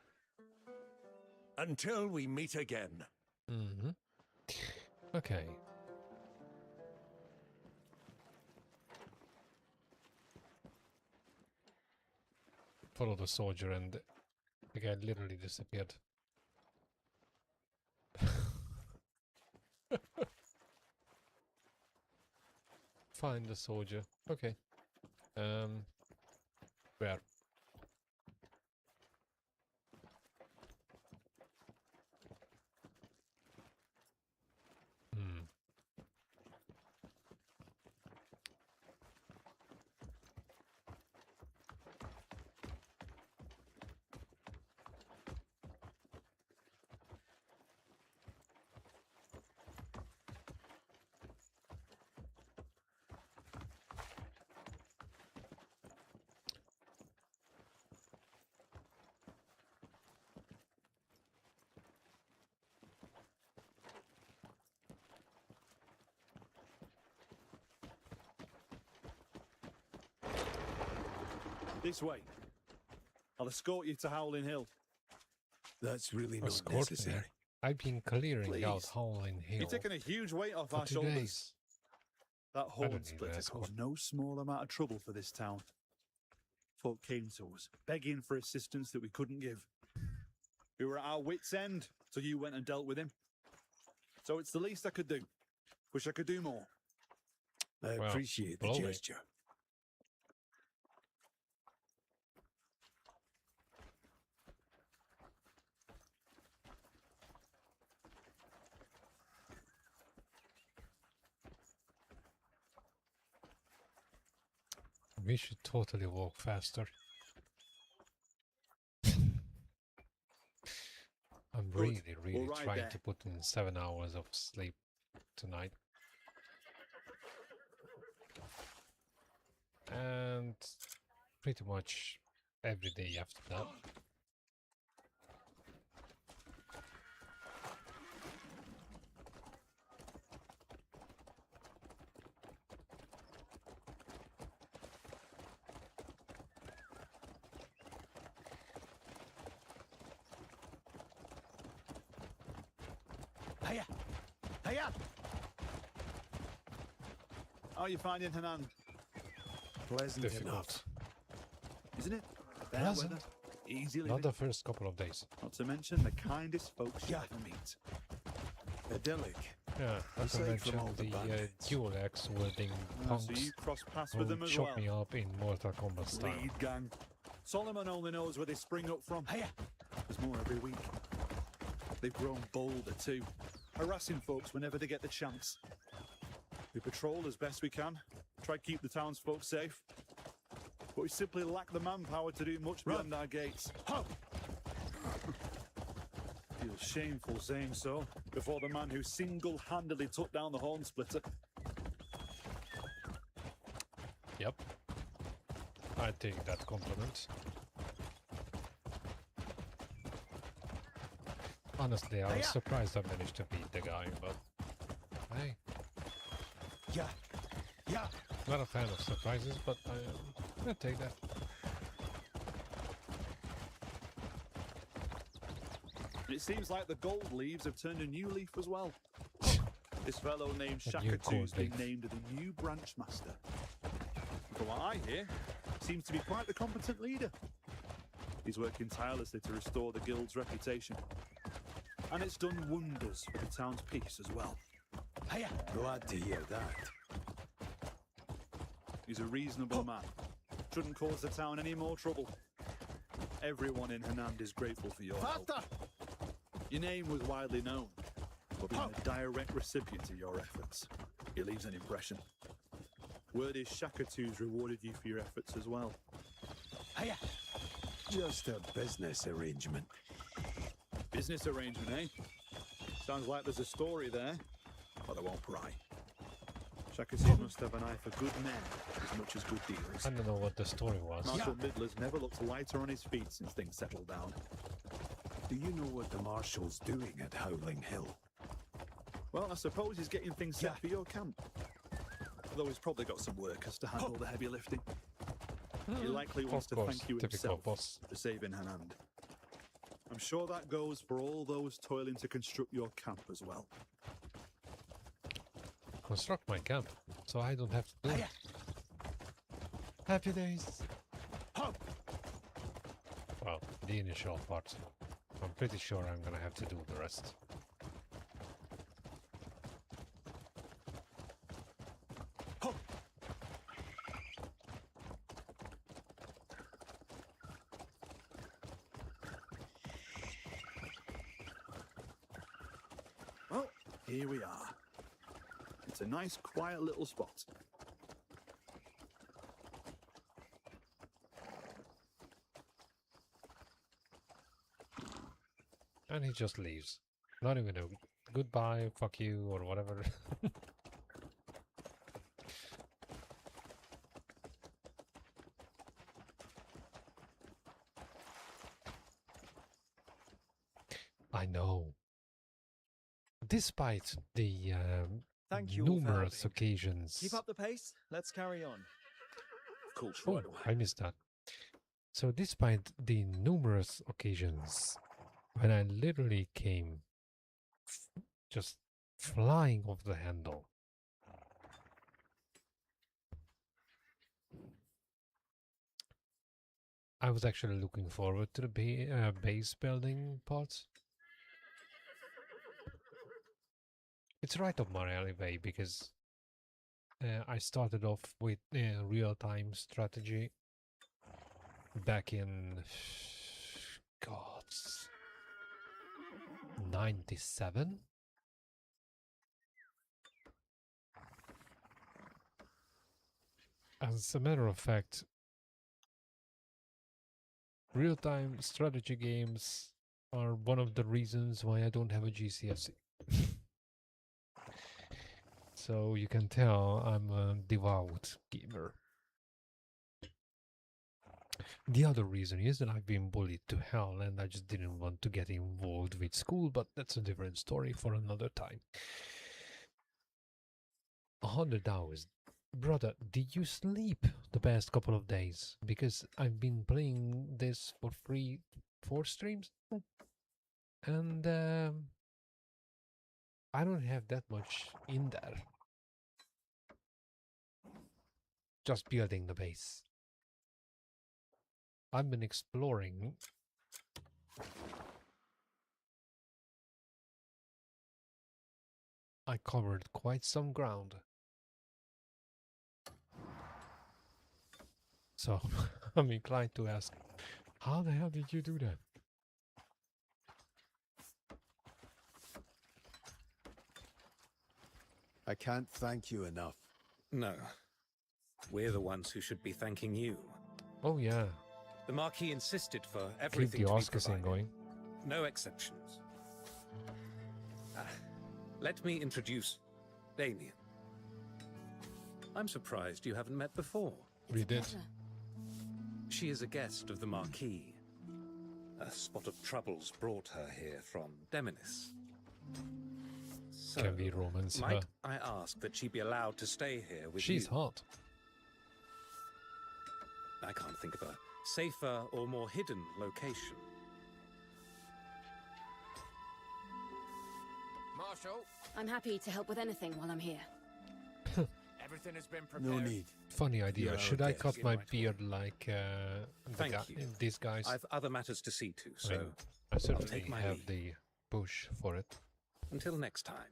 Until we meet again. Mm-hmm. Okay. Follow the soldier and the guy literally disappeared. Find the soldier. Okay. Where? Hmm. This way. I'll escort you to Howling Hill. That's really not Escort me. necessary. I've been clearing out Please. Howling Hill. You're taking a huge weight off for our 2 shoulders. days. That I don't horn need splitter an escort. caused no small amount of trouble for this town. Folk came to us, begging for assistance that we couldn't give. We were at our wits' end, so you went and dealt with him. So it's the least I could do. Wish I could do more. I Well, appreciate the blow it. gesture. We should totally walk faster. I'm Good. really We'll ride trying there. to put in 7 hours of sleep tonight. And pretty much every day after that. Hiya! Hiya! How are you finding Hanan? Pleasant Difficult. enough. Isn't it? Fair Pleasant. weather, easy Not living. the first couple of days. Not to mention the kindest folks you ever meet. Idyllic. Yeah, not to Aside from all mention the the bandits. dual axe wielding So punks you cross paths who with them as chop well. me up in Mortal Kombat style. Lead gang. Solomon only knows where they spring up from. Hiya! There's more every week. They've grown bolder too, harassing folks whenever they get the chance. We patrol as best we can, try to keep the townsfolk safe, but we simply lack the manpower to do much beyond our gates. Ho! Feels shameful saying so, before the man who single-handedly took down the horn splitter. Yep. I take that compliment. Honestly, I was surprised I managed to beat the guy, but hey, Yeah, yeah. not a fan of surprises, but I'll take that. It seems like the gold leaves have turned a new leaf as well. This fellow named A new Shakatu's gold been leaf. named the new branch master. From what I hear, seems to be quite the competent leader. He's working tirelessly to restore the guild's reputation. And it's done wonders for the town's peace as well. Hiya! Glad to hear that. He's a reasonable man. Shouldn't cause the town any more trouble. everyone in Hanand is grateful for your help. Your name was widely known, but being a direct recipient of your efforts, it leaves an impression. Word is Shakatu's rewarded you for your efforts as well. Hiya! Just a business arrangement. Business arrangement, eh? Sounds like there's a story there, but I won't pry. Shakatu must have an eye for good men as much as good dealers. I don't know what the story was. Marshal Midler's never looked lighter on his feet since things settled down. Do you know what the Marshal's doing at Howling Hill? Well, I suppose he's getting things set for your camp. Though he's probably got some workers to handle the heavy lifting. He likely wants to thank you himself for saving Hanand. I'm sure that goes for all those toiling to construct your camp as well. Construct my camp, so I don't have to do it. Happy days. Well, the initial part. I'm pretty sure I'm gonna have to do the rest. Well, here we are. It's a nice, quiet little spot. And he just leaves. Not even a goodbye, fuck you, or whatever. I know. Despite the Thank you all for numerous helping. occasions. Keep up the pace. Let's carry on. Of course, Oh, right away. I missed that. So despite the numerous occasions when I literally came just flying off the handle, I was actually looking forward to the base building parts. It's right up my alleyway because I started off with real-time strategy back in God 97. As a matter of fact, real-time strategy games are one of the reasons why I don't have a GCSE. So you can tell I'm a devout gamer. The other reason is that I've been bullied to hell and I just didn't want to get involved with school, but that's a different story for another time. 100 hours. Brother, did you sleep the past couple of days? Because I've been playing this for 4 streams. And I don't have that much in there. Just building the base. I've been exploring. I covered quite some ground. So I'm inclined to ask, how the hell did you do that? I can't thank you enough. No. We're the ones who should be thanking you. Oh yeah. The Marquis insisted for Keep everything the to be Oscar scene provided. going. No exceptions. Let me introduce Damien. I'm surprised you haven't met before. We did. She is a guest of the Marquis. A spot of troubles brought her here from Deminis. So, Can we romance her? might I ask that she be allowed to stay here with you? She's hot. I can't think of a safer or more hidden location. Marshal, I'm happy to help with anything while I'm here. everything has been prepared. No need. Funny idea. You're Should I okay. cut my beard like Thank you. these guys? I've other matters to see to, I so mean, I I'll certainly take my have leave. the push for it. Until next time.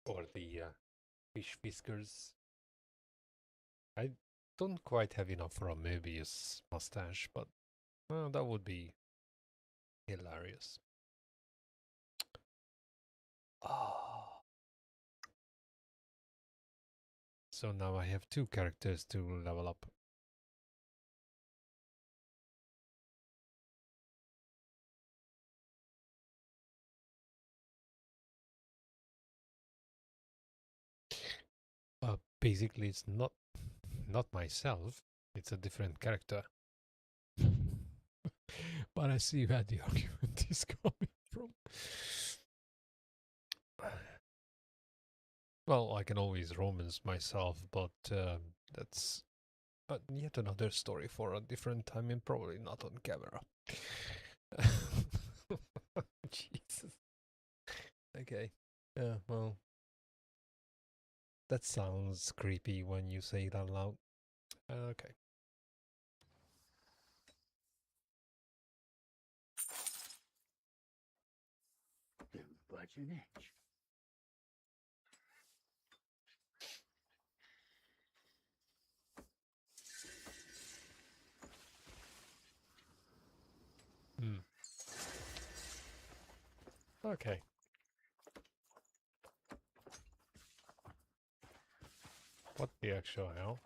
Or the fish whiskers. I don't quite have enough for a Mobius mustache, but well, that would be hilarious. Ah. So now I have 2 characters to level up. Basically, it's not myself. It's a different character. But I see where the argument is coming from. Well, I can always romance myself, but that's yet another story for a different time and probably not on camera. Jesus. Okay. Yeah, well. That sounds creepy when you say it out loud. Okay. Don't budge an inch. Okay. What the actual hell?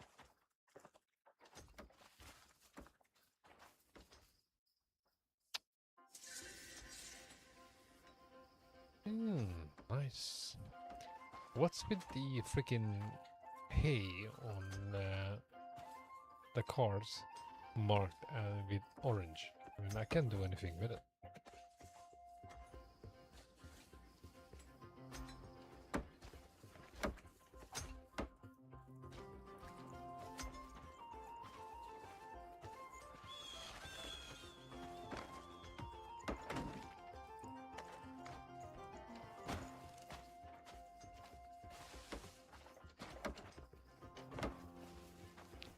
Nice. What's with the freaking hay on the cars marked with orange? I mean, I can't do anything with it.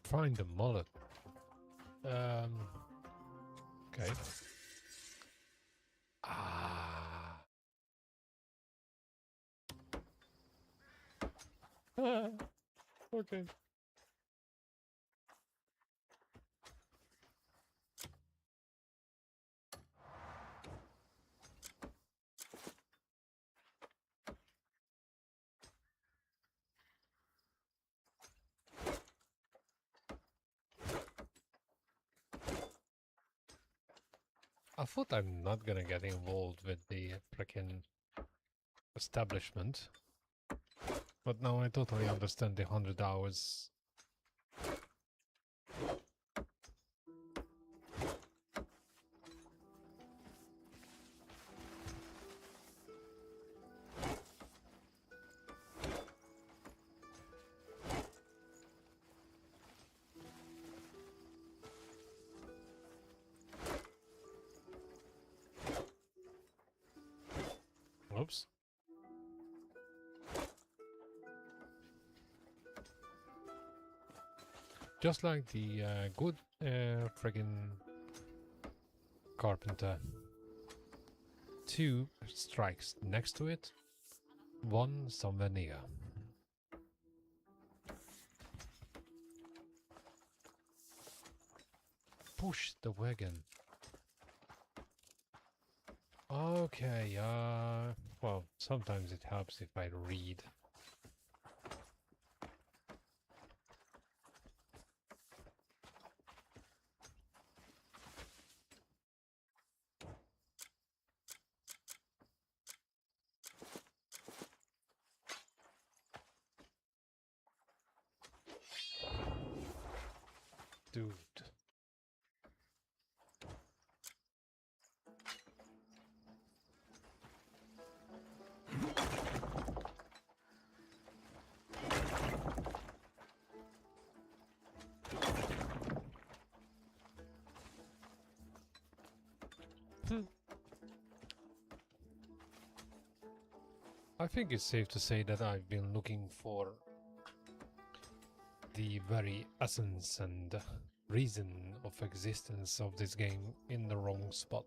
Find the mullet. Okay. Ah. Okay. I thought I'm not gonna get involved with the frickin' establishment, but now I totally understand the 100 hours. Oops. Just like the good friggin' carpenter. 2 strikes next to it, 1 somewhere near. Push the wagon. Okay, well, sometimes it helps if I read. Dude. I think it's safe to say that I've been looking for the very essence and reason of existence of this game in the wrong spot.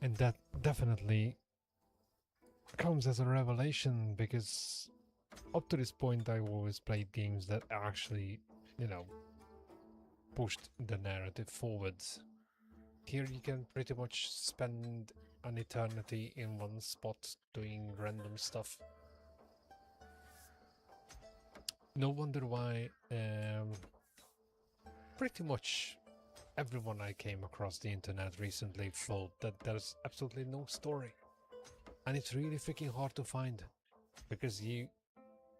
And that definitely comes as a revelation because up to this point I've always played games that actually, you know, pushed the narrative forwards. Here you can pretty much spend an eternity in one spot doing random stuff. No wonder why pretty much everyone I came across the internet recently thought that there's absolutely no story. And it's really freaking hard to find, because you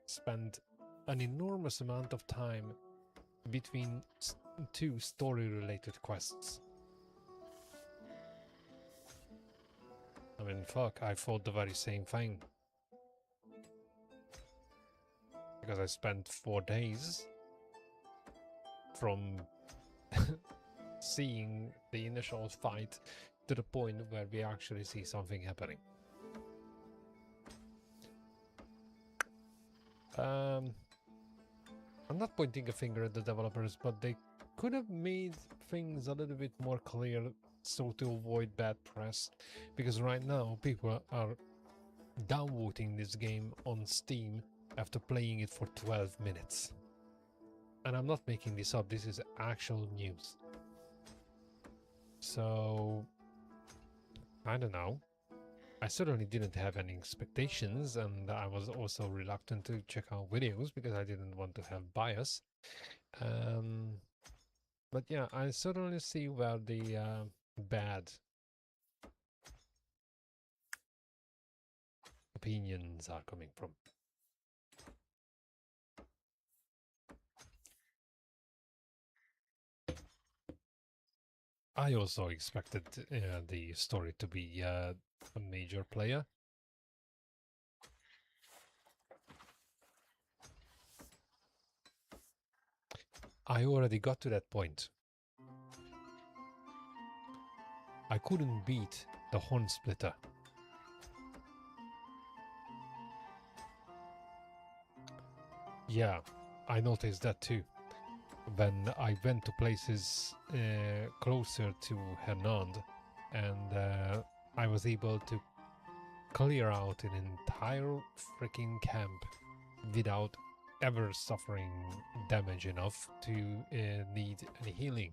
spend an enormous amount of time between two story-related quests. I mean, fuck, I thought the very same thing. Because I spent 4 days from seeing the initial fight to the point where we actually see something happening. I'm not pointing a finger at the developers, but they could have made things a little bit more clear so to avoid bad press, because right now people are downvoting this game on Steam after playing it for 12 minutes. And I'm not making this up, this is actual news. So, I don't know. I certainly didn't have any expectations, and I was also reluctant to check out videos because I didn't want to have bias. But yeah, I certainly see where the bad opinions are coming from. I also expected the story to be a major player. I already got to that point. I couldn't beat the horn splitter. Yeah, I noticed that too. When I went to places closer to Hernand, and I was able to clear out an entire freaking camp without ever suffering damage enough to need any healing.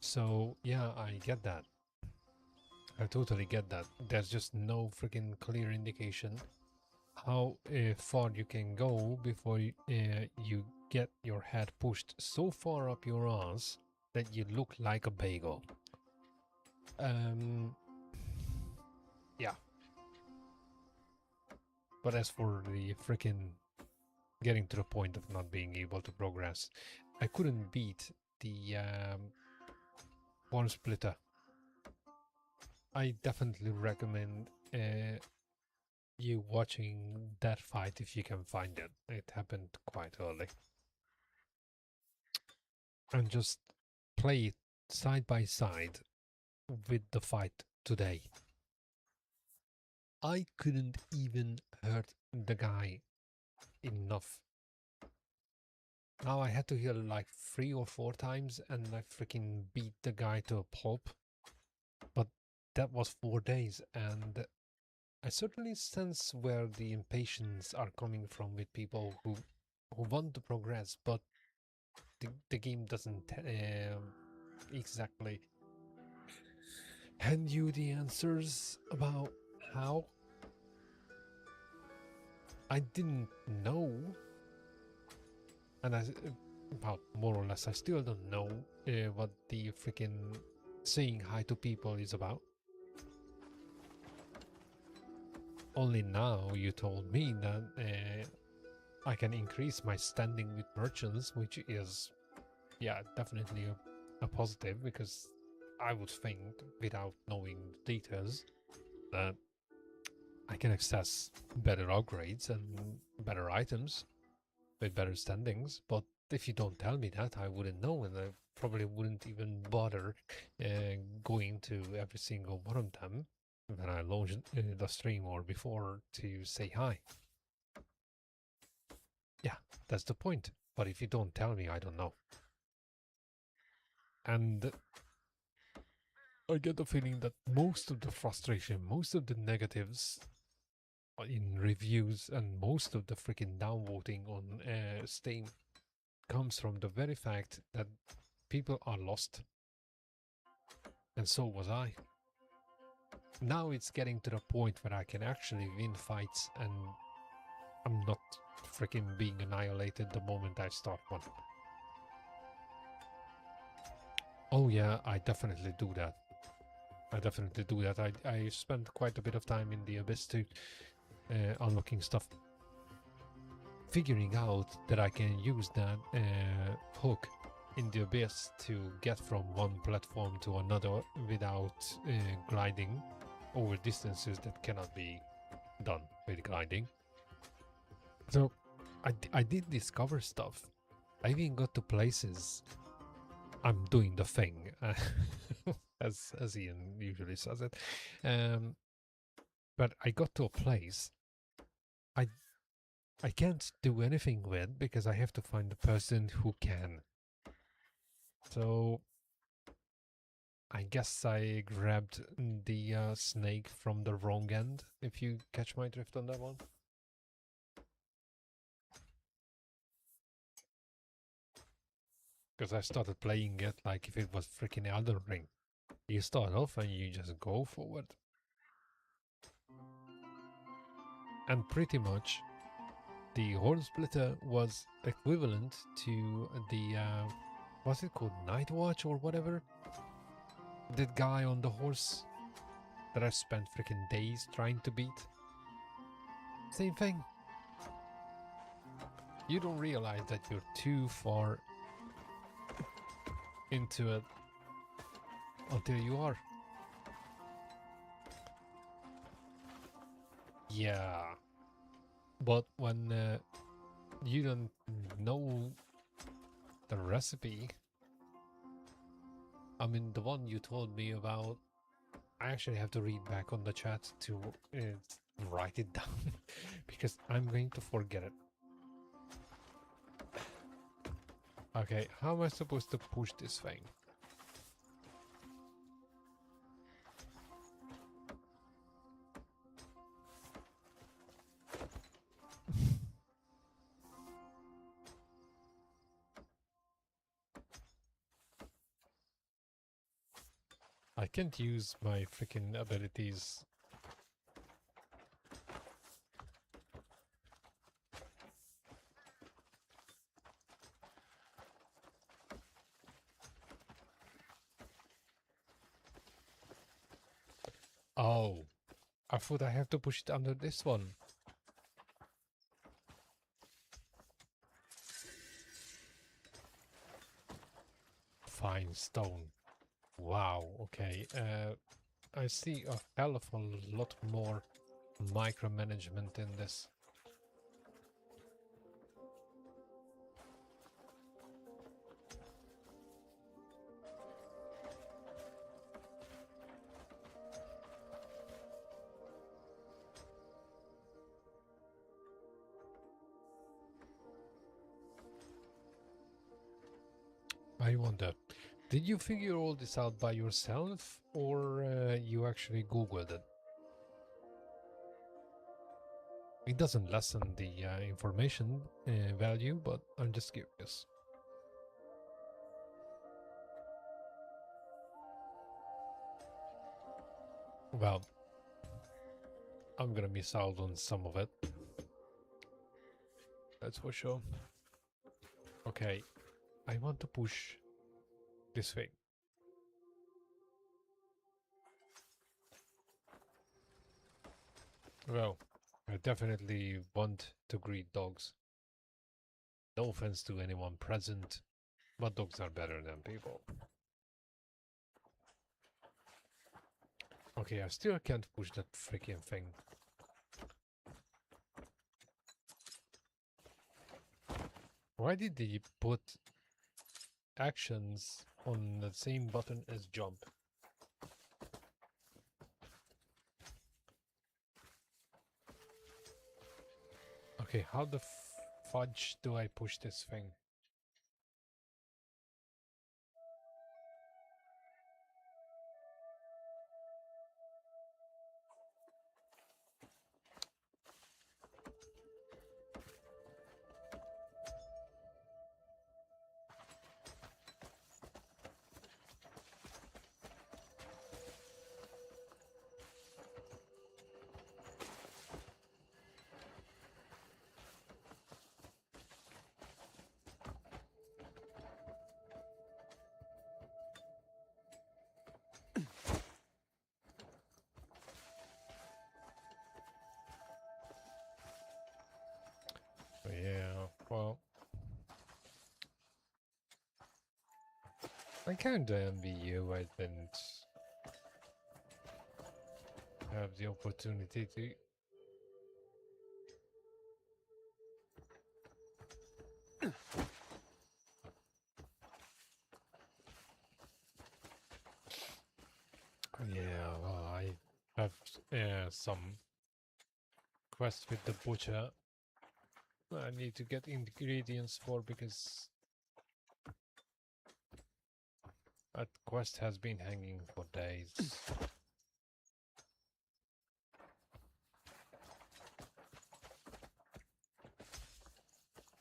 So yeah, I get that. I totally get that. There's just no freaking clear indication how far you can go before you get your head pushed so far up your ass that you look like a bagel. Yeah. But as for the freaking getting to the point of not being able to progress, I couldn't beat the one splitter. I definitely recommend you watching that fight if you can find it. It happened quite early. And just play it side by side with the fight today. I couldn't even hurt the guy enough. Now I had to heal like 3 or 4 times and I freaking beat the guy to a pulp. But that was 4 days, and I certainly sense where the impatience are coming from with people who want to progress, but the game doesn't exactly hand you the answers about how. I didn't know, and well, more or less, I still don't know what the freaking saying hi to people is about. Only now you told me that I can increase my standing with merchants, which is, yeah, definitely a positive, because I would think, without knowing the details, that I can access better upgrades and better items with better standings. But if you don't tell me that, I wouldn't know, and I probably wouldn't even bother going to every single one of them when I launched the stream or before to say hi. Yeah, that's the point. But if you don't tell me, I don't know. And I get the feeling that most of the frustration, most of the negatives in reviews, and most of the freaking downvoting on Steam comes from the very fact that people are lost. And so was I. Now it's getting to the point where I can actually win fights and I'm not freaking being annihilated the moment I start one. Oh yeah, I definitely do that. I spent quite a bit of time in the Abyss too, unlocking stuff. Figuring out that I can use that hook in the Abyss to get from one platform to another without gliding over distances that cannot be done with gliding. So I did discover stuff. I even got to places. I'm doing the thing, as Ian usually says it. But I got to a place I can't do anything with because I have to find the person who can. So I guess I grabbed the snake from the wrong end, if you catch my drift on that one. Because I started playing it like if it was freaking Elden Ring. You start off and you just go forward. And pretty much the Horn Splitter was equivalent to the, what's it called, Night Watch or whatever? That guy on the horse that I spent freaking days trying to beat. Same thing. You don't realize that you're too far into it until you are. Yeah. But when you don't know the recipe, I mean the one you told me about, I actually have to read back on the chat to write it down because I'm going to forget it. Okay, how am I supposed to push this thing? I can't use my freaking abilities. Oh, I thought I have to push it under this one. Fine stone. Wow, okay. I see a hell of a lot more micromanagement in this. I wonder, did you figure all this out by yourself or you actually Googled it? It doesn't lessen the information value, but I'm just curious. Well, I'm gonna miss out on some of it. That's for sure. Okay, I want to push this thing. Well, I definitely want to greet dogs. No offense to anyone present, but dogs are better than people. Okay, I still can't push that freaking thing. Why did they put actions on the same button as jump? Okay, how the fudge do I push this thing? Yeah, well, I kinda envy you. I didn't have the opportunity to. Yeah, well, I have some quest with the butcher I need to get ingredients for because that quest has been hanging for days.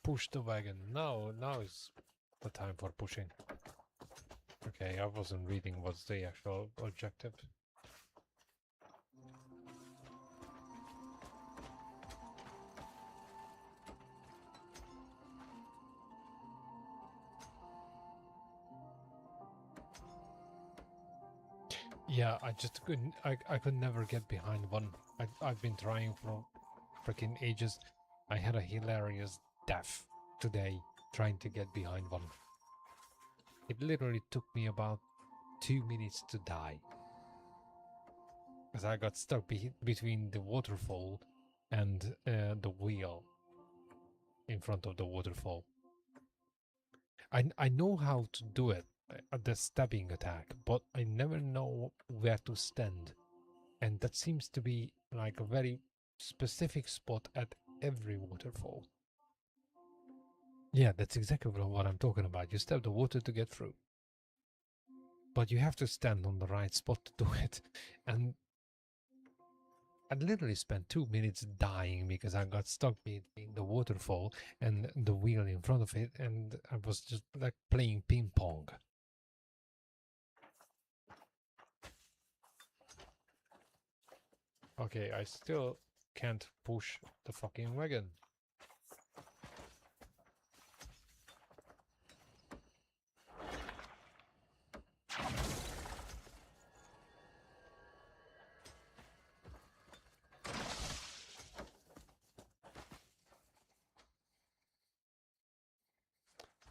Push the wagon. Now is the time for pushing. Okay, I wasn't reading what's the actual objective. Yeah, I just couldn't. I could never get behind one. I've been trying for freaking ages. I had a hilarious death today trying to get behind one. It literally took me about 2 minutes to die. Because I got stuck between the waterfall and the wheel in front of the waterfall. I know how to do it, the stabbing attack, but I never know where to stand. And that seems to be like a very specific spot at every waterfall. Yeah, that's exactly what I'm talking about. You stab the water to get through. But you have to stand on the right spot to do it. And I literally spent 2 minutes dying because I got stuck between the waterfall and the wheel in front of it, and I was just like playing ping pong. Okay, I still can't push the fucking wagon.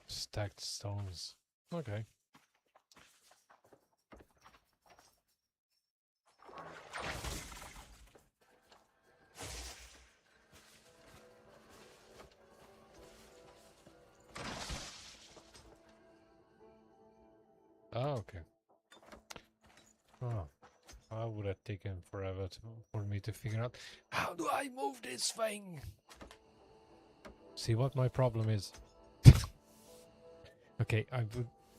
Stacked stones. Okay. Oh, okay. Oh, I would have taken forever for me to figure out how do I move this thing. See what my problem is. Okay,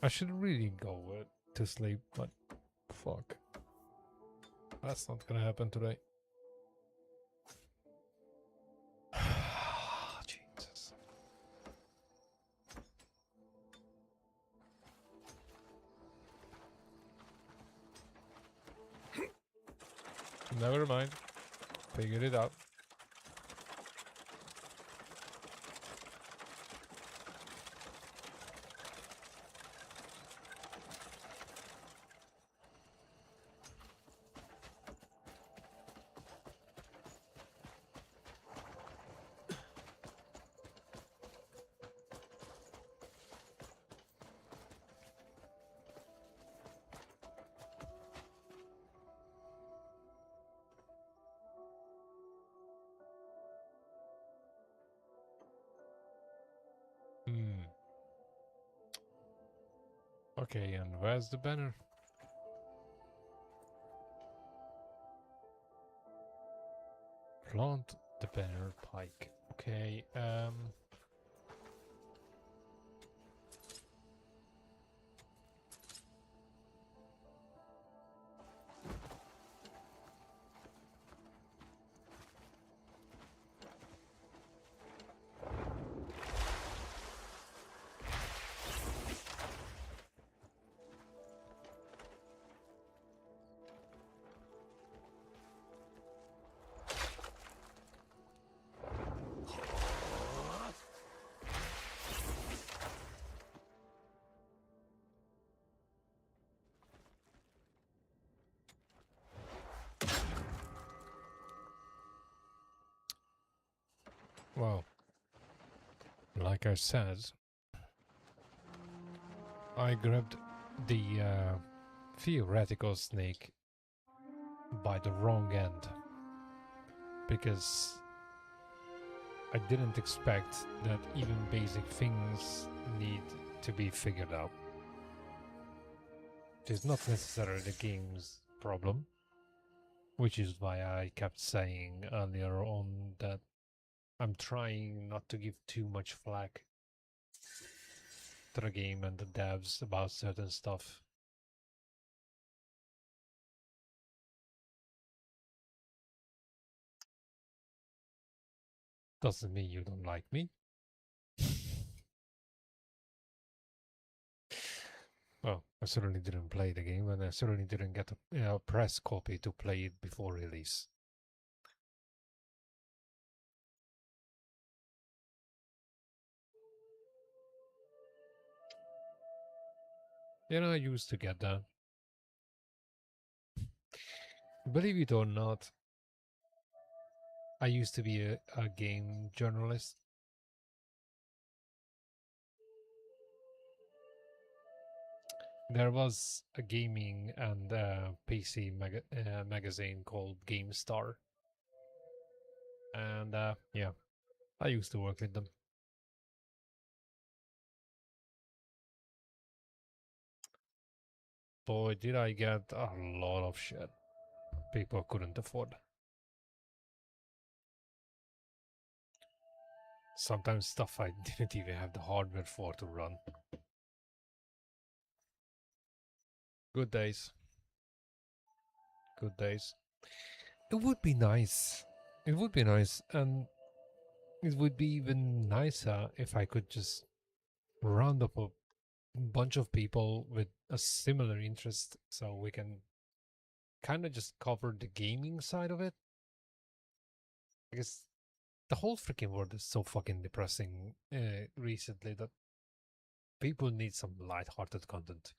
I should really go to sleep, but fuck, that's not gonna happen today. Jesus. Never mind. Figured it out. Okay, and where's the banner? Plant the banner pike. Okay, wow. like I said, I grabbed the theoretical snake by the wrong end because I didn't expect that even basic things need to be figured out. It's not necessarily the game's problem, which is why I kept saying earlier on that I'm trying not to give too much flack to the game and the devs about certain stuff. Doesn't mean you don't like me. Well, I certainly didn't play the game, and I certainly didn't get a press copy to play it before release. You know, I used to get that. Believe it or not, I used to be a game journalist. There was a gaming and PC magazine called GameStar. And yeah, I used to work with them. Boy, did I get a lot of shit people couldn't afford. Sometimes stuff I didn't even have the hardware for to run. Good days. Good days. It would be nice. It would be nice, and it would be even nicer if I could just round up a bunch of people with a similar interest so we can kind of just cover the gaming side of it. Because the whole freaking world is so fucking depressing recently that people need some light-hearted content.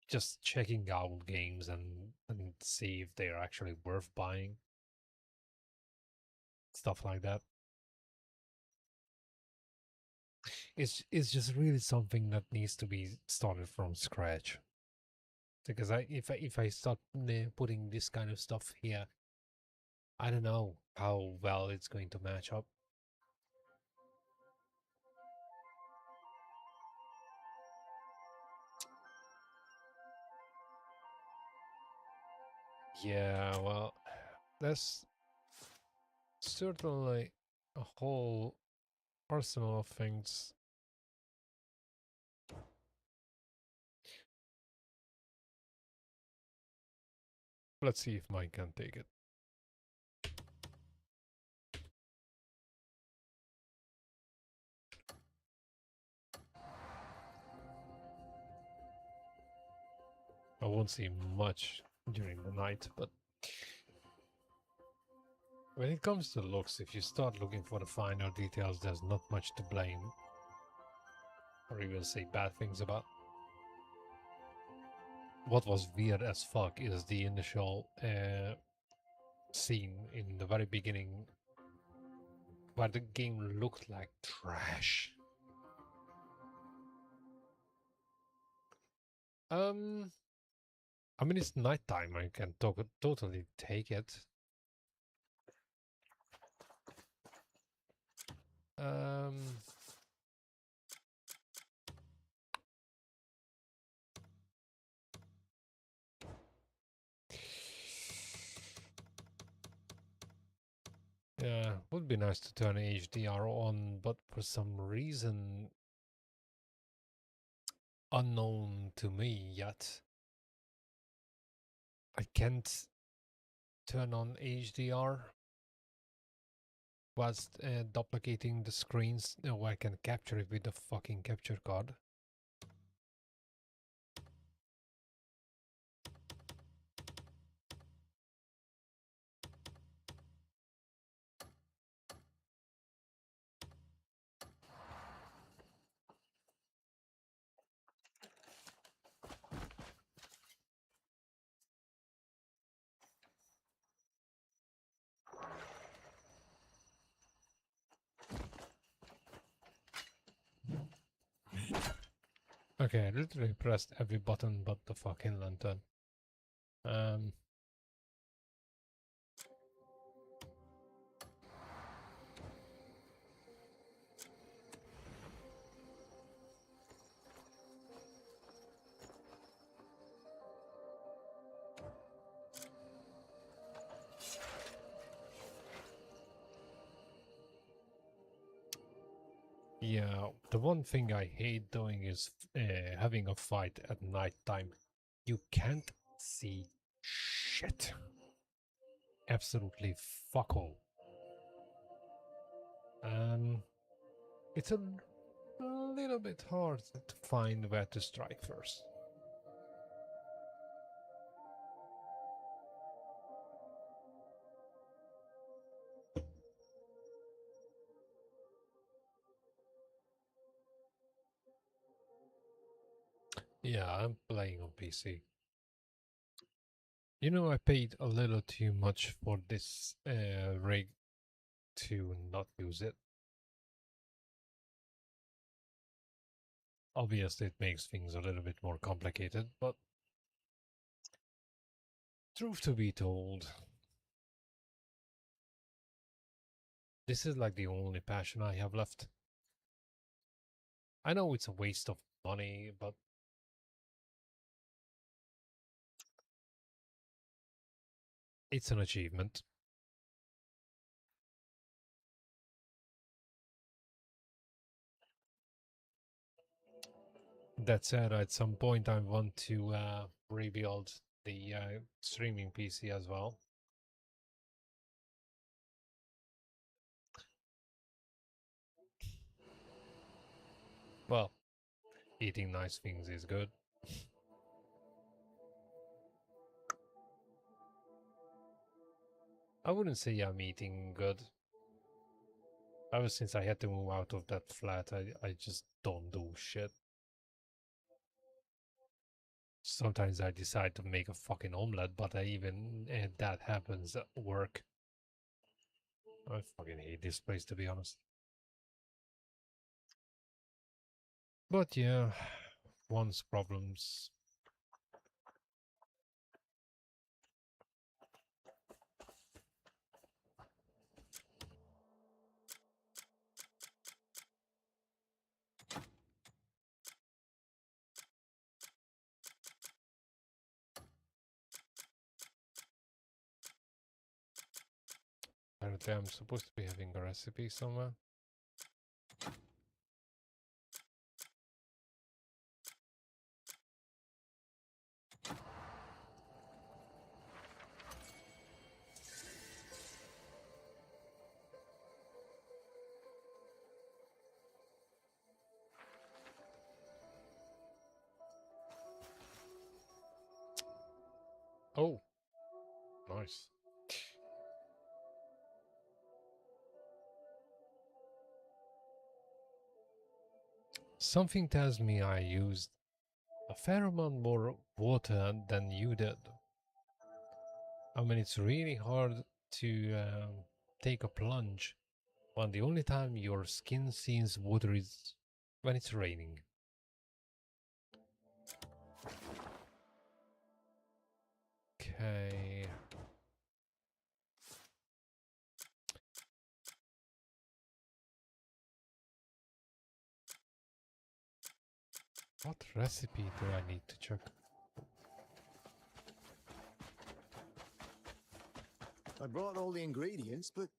Just checking out games and see if they're actually worth buying. Stuff like that. It's just really something that needs to be started from scratch. Because if I start putting this kind of stuff here, I don't know how well it's going to match up. Yeah, well, there's certainly a whole arsenal of things. Let's see if mine can take it. I won't see much during the night, but when it comes to looks, if you start looking for the finer details, there's not much to blame or even say bad things about. What was weird as fuck is the initial scene in the very beginning where the game looked like trash. I mean, it's nighttime. I can totally take it. Yeah, would be nice to turn HDR on, but for some reason unknown to me yet, I can't turn on HDR whilst duplicating the screens. No, I can capture it with the fucking capture card. Okay, I literally pressed every button but the fucking lantern. Yeah, the one thing I hate doing is having a fight at night time. You can't see shit. Absolutely fuck all. It's a little bit hard to find where to strike first. Yeah, I'm playing on PC. You know, I paid a little too much for this rig to not use it. Obviously, it makes things a little bit more complicated, but truth to be told, this is like the only passion I have left. I know it's a waste of money, but it's an achievement. That said, at some point I want to rebuild the streaming PC as well. Well, eating nice things is good. I wouldn't say I'm eating good. Ever since I had to move out of that flat, I just don't do shit. Sometimes I decide to make a fucking omelette, but that happens at work. I fucking hate this place, to be honest. But yeah, once problems. Apparently I'm supposed to be having a recipe somewhere. Oh, nice. Something tells me I used a fair amount more water than you did. I mean, it's really hard to take a plunge when the only time your skin sees water is when it's raining. Okay. What recipe do I need to check? I brought all the ingredients, but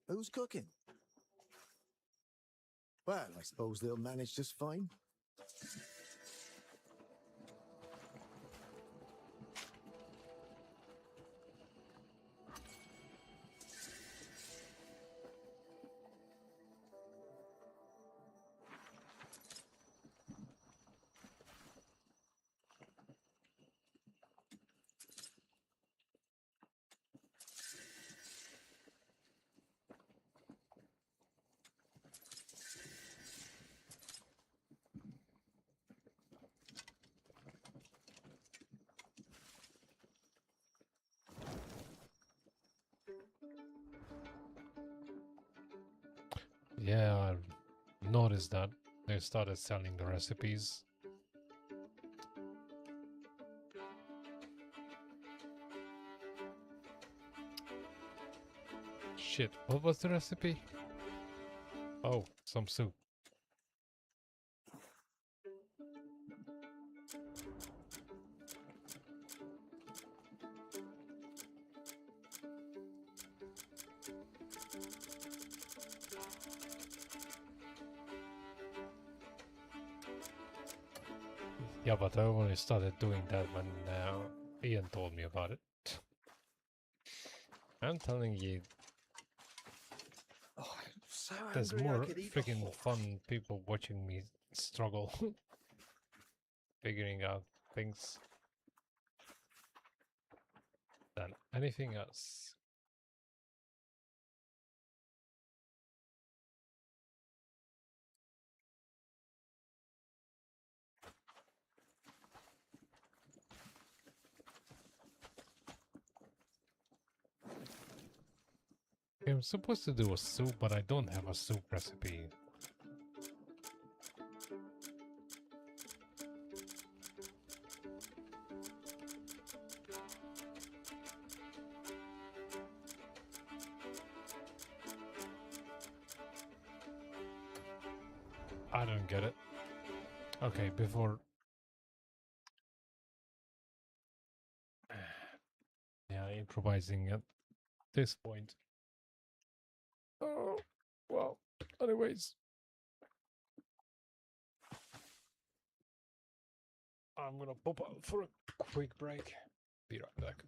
who's cooking? Well, I suppose they'll manage just fine. Yeah, I noticed that they started selling the recipes. Shit, what was the recipe? Oh, some soup. Yeah, but I only started doing that when Ian told me about it. I'm telling you, Oh, I'm so there's hungry I more could eat a freaking horse. fun people watching me struggle, figuring out things than anything else. I'm supposed to do a soup, but I don't have a soup recipe. I don't get it. Okay, before... Yeah, improvising at this point. Oh, well, anyways. I'm gonna pop out for a quick break. Be right back.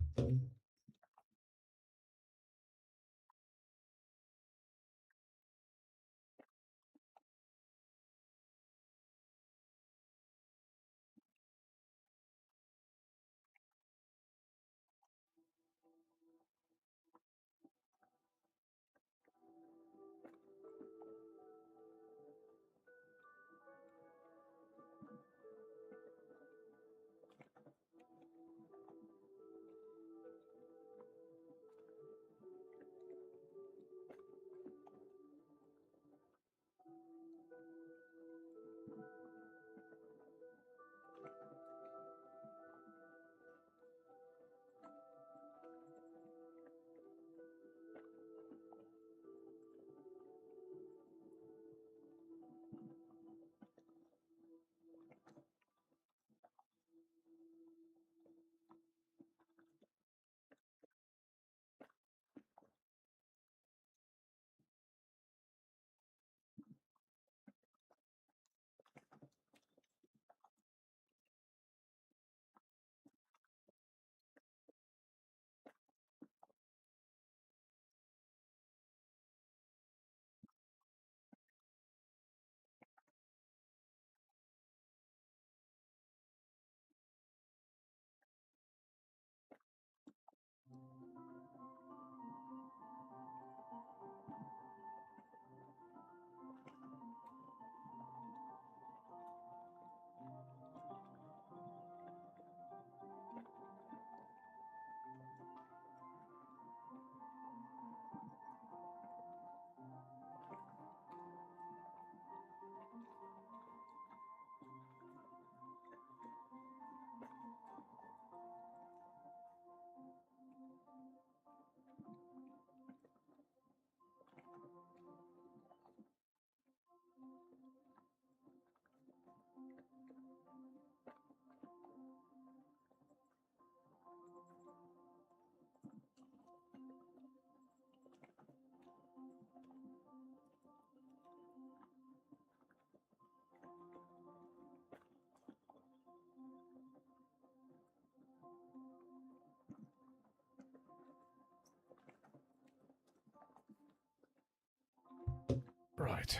Right.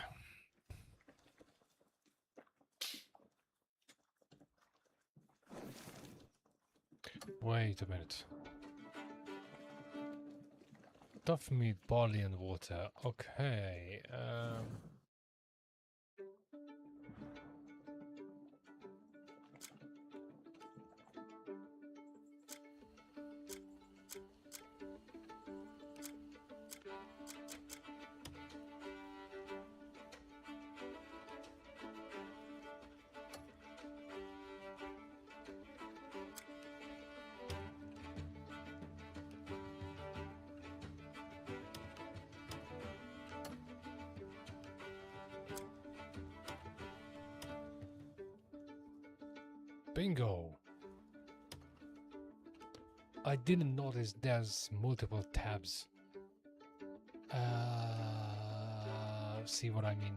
Wait a minute. Tough meat, barley and water. Okay. Bingo! I didn't notice there's multiple tabs. See what I mean?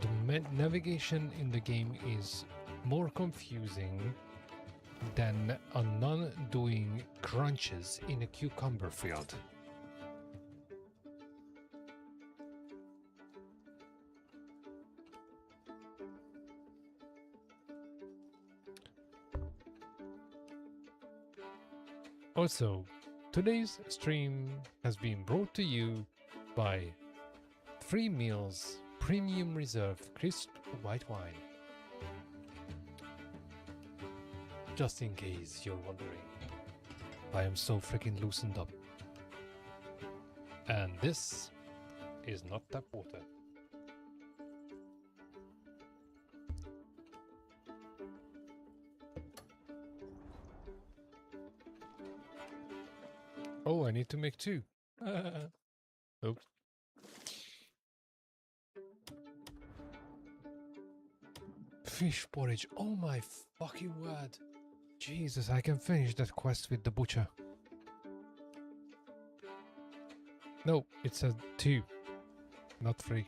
The navigation in the game is more confusing than a nun doing crunches in a cucumber field. Also, today's stream has been brought to you by 3 Meals Premium Reserve Crisp White Wine. Just in case you're wondering, I am so freaking loosened up. And this is not tap water. Oh, I need to make 2. Oops. Fish porridge. Oh my fucking word. Jesus, I can finish that quest with the butcher. No, it's a 2, not 3.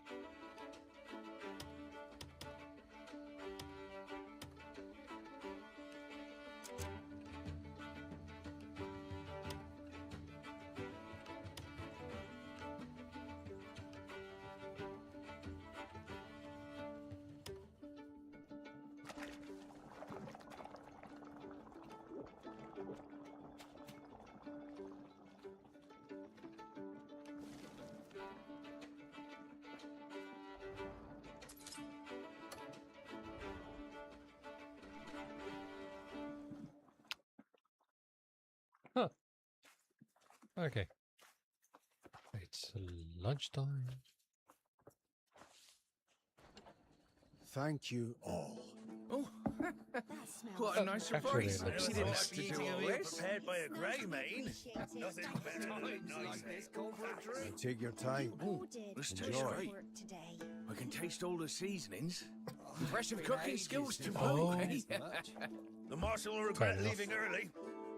Huh. Okay. It's lunchtime. Thank you all. Oh, what a nice Actually, surprise. it looks She didn't nice. have to do all this. Prepared by a grey mane. Nothing better than nice this call for a drink. Take your time. This tastes Enjoy. great. I can taste all the seasonings. Impressive cooking skills to Oh. boot, eh? The marshal will regret Fair enough. leaving early.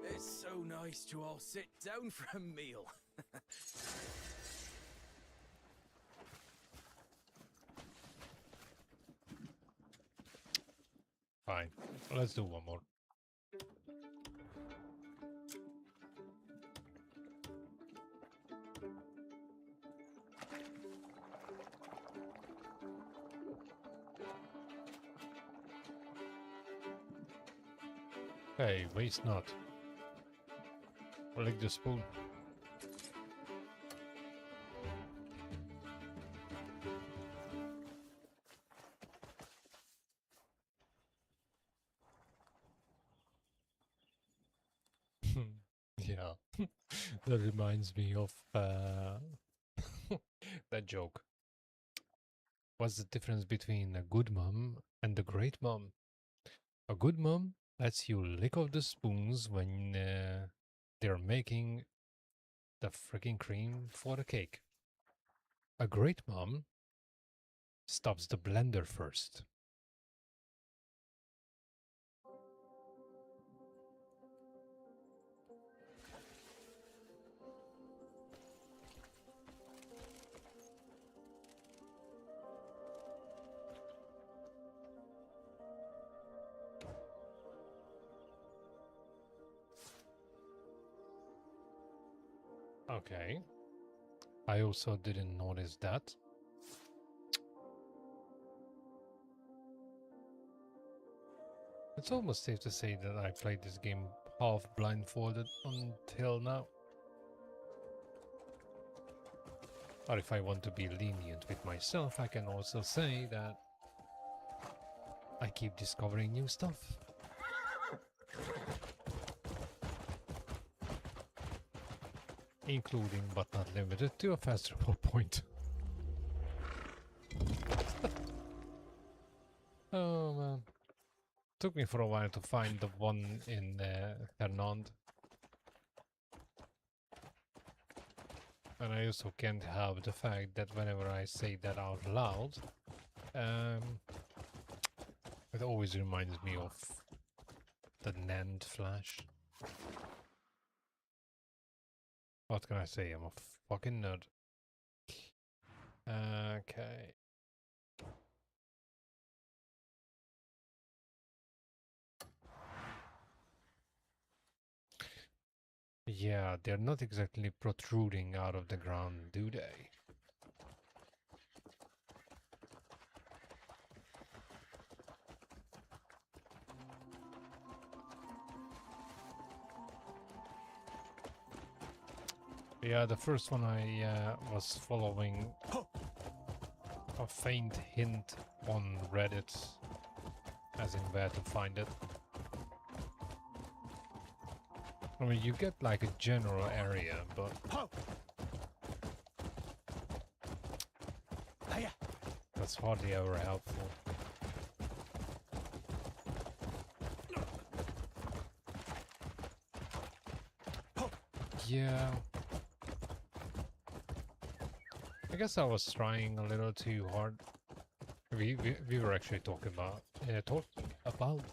It's so nice to all sit down for a meal. Fine. Let's do one more. Hey, waste not. Lick the spoon. Yeah, that reminds me of that joke. What's the difference between a good mom and a great mom? A good mom lets you lick off the spoons when they're making the freaking cream for the cake. A great mom stops the blender first. Okay. I also didn't notice that. It's almost safe to say that I played this game half blindfolded until now. Or if I want to be lenient with myself, I can also say that I keep discovering new stuff. Including, but not limited to, a fast travel point. Oh man. Took me for a while to find the one in Fernand. And I also can't help the fact that whenever I say that out loud, it always reminds me of the NAND flash. What can I say? I'm a fucking nerd. Okay. Yeah, they're not exactly protruding out of the ground, do they? Yeah, the first one I was following a faint hint on Reddit, as in where to find it. I mean, you get like a general area, but that's hardly ever helpful. Yeah. I guess I was trying a little too hard. We were actually talking about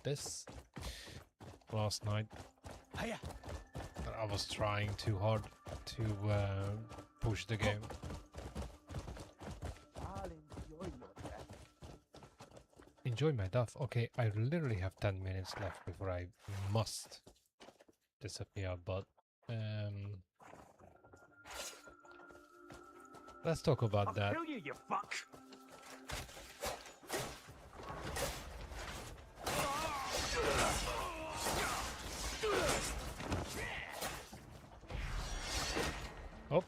this last night. I was trying too hard to push the game. Enjoy my death. Okay, I literally have 10 minutes left before I must disappear, but let's talk about that. Kill you, you fuck! Oh.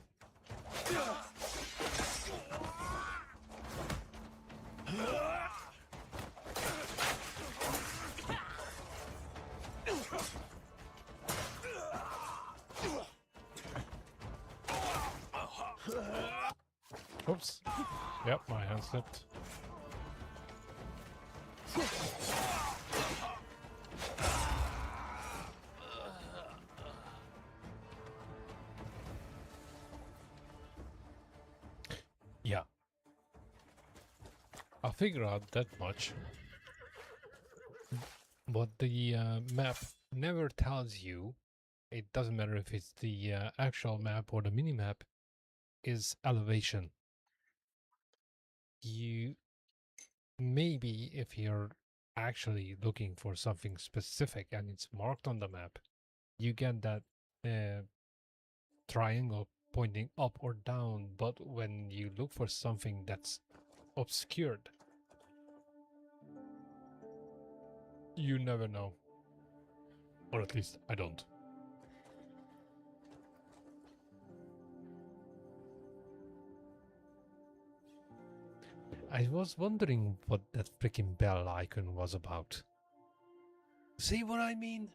Oops. Yep, my hand slipped. Yeah. I'll figure out that much. But the map never tells you, it doesn't matter if it's the actual map or the mini-map, is elevation. You maybe if you're actually looking for something specific and it's marked on the map, you get that triangle pointing up or down, but when you look for something that's obscured, you never know. Or at least I don't. I was wondering what that freaking bell icon was about. See what I mean?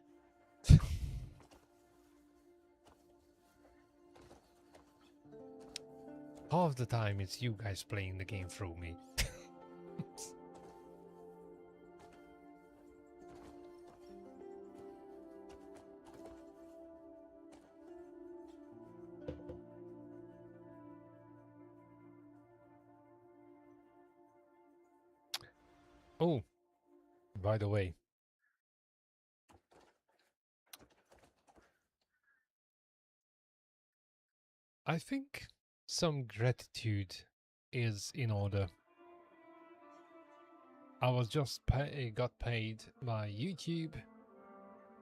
Half the time it's you guys playing the game through me. Oh, by the way, I think some gratitude is in order. I was just got paid by YouTube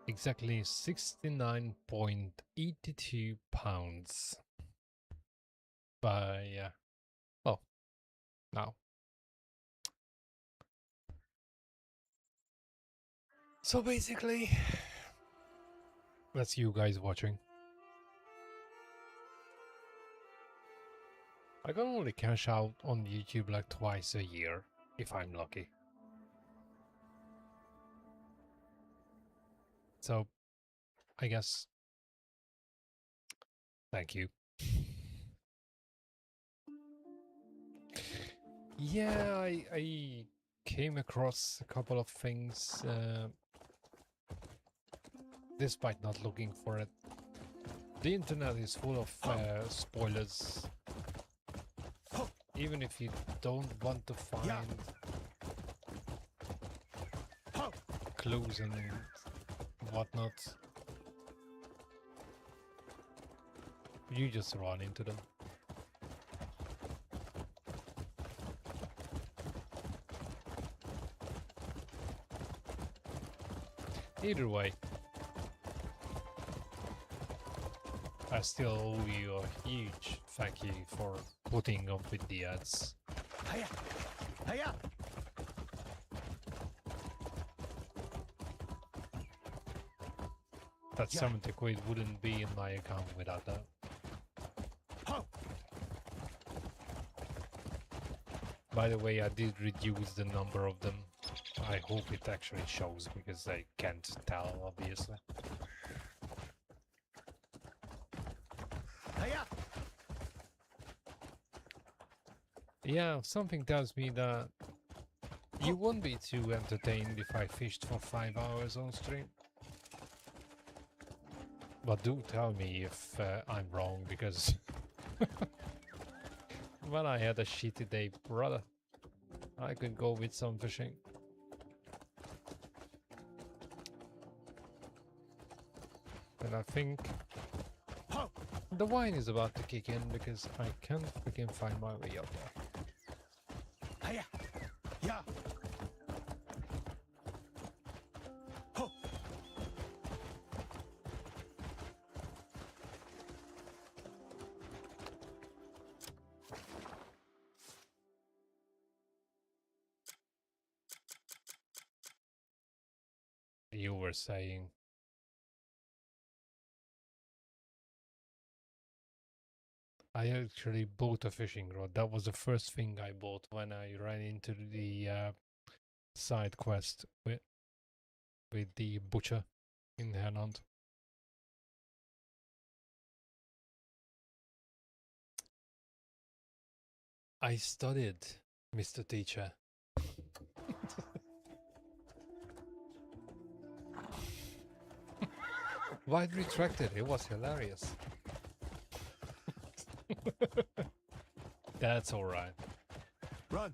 exactly £69.82 by well, now. So basically, that's you guys watching. I can only cash out on YouTube like twice a year, if I'm lucky. So, I guess, thank you. Yeah, I came across a couple of things, despite not looking for it. The internet is full of spoilers. Even if you don't want to find clues and whatnot, you just run into them. Either way, I still owe you a huge thank you for putting up with the ads. Hiya! Hiya! That 70 quid wouldn't be in my account without that. By the way, I did reduce the number of them. I hope it actually shows because I can't tell, obviously. Hiya! Yeah, something tells me that you won't be too entertained if I fished for 5 hours on stream. But do tell me if I'm wrong, because when I had a shitty day, brother, I could go with some fishing. And I think the wine is about to kick in because I can't freaking find my way up there. Hiya! Yeah! You were saying. I actually bought a fishing rod. That was the first thing I bought when I ran into the side quest with the butcher in Hernand. I studied, Mr. Teacher. Why retracted? It was hilarious. That's alright. Run!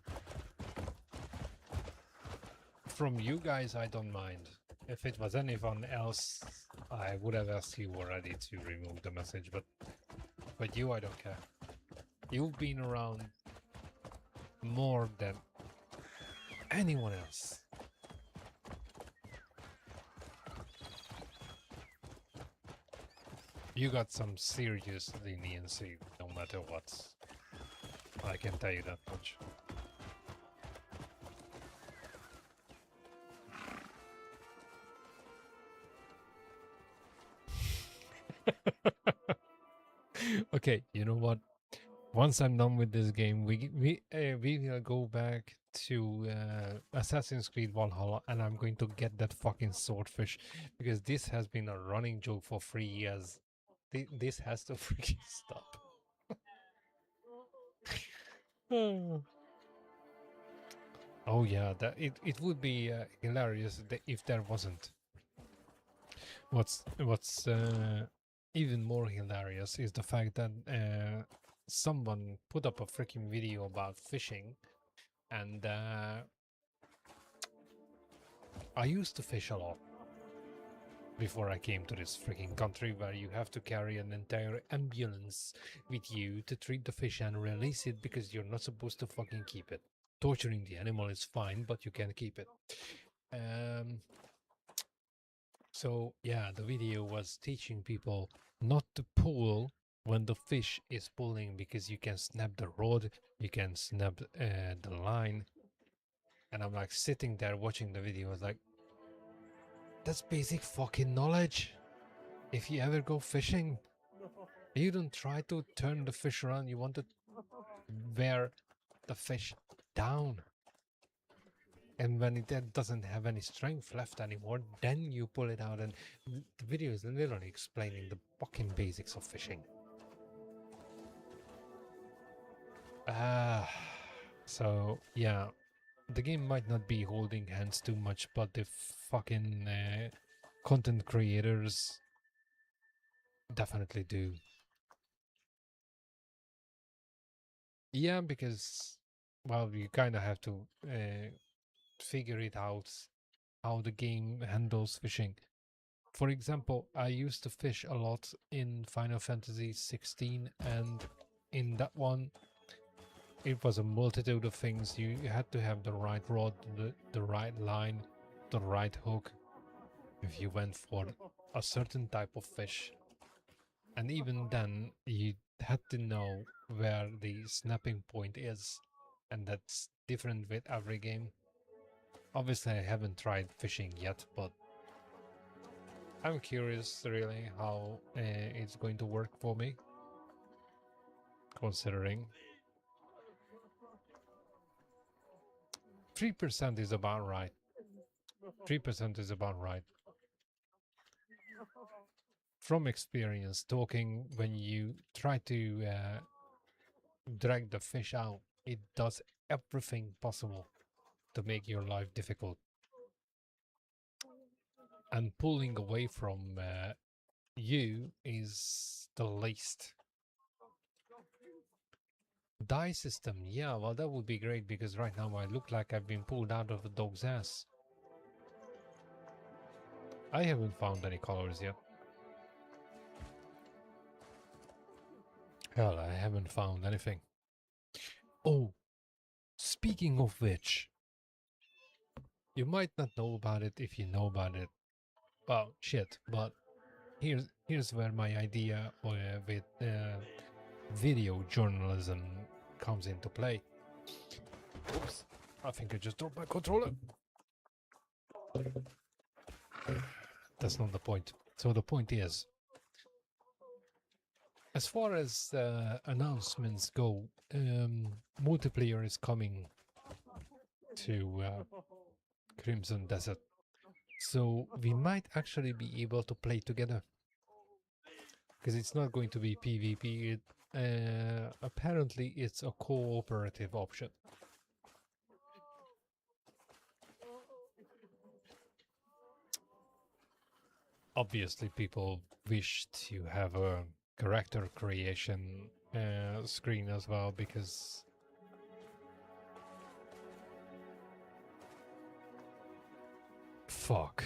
From you guys, I don't mind. If it was anyone else, I would have asked you already to remove the message, but you, I don't care. You've been around more than anyone else. You got some serious leniency, no matter what. I can tell you that much. Okay, you know what? Once I'm done with this game, we will go back to Assassin's Creed Valhalla, and I'm going to get that fucking swordfish because this has been a running joke for 3 years. This has to freaking stop. Oh yeah, that it would be hilarious if there wasn't. What's even more hilarious is the fact that someone put up a freaking video about fishing, and I used to fish a lot before I came to this freaking country where you have to carry an entire ambulance with you to treat the fish and release it because you're not supposed to fucking keep it. Torturing the animal is fine, but you can't keep it. So yeah, the video was teaching people not to pull when the fish is pulling because you can snap the rod, you can snap the line. And I'm like sitting there watching the video, I was like, that's basic fucking knowledge. If you ever go fishing, you don't try to turn the fish around, you want to wear the fish down. And when it doesn't have any strength left anymore, then you pull it out. And the video is literally explaining the fucking basics of fishing. So yeah, the game might not be holding hands too much, but the fucking content creators definitely do. Yeah, because, well, you kind of have to figure it out how the game handles fishing. For example, I used to fish a lot in Final Fantasy 16, and in that one, it was a multitude of things. You had to have the right rod, the right line, the right hook, if you went for a certain type of fish. And even then, you had to know where the snapping point is, and that's different with every game. Obviously, I haven't tried fishing yet, but I'm curious really how it's going to work for me, considering 3% is about right. 3% is about right. From experience, talking, when you try to drag the fish out, it does everything possible to make your life difficult. And pulling away from you is the least. Dye system, yeah, well, that would be great, because right now I look like I've been pulled out of a dog's ass. I haven't found any colors yet. Hell, I haven't found anything. Oh, speaking of which, you might not know about it if you know about it. Well, shit, but here's where my idea with video journalism comes into play. Oops, I think I just dropped my controller. That's not the point. So the point is, as far as announcements go, multiplayer is coming to Crimson Desert. So we might actually be able to play together. Because it's not going to be PvP. Apparently it's a cooperative option. Obviously people wish to have a character creation screen as well, because fuck.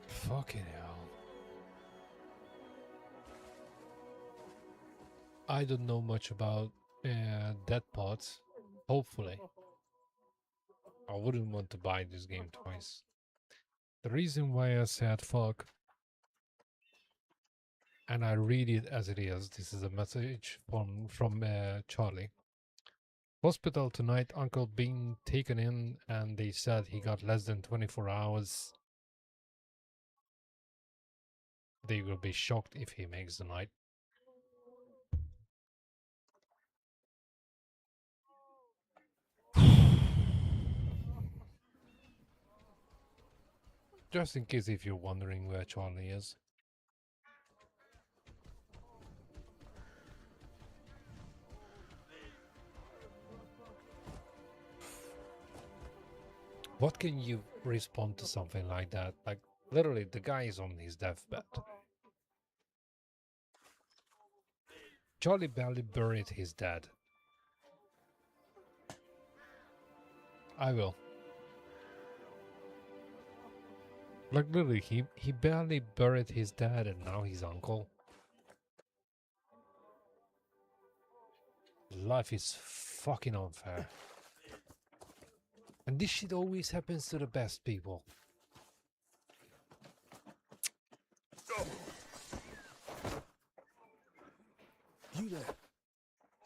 Fucking hell. I don't know much about dead pods. Hopefully. I wouldn't want to buy this game twice. The reason why I said fuck, and I read it as it is, this is a message from Charlie. Hospital tonight, Uncle being taken in, and they said he got less than 24 hours. They will be shocked if he makes the night. Just in case if you're wondering where Charlie is. What can you respond to something like that? Like, literally, the guy is on his deathbed. Charlie barely buried his dad. I will. Like, literally, he barely buried his dad and now he's uncle. Life is fucking unfair. And this shit always happens to the best people. You there?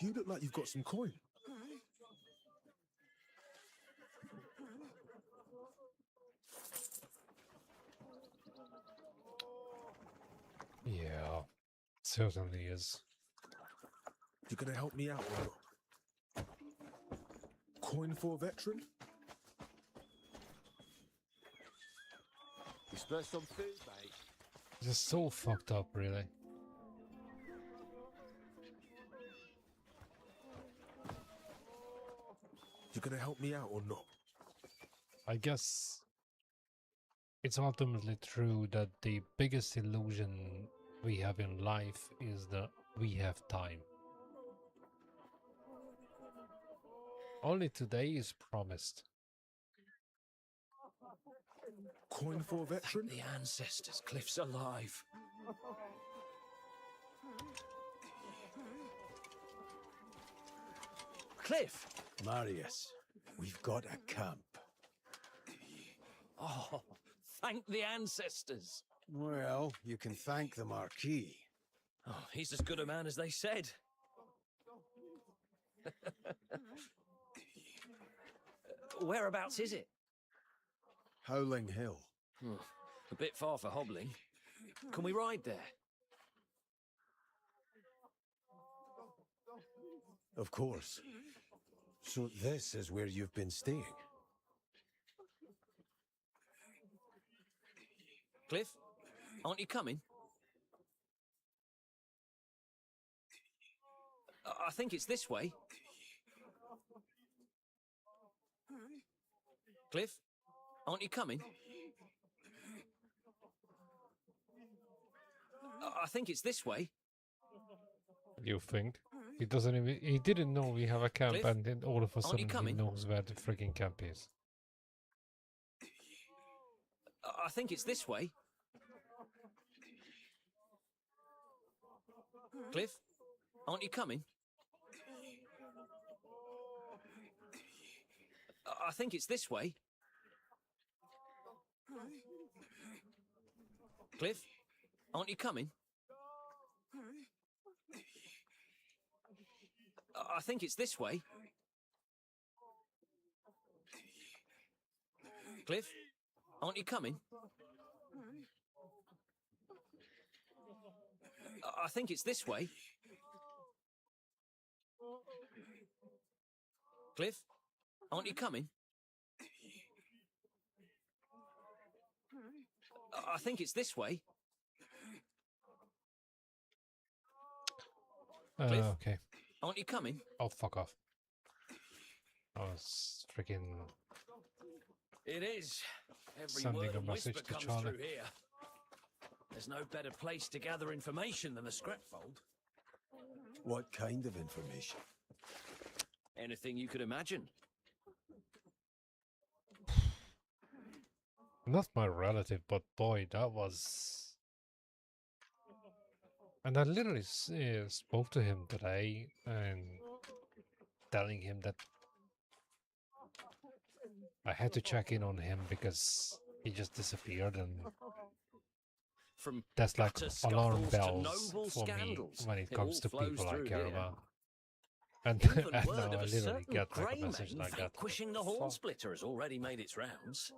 You look like you've got some coin. Yeah, certainly is. You gonna help me out, bro? Coin for a veteran? You spare some food, mate? Just so fucked up, really. gonna help me out or not? I guess it's ultimately true that the biggest illusion we have in life is that we have time. Only today is promised. Coin for a veteran? Thank the ancestors, Cliff's alive. Cliff! Marius, we've got a camp. Oh, thank the ancestors. Well, you can thank the Marquis. Oh, he's as good a man as they said. Whereabouts is it? Howling Hill. A bit far for hobbling. Can we ride there? Of course. So this is where you've been staying? Cliff, aren't you coming? I think it's this way. Cliff, aren't you coming? I think it's this way. You think? He doesn't even, he didn't know we have a camp, Cliff, and then all of a aren't you sudden he coming? knows where the freaking camp is. I think it's this way. Cliff, aren't you coming? I think it's this way. Cliff, aren't you coming? I think it's this way. Cliff, aren't you coming? I think it's this way. Cliff, aren't you coming? I think it's this way. Cliff, Okay. aren't you coming? Oh, fuck off. I was freaking It is. Every sending word a and message whisper to comes Charlie. through here. There's no better place to gather information than the scrapfold. What kind of information? Anything you could imagine. Not my relative, but boy, that was... And I literally spoke to him today and telling him that I had to check in on him because he just disappeared, and From that's like gutter alarm scuffles to bells noble for me scandals, when it it comes all to flows people I through care here. about. And, Even and word now of I a literally certain get like grey a message mane like that. vanquishing the horn splitter has already made its rounds.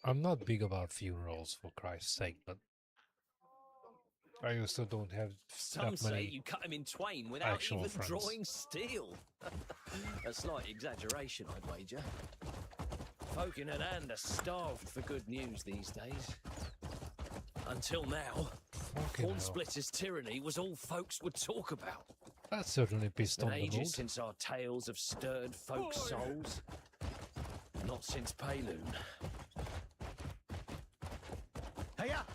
I'm not big about funerals, for Christ's sake, but I also don't have Some that say many you cut him in twain without actual even friends. drawing steel. A slight exaggeration, I'd wager. Folk in an hand are starved for good news these days. Until now, Fucking horn hell. splitter's tyranny was all folks would talk about. That's certainly pissed Been on the ages mood. since our tales have stirred folks' souls. Not since Payloon. Hiya!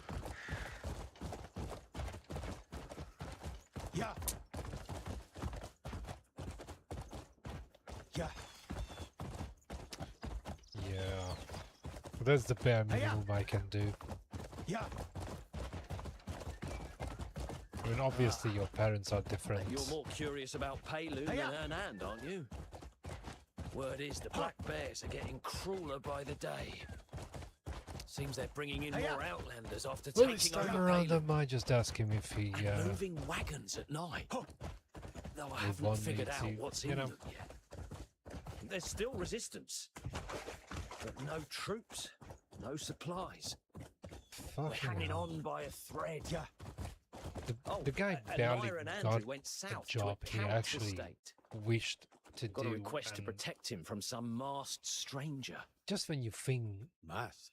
Yeah. Yeah. Yeah. That's the bare minimum I can do. Yeah. I mean, obviously your parents are different. You're more curious about Payloon than Hernand, aren't you? Word is the Black Bears are getting crueler by the day. Seems they're bringing in more outlanders after Well, this taking over time around I Payloon. might just ask him if he And moving wagons at night. Though I would haven't want me figured out to, what's you in know. them yet. There's still resistance. But no troops, no supplies. We're Fucking hanging hell. on by a thread. The guy and barely Lyra and got Andrew went a south job to a he council actually estate. wished to Got do. a request to and protect him from some masked stranger. just when you think, Masked?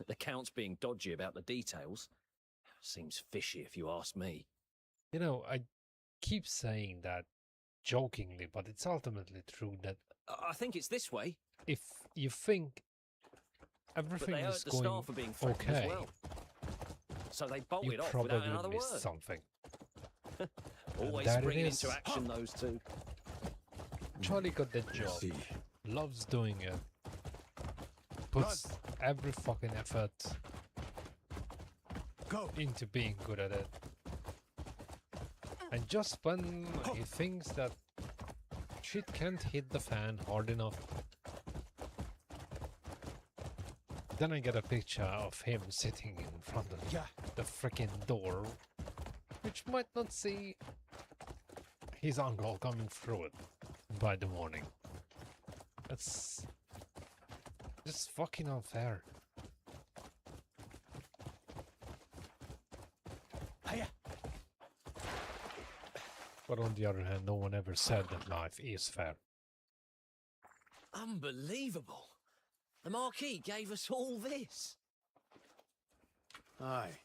The Count's being dodgy about the details. Seems fishy if you ask me. you know, I keep saying that jokingly, but it's ultimately true that I think it's this way. if you think But everything they hurt is the going staff for being threatened okay, as well. So they you bolted off without probably another missed word. something. Always there it springing is. into action, those two. Charlie got the job. See. Loves doing it. Puts every fucking effort into being good at it. And just when he thinks that shit can't hit the fan hard enough, then I get a picture of him sitting in front of the freaking door, which might not see his uncle coming through it by the morning. That's just fucking unfair. But on the other hand, no one ever said that life is fair. Unbelievable. The Marquis gave us all this. Aye,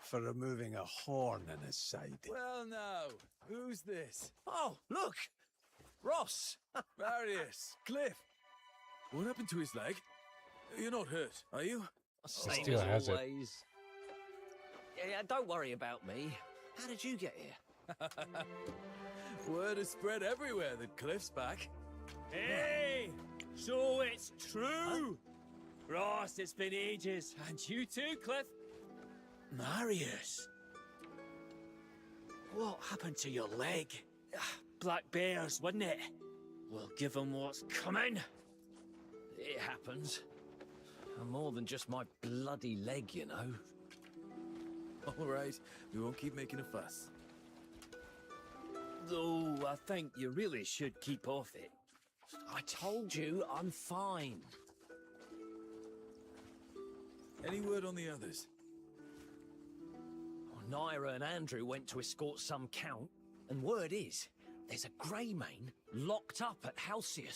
for removing a horn in his side. Well, now, who's this? Oh, look! Ross! Marius, Cliff. What happened to his leg? You're not hurt, are you? Same still has as it. always. Yeah, don't worry about me. How did you get here? Word has spread everywhere that Cliff's back. Hey! So it's true! Ross, it's been ages. And you too, Cliff. Marius! What happened to your leg? Black bears, wouldn't it? We'll give them what's coming. It happens. And more than just my bloody leg, you know. All right, we won't keep making a fuss. Though I think you really should keep off it. I told you I'm fine. Any word on the others? Naira and Andrew went to escort some count, and word is, there's a Greymane locked up at Halcyon.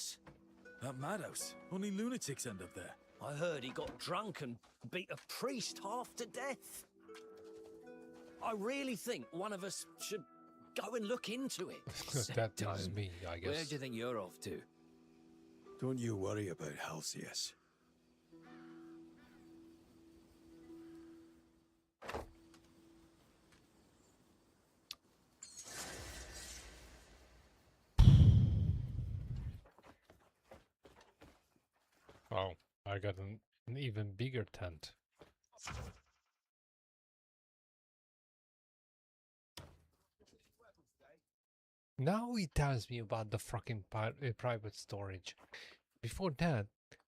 That madhouse. Only lunatics end up there. I heard he got drunk and beat a priest half to death. I really think one of us should go and look into it. That is me, I guess. Where do you think you're off to? Don't you worry about Halcyon. Oh, I got an even bigger tent. Now he tells me about the fucking private storage. Before that,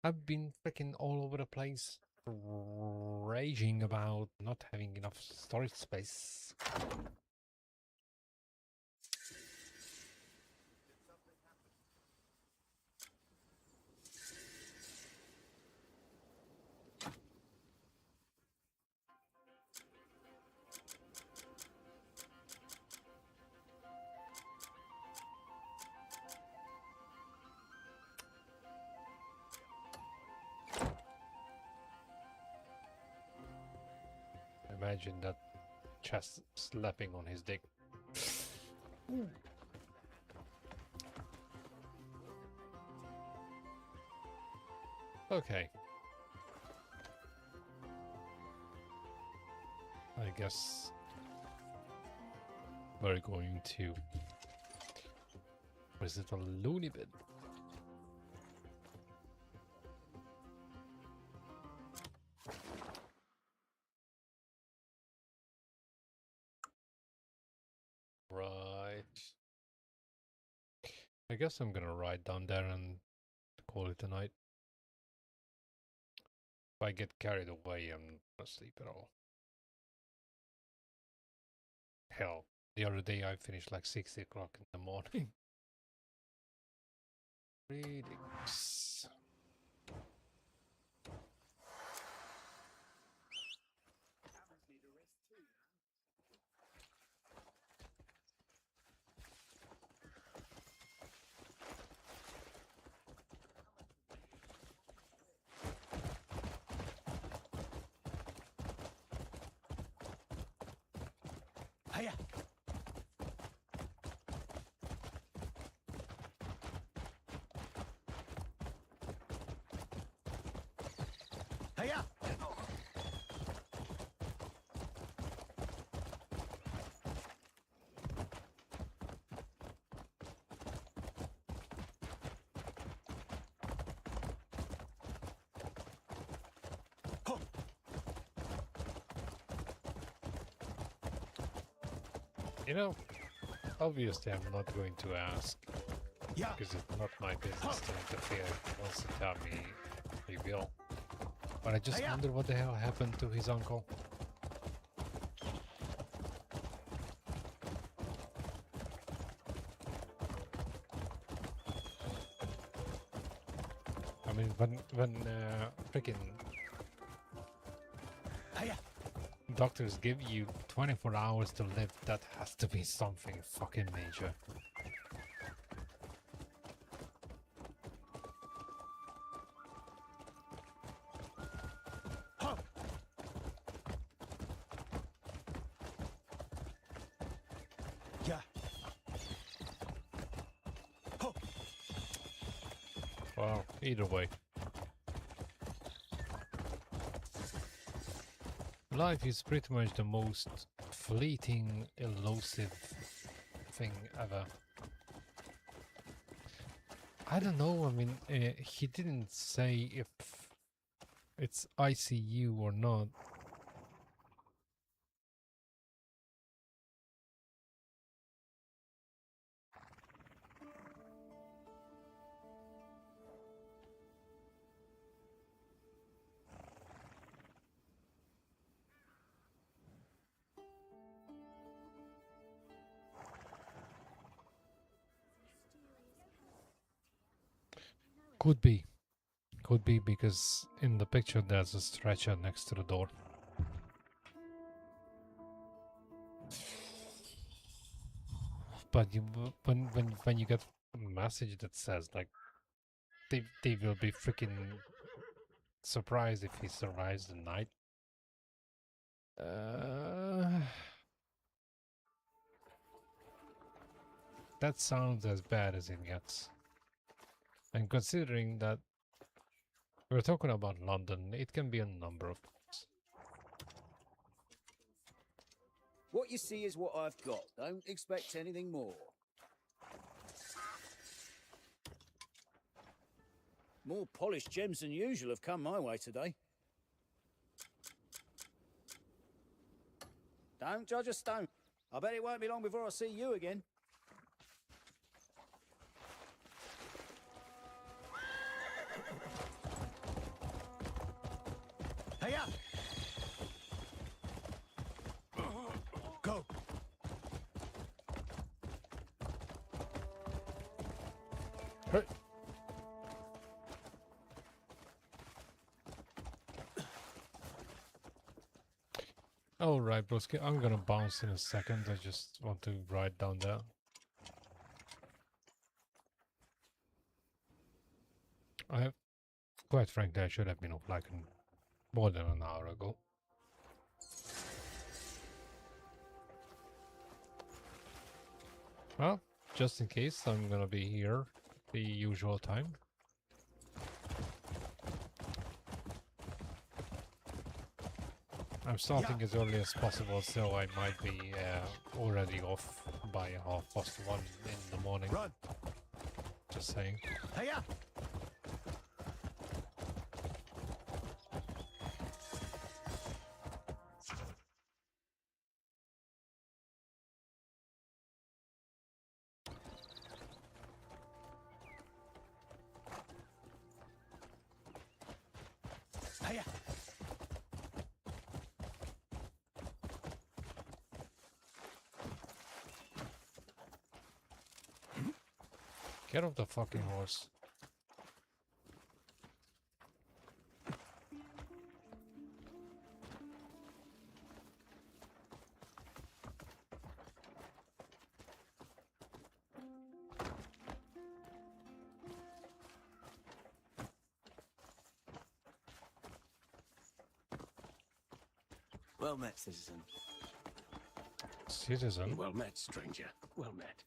I've been freaking all over the place, raging about not having enough storage space. Imagine that chest slapping on his dick. Okay. I guess we're going to visit a loony bin. Right. I guess I'm gonna ride down there and call it a night. If I get carried away, I'm not gonna sleep at all. Hell, the other day I finished like 6 o'clock in the morning. Ridiculous. Hiya! You know, obviously I'm not going to ask, because it's not my business to interfere. If he wants to tell me, he will. But I just wonder what the hell happened to his uncle. I mean, when freaking doctors give you 24 hours to live, that has to be something fucking major. Well, either way. Life is pretty much the most fleeting, elusive thing ever. I don't know, I mean, he didn't say if it's ICU or not. Could be. Could be because in the picture there's a stretcher next to the door. But you, when you get a message that says like they will be freaking surprised if he survives the night. That sounds as bad as it gets. And considering that we're talking about London, it can be a number of things. What you see is what I've got. Don't expect anything more. More polished gems than usual have come my way today. Don't judge a stone. I bet it won't be long before I see you again. Hey up! Go! Hey. Alright, broski, I'm gonna bounce in a second. I just want to ride down there. Quite frankly, I should have been off like more than an hour ago. Well, just in case, I'm gonna be here the usual time. I'm starting as early as possible, so I might be already off by 1:30 in the morning. Run. Just saying. Hey up! Hey up! Get off the fucking horse. Well met, citizen. Citizen? Well met, stranger. Well met.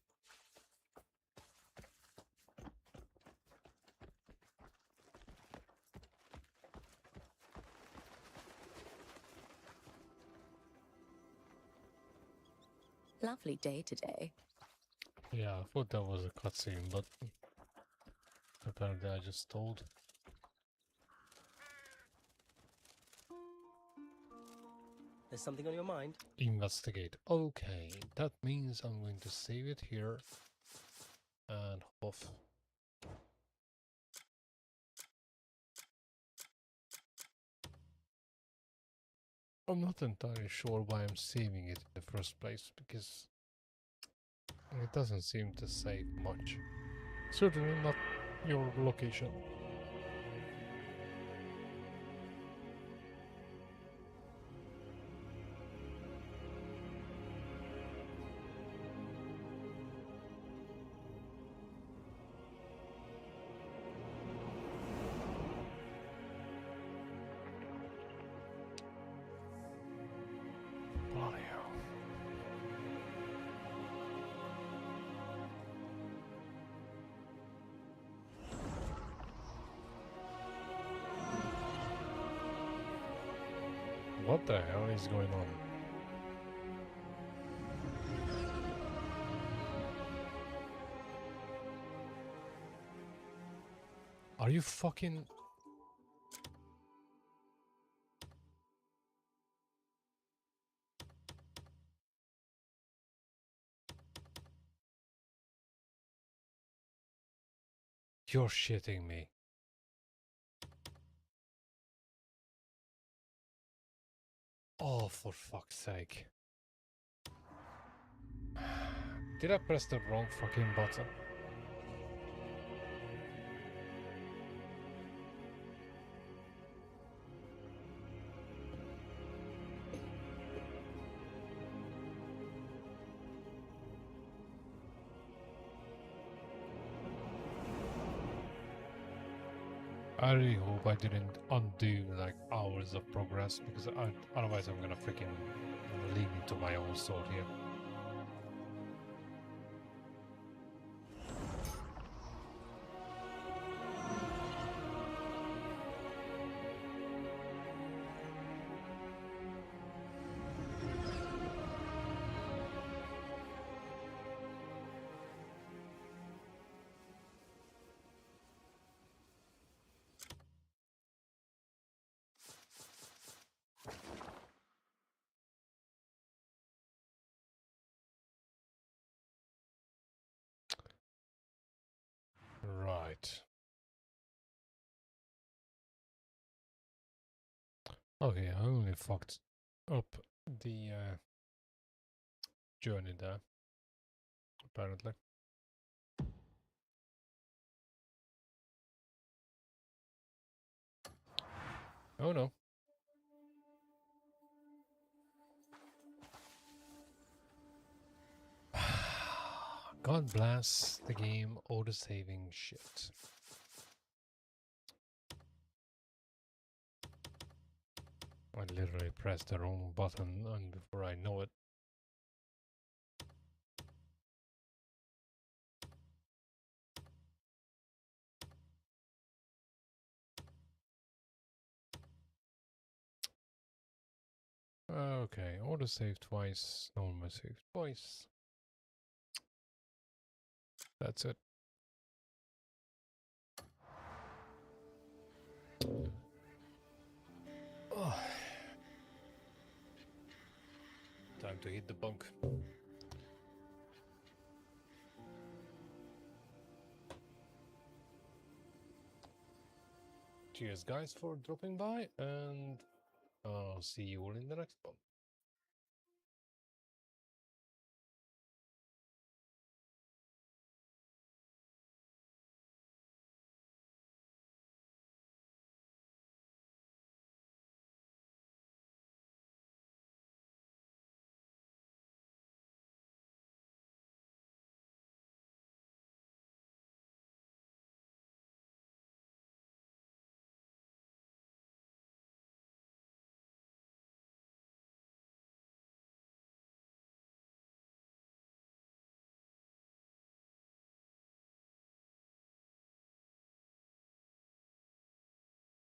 Lovely day today. Yeah, I thought that was a cutscene, but apparently I just told. There's something on your mind? Investigate. Okay, that means I'm going to save it here and off. I'm not entirely sure why I'm saving it in the first place, because it doesn't seem to save much. Certainly not your location. Bloody hell. What the hell is going on? Are you fucking... You're shitting me. Oh, for fuck's sake. Did I press the wrong fucking button? I really hope I didn't undo like hours of progress, because otherwise I'm gonna freaking lean into my own sword here. Right. Okay, I only fucked up the journey there, apparently. Oh no. God bless the game auto-saving shit. I literally pressed the wrong button, and before I know it... Okay, auto-save twice, normal save twice. That's it. Oh. Time to hit the bunk. Cheers guys for dropping by, and I'll see you all in the next one.